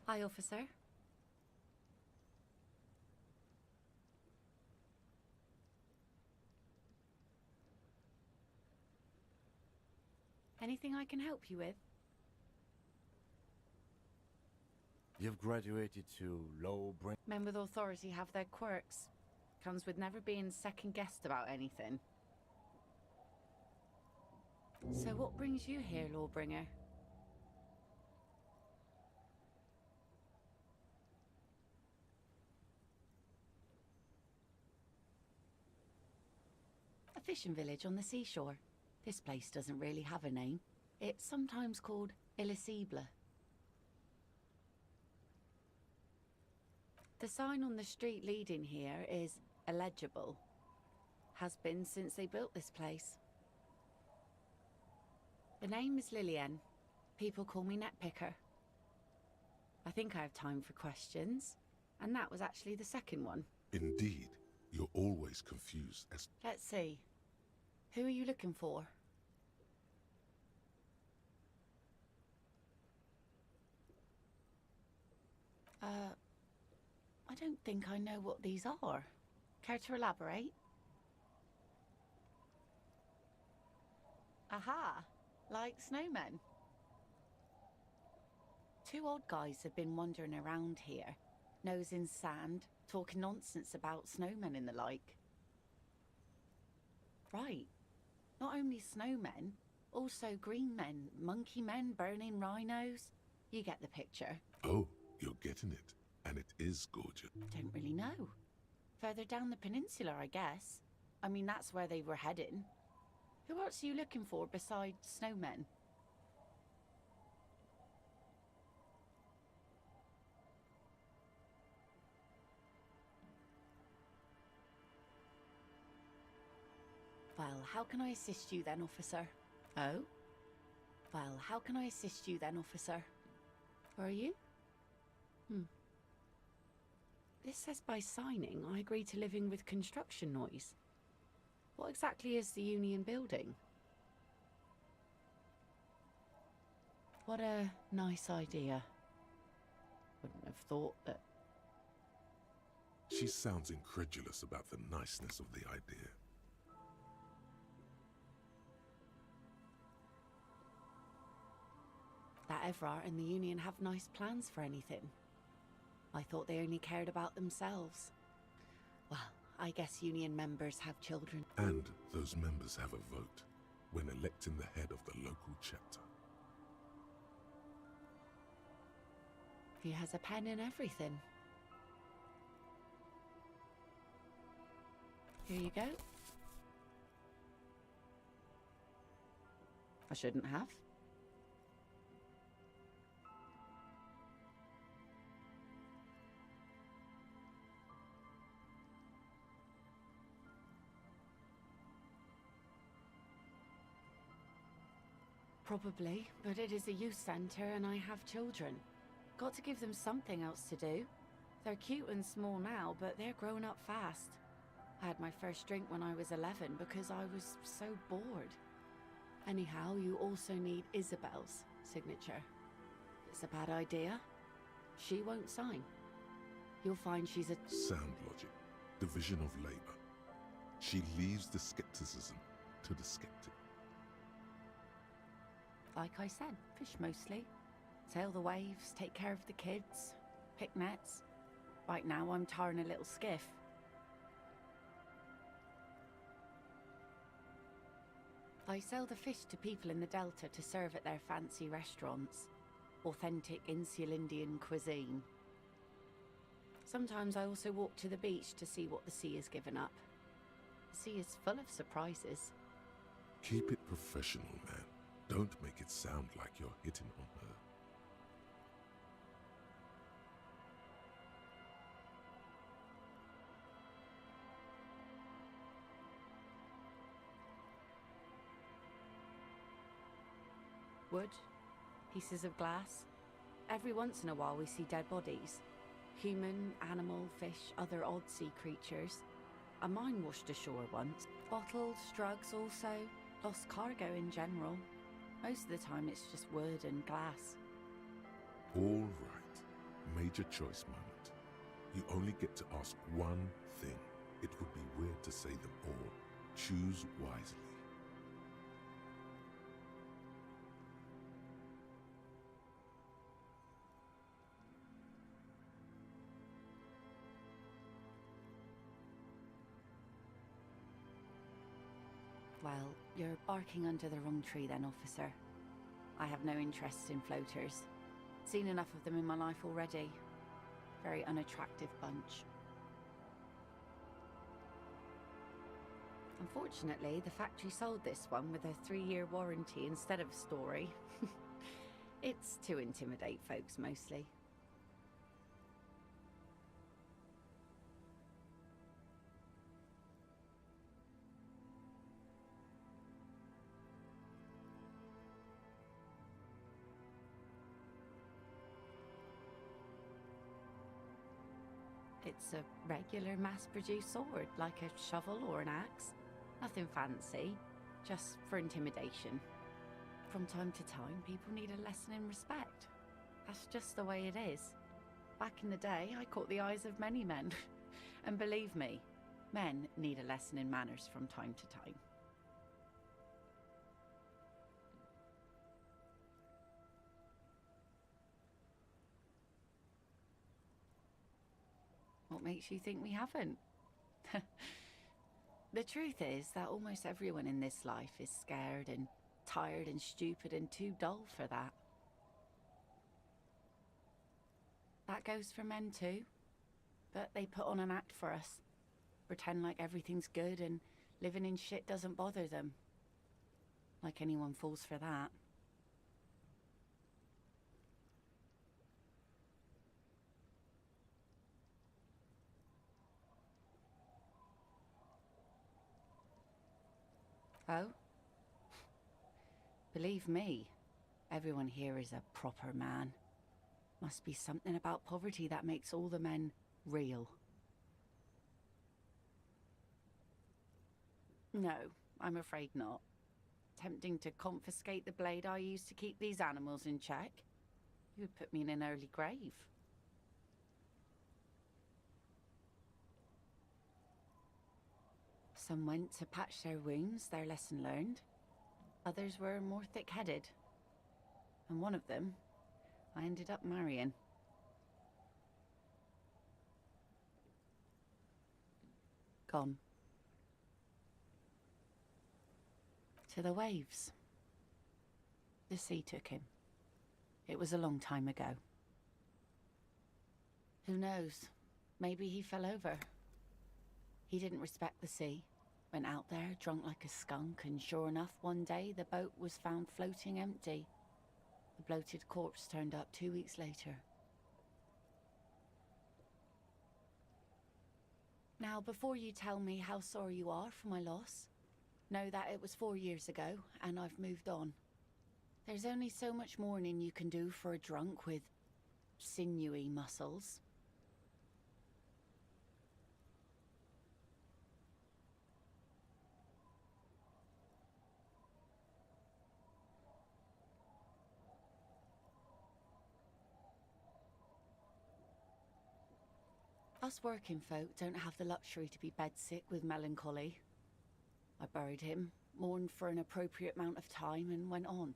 Hi, officer. Anything I can help you with? You've graduated to low brain. Men with authority have their quirks. Comes with never being second-guessed about anything. So what brings you here, Lawbringer? A fishing village on the seashore. This place doesn't really have a name. It's sometimes called Elysium. The sign on the street leading here is illegible. Has been since they built this place. The name is Lillian. People call me Netpicker. I think I have time for questions, and that was actually the second one. indeed, you're always confused as Let's see. Who are you looking for? I don't think I know what these are. Care to elaborate? Aha! Like snowmen. Two odd guys have been wandering around here, nosing sand, talking nonsense about snowmen and the like. Right. Not only snowmen, also green men, monkey men burning rhinos. You get the picture. Oh, you're getting it. And it is gorgeous. Don't really know. Further down the peninsula, I guess. I mean, that's where they were heading. Who else are you looking for besides snowmen? Well, how can I assist you then, officer? Oh? Well, how can I assist you then, officer? Who are you? This says by signing, I agree to living with construction noise. What exactly is the Union building? What a nice idea. Wouldn't have thought that. She sounds incredulous about the niceness of the idea. That Everard and the Union have nice plans for anything. I thought they only cared about themselves. Well, I guess Union members have children. And those members have a vote when electing the head of the local chapter. He has a pen in everything. Here you go. I shouldn't have. Probably, but it is a youth centre and I have children. Got to give them something else to do. They're cute and small now, but they're growing up fast. I had my first drink when I was 11 because I was so bored. Anyhow, you also need Isabel's signature. It's a bad idea. She won't sign. You'll find she's a... Sound logic. Division of labor. She leaves the skepticism to the skeptic. like I said, fish mostly. Sail the waves, take care of the kids, pick nets. Right now I'm tarring a little skiff. I sell the fish to people in the Delta to serve at their fancy restaurants. Authentic insular Indian cuisine. Sometimes I also walk to the beach to see what the sea has given up. The sea is full of surprises. Keep it professional, man. Don't make it sound like you're hitting on her. Wood, pieces of glass. Every once in a while we see dead bodies. Human, animal, fish, other odd sea creatures. A mine washed ashore once. Bottles, drugs also. Lost cargo in general. Most of the time it's just wood and glass. All right. Major choice moment. You only get to ask one thing. It would be weird to say them all. Choose wisely. Well, you're barking under the wrong tree then, officer. I have no interest in floaters. Seen enough of them in my life already. Very unattractive bunch. Unfortunately, the factory sold this one with a 3-year warranty instead of a story. It's to intimidate folks mostly. It's a regular mass-produced sword, like a shovel or an axe. Nothing fancy, just for intimidation. From time to time, people need a lesson in respect. That's just the way it is. Back in the day, I caught the eyes of many men. And believe me, men need a lesson in manners from time to time. What makes you think we haven't? The truth is that almost everyone in this life is scared and tired and stupid and too dull for that. That goes for men too. But they put on an act for us. Pretend like everything's good and living in shit doesn't bother them. Like anyone falls for that. Oh? Believe me, everyone here is a proper man. Must be something about poverty that makes all the men real. No, I'm afraid not. Tempting to confiscate the blade I use to keep these animals in check. You would put me in an early grave. Some went to patch their wounds, their lesson learned. Others were more thick-headed. And one of them, I ended up marrying. Gone. To the waves. The sea took him. It was a long time ago. Who knows? Maybe he fell over. He didn't respect the sea. Went out there, drunk like a skunk, and sure enough, one day the boat was found floating empty. The bloated corpse turned up 2 weeks later. Now, before you tell me how sorry you are for my loss, know that it was 4 years ago, and I've moved on. There's only so much mourning you can do for a drunk with sinewy muscles. Us working folk don't have the luxury to be bedsick with melancholy. I buried him, mourned for an appropriate amount of time, and went on.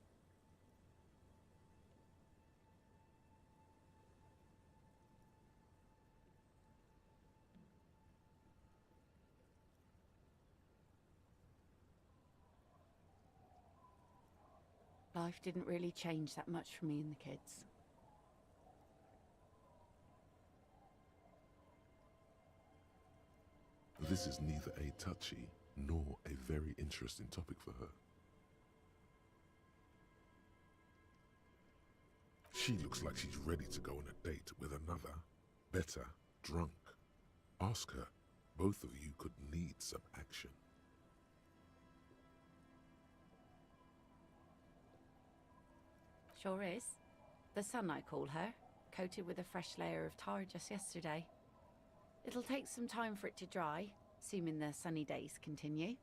Life didn't really change that much for me and the kids. This is neither a touchy nor a very interesting topic for her. She looks like she's ready to go on a date with another, better, drunk. Ask her. Both of you could need some action. Sure is. The sun, I call her, coated with a fresh layer of tar just yesterday. It'll take some time for it to dry, assuming the sunny days continue.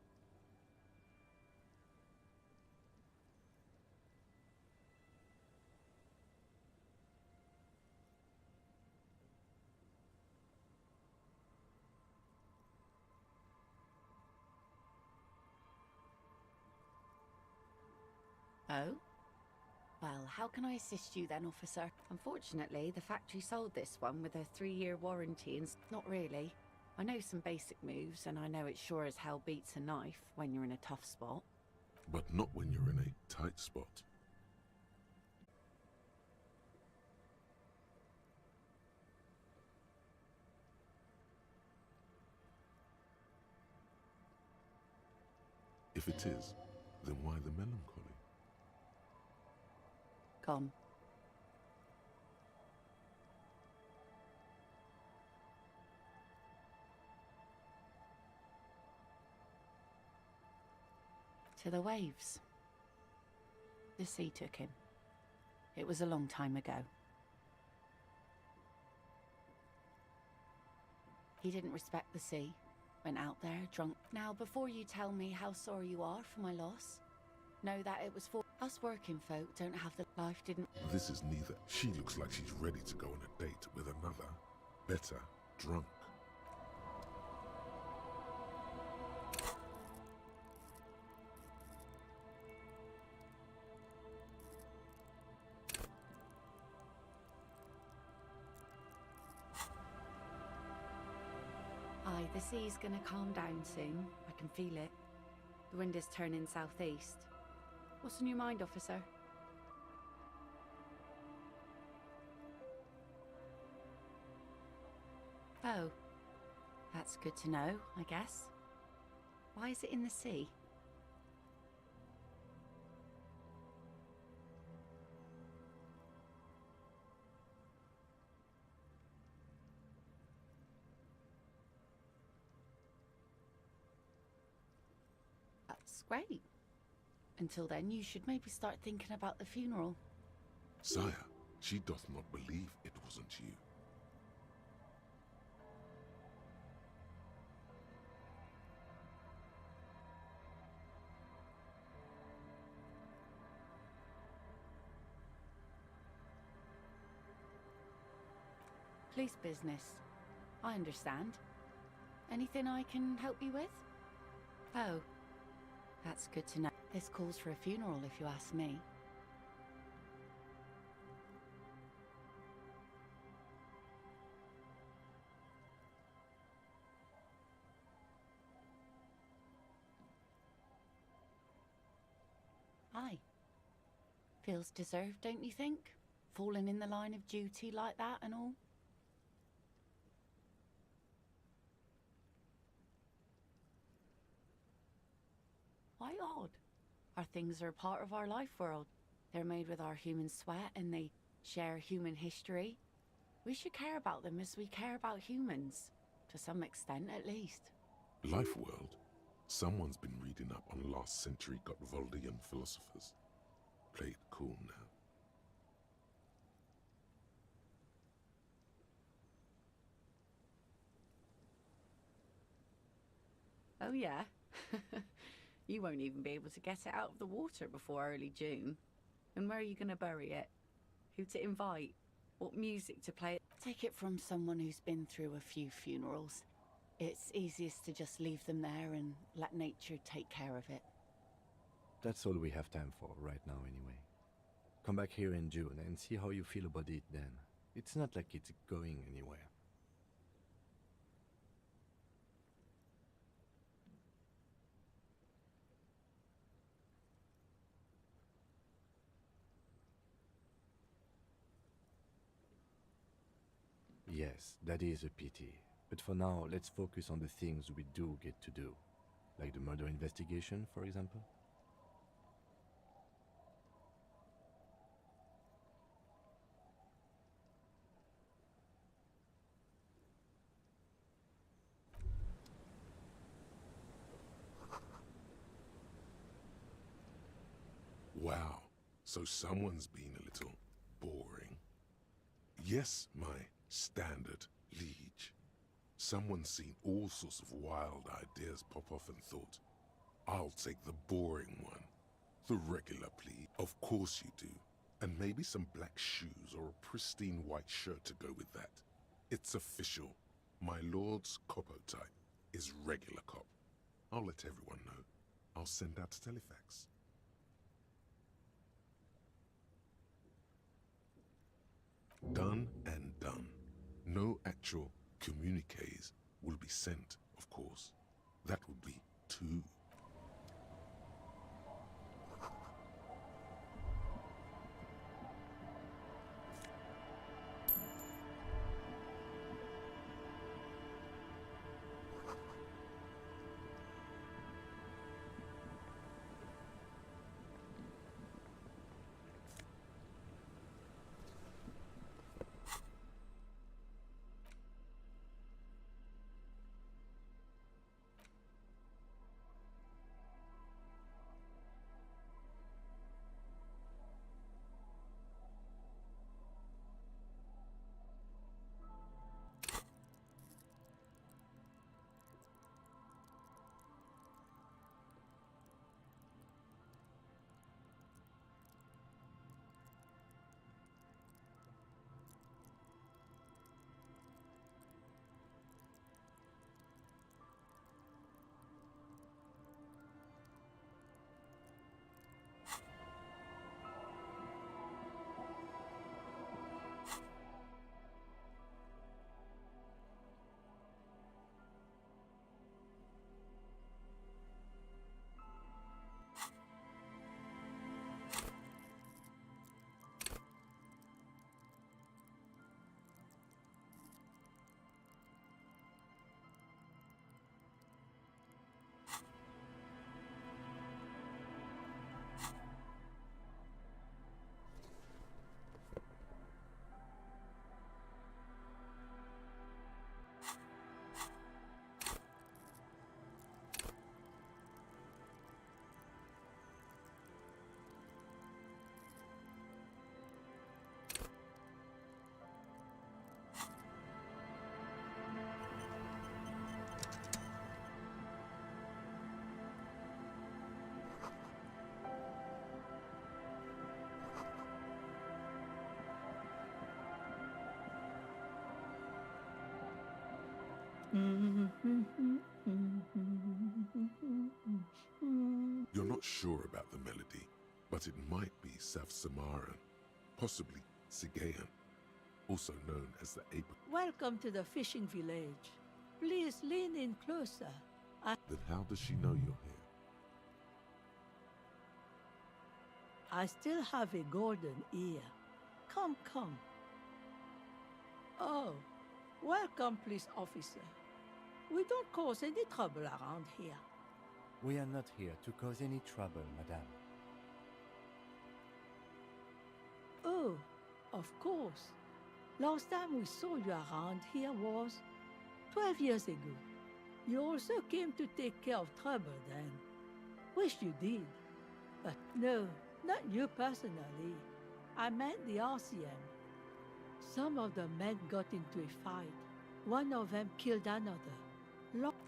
Oh? Well, how can I assist you then, officer? Unfortunately, the factory sold this one with a 3-year warranty and not really. I know some basic moves, and I know it sure as hell beats a knife when you're in a tough spot. But not when you're in a tight spot. If it is, then why the melancholy? Gone. To the waves. The sea took him. It was a long time ago. He didn't respect the sea. Went out there drunk. Now, before you tell me how sorry you are for my loss, know that it was for us working folk don't have the life didn't. This is neither. She looks like she's ready to go on a date with another, better, drunk. Aye, the sea's gonna calm down soon. I can feel it. The wind is turning southeast. What's on your mind, officer? Oh, that's good to know, I guess. Why is it in the sea? That's great. Until then, you should maybe start thinking about the funeral. Sire, she doth not believe it wasn't you. Police business. I understand. Anything I can help you with? Oh, that's good to know. This calls for a funeral, if you ask me. Aye. Feels deserved, don't you think? Falling in the line of duty like that and all? Why odd? Our things are a part of our life world. They're made with our human sweat and they share human history. We should care about them as we care about humans. To some extent, at least. Life world? Someone's been reading up on last century Gottwaldian philosophers. Play it cool now. Oh yeah? You won't even be able to get it out of the water before early June. And where are you going to bury it? Who to invite? What music to play? Take it from someone who's been through a few funerals. It's easiest to just leave them there and let nature take care of it. That's all we have time for right now anyway. Come back here in June and see how you feel about it then. It's not like it's going anywhere. Yes, that is a pity. But for now, let's focus on the things we do get to do. Like the murder investigation, for example. Wow, so someone's been a little boring. Yes, my standard liege. Someone's seen all sorts of wild ideas pop off and thought, I'll take the boring one. The regular plea. Of course you do. And maybe some black shoes or a pristine white shirt to go with that. It's official. My lord's Copo type is regular cop. I'll let everyone know. I'll send out a telefax. Done and done. No actual communiques will be sent, of course. That would be too. You're not sure about the melody, but it might be South Samaran, possibly Sigayan, also known as the Ape. Welcome to the fishing village. Please lean in closer. Then how does she know you're here? I still have a golden ear. Come, come. Oh, welcome, police officer. We don't cause any trouble around here. We are not here to cause any trouble, madame. Oh, of course. Last time we saw you around here was 12 years ago. You also came to take care of trouble then. Wish you did. But no, not you personally. I meant the RCM. Some of the men got into a fight. One of them killed another.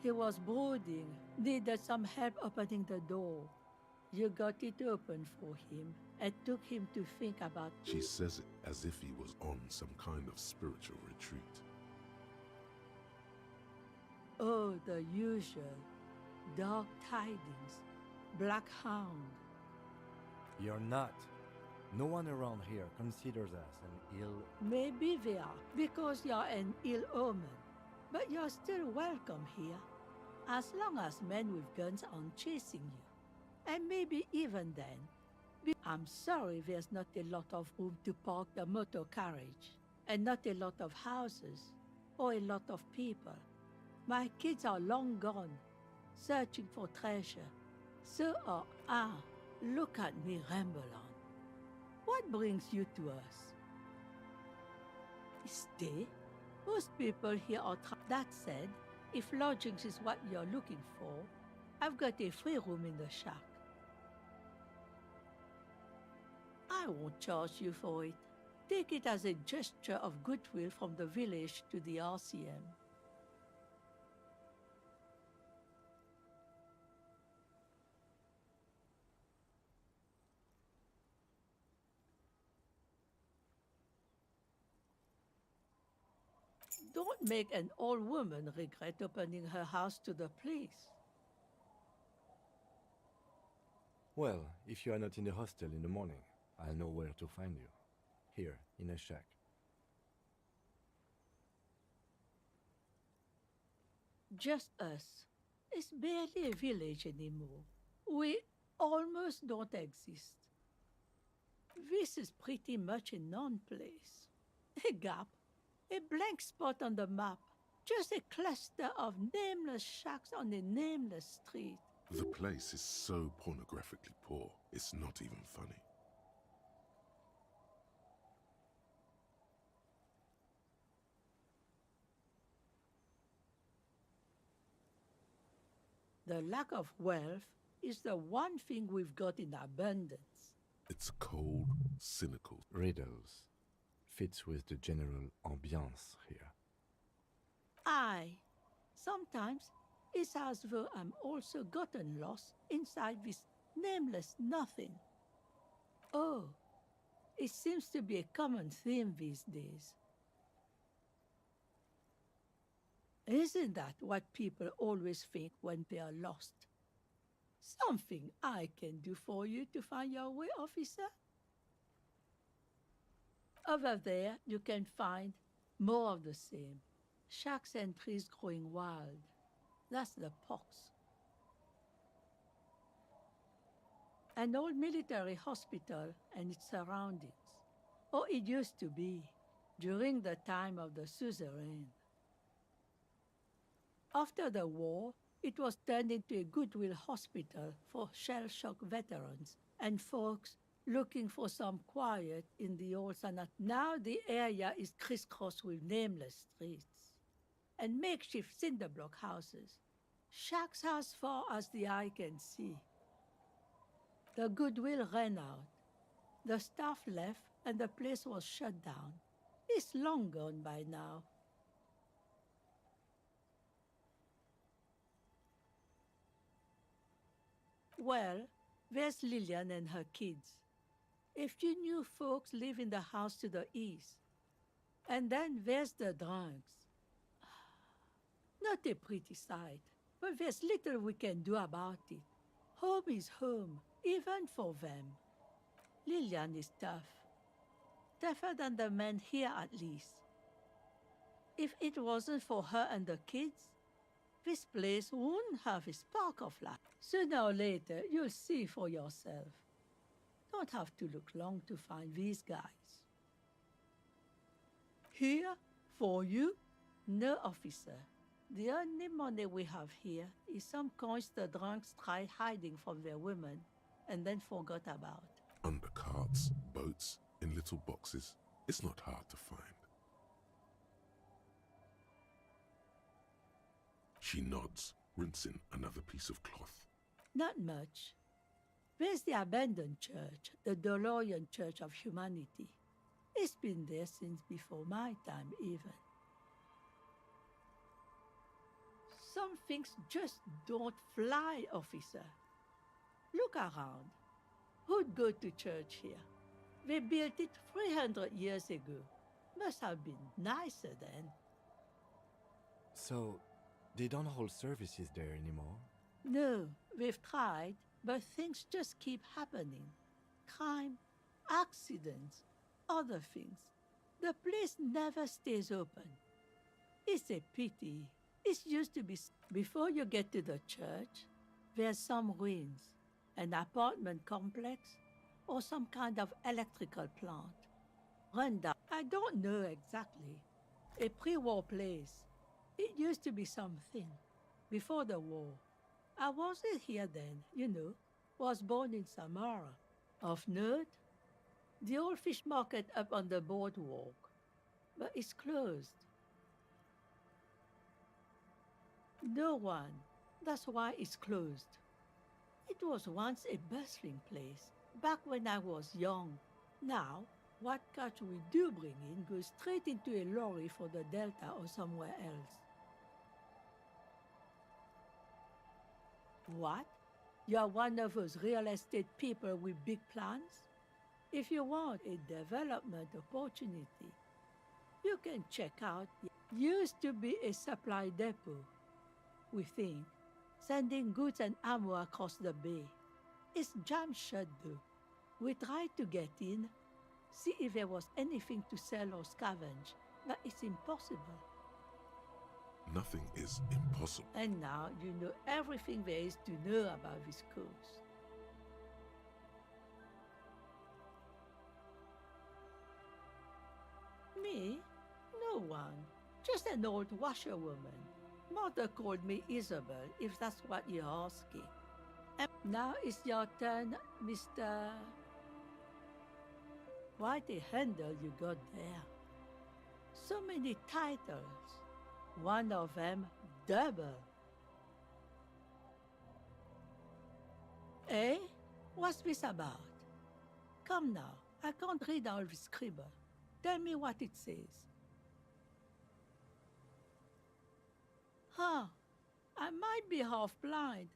He was brooding, needed some help opening the door. You got it open for him and took him to think about. She says it as if he was on some kind of spiritual retreat. Oh, the usual. Dark tidings. Black hound. You're not. No one around here considers us an ill... Maybe they are, because you're an ill omen. But you're still welcome here, as long as men with guns aren't chasing you. And maybe even then. I'm sorry there's not a lot of room to park the motor carriage, and not a lot of houses. or a lot of people. My kids are long gone, searching for treasure. So are I. Look at me ramble on. What brings you to us? Stay. Most people here are that said, if lodgings is what you're looking for, I've got a free room in the shack. I won't charge you for it. Take it as a gesture of goodwill from the village to the RCM. Don't make an old woman regret opening her house to the police. Well, if you are not in the hostel in the morning, I'll know where to find you. Here, in a shack. Just us. It's barely a village anymore. We almost don't exist. This is pretty much a non-place. A gap. A blank spot on the map. Just a cluster of nameless shacks on a nameless street. The place is so pornographically poor, it's not even funny. The lack of wealth is the one thing we've got in abundance. It's cold, cynical. Riddles. Fits with the general ambiance here. Aye. Sometimes it's as though I'm also gotten lost inside this nameless nothing. Oh, it seems to be a common theme these days. Isn't that what people always think when they are lost? Something I can do for you to find your way, officer? Over there, you can find more of the same. Shacks and trees growing wild. That's the pox. An old military hospital and its surroundings. Or it used to be, during the time of the suzerain. After the war, it was turned into a goodwill hospital for shell-shock veterans and folks looking for some quiet in the old sanat. Now the area is crisscrossed with nameless streets and makeshift cinder block houses, shacks as far as the eye can see. The goodwill ran out. The staff left and the place was shut down. It's long gone by now. Well, there's Lillian and her kids. A few new folks live in the house to the east. And then there's the drunks. Not a pretty sight, but there's little we can do about it. Home is home, even for them. Lillian is tough. Tougher than the men here, at least. If it wasn't for her and the kids, this place wouldn't have a spark of life. Sooner or later, you'll see for yourself. Don't have to look long to find these guys. Here, for you, no officer. The only money we have here is some coins the drunks tried hiding from their women and then forgot about. Under carts, boats, in little boxes. It's not hard to find. She nods, rinsing another piece of cloth. Not much. There's the abandoned church, the DeLorean Church of Humanity. It's been there since before my time, even. Some things just don't fly, officer. Look around. Who'd go to church here? They built it 300 years ago. Must have been nicer then. So, they don't hold services there anymore? No, we've tried, but things just keep happening. Crime, accidents, other things. The place never stays open. It's a pity. It used to be... Before you get to the church, there's some ruins, an apartment complex, or some kind of electrical plant. Run down. I don't know exactly. a pre-war place. It used to be something. Before the war. I wasn't here then, you know. Was born in Samara. Of note, the old fish market up on the boardwalk. But it's closed. No one. That's why it's closed. It was once a bustling place, back when I was young. Now, what catch we do bring in goes straight into a lorry for the Delta or somewhere else. What? You're one of those real estate people with big plans? If you want a development opportunity, you can check out. Used to be a supply depot, we think, sending goods and ammo across the bay. It's jammed shut though. We tried to get in, see if there was anything to sell or scavenge, but it's impossible. Nothing is impossible. And now you know everything there is to know about this coast. Me? No one. Just an old washerwoman. Mother called me Isabel, if that's what you're asking. And now it's your turn, Mr. Quite a handle you got there. So many titles. One of them double. Eh? What's this about? Come now, I can't read all this scribble. Tell me what it says. Huh, I might be half blind,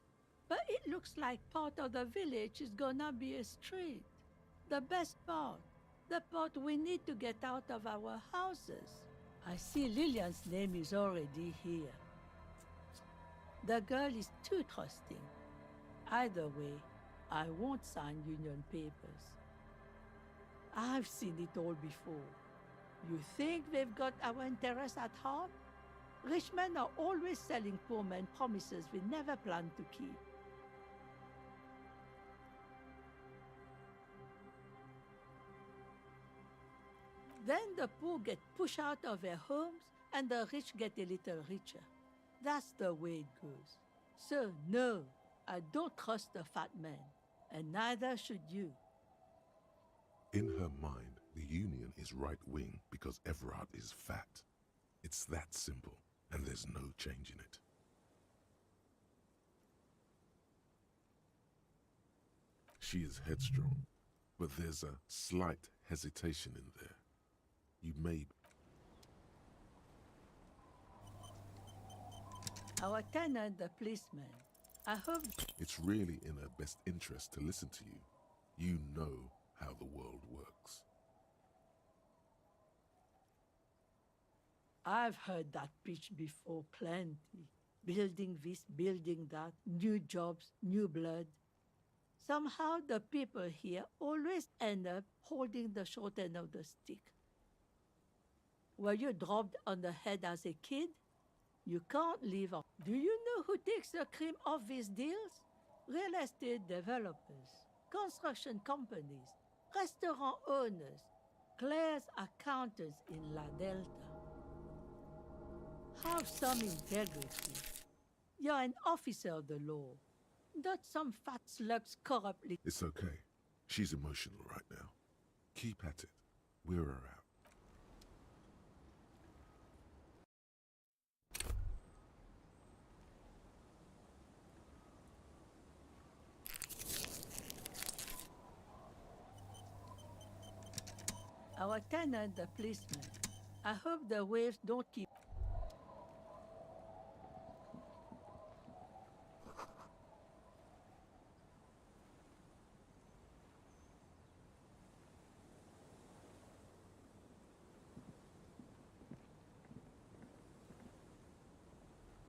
but it looks like part of the village is gonna be a street. The best part, the part we need to get out of our houses. I see Lillian's name is already here. The girl is too trusting. Either way, I won't sign union papers. I've seen it all before. You think they've got our interests at heart? Rich men are always selling poor men promises they never plan to keep. Then the poor get pushed out of their homes and the rich get a little richer. That's the way it goes. So no, I don't trust the fat man, and neither should you. In her mind, the Union is right-wing because Everard is fat. It's that simple, and there's no changing it. She is headstrong, but there's a slight hesitation in there. You may... Our tenant, the policeman, I hope... It's really in her best interest to listen to you. You know how the world works. I've heard that pitch before plenty. Building this, building that, new jobs, new blood. Somehow the people here always end up holding the short end of the stick. Were you dropped on the head as a kid? You can't leave off. Do you know who takes the cream of these deals? Real estate developers, construction companies, restaurant owners, Claire's accountants in La Delta. Have some integrity. You're an officer of the law, not some fat slugs corruptly. It's okay. She's emotional right now. Keep at it. We're her out. Our tenant, the policeman. I hope the waves don't keep...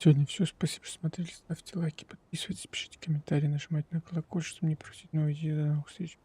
Сегодня все. Спасибо, что смотрели. Ставьте лайки, подписывайтесь, пишите комментарии, нажимайте на колокольчик, чтобы не пропустить новые видео. До новых встреч.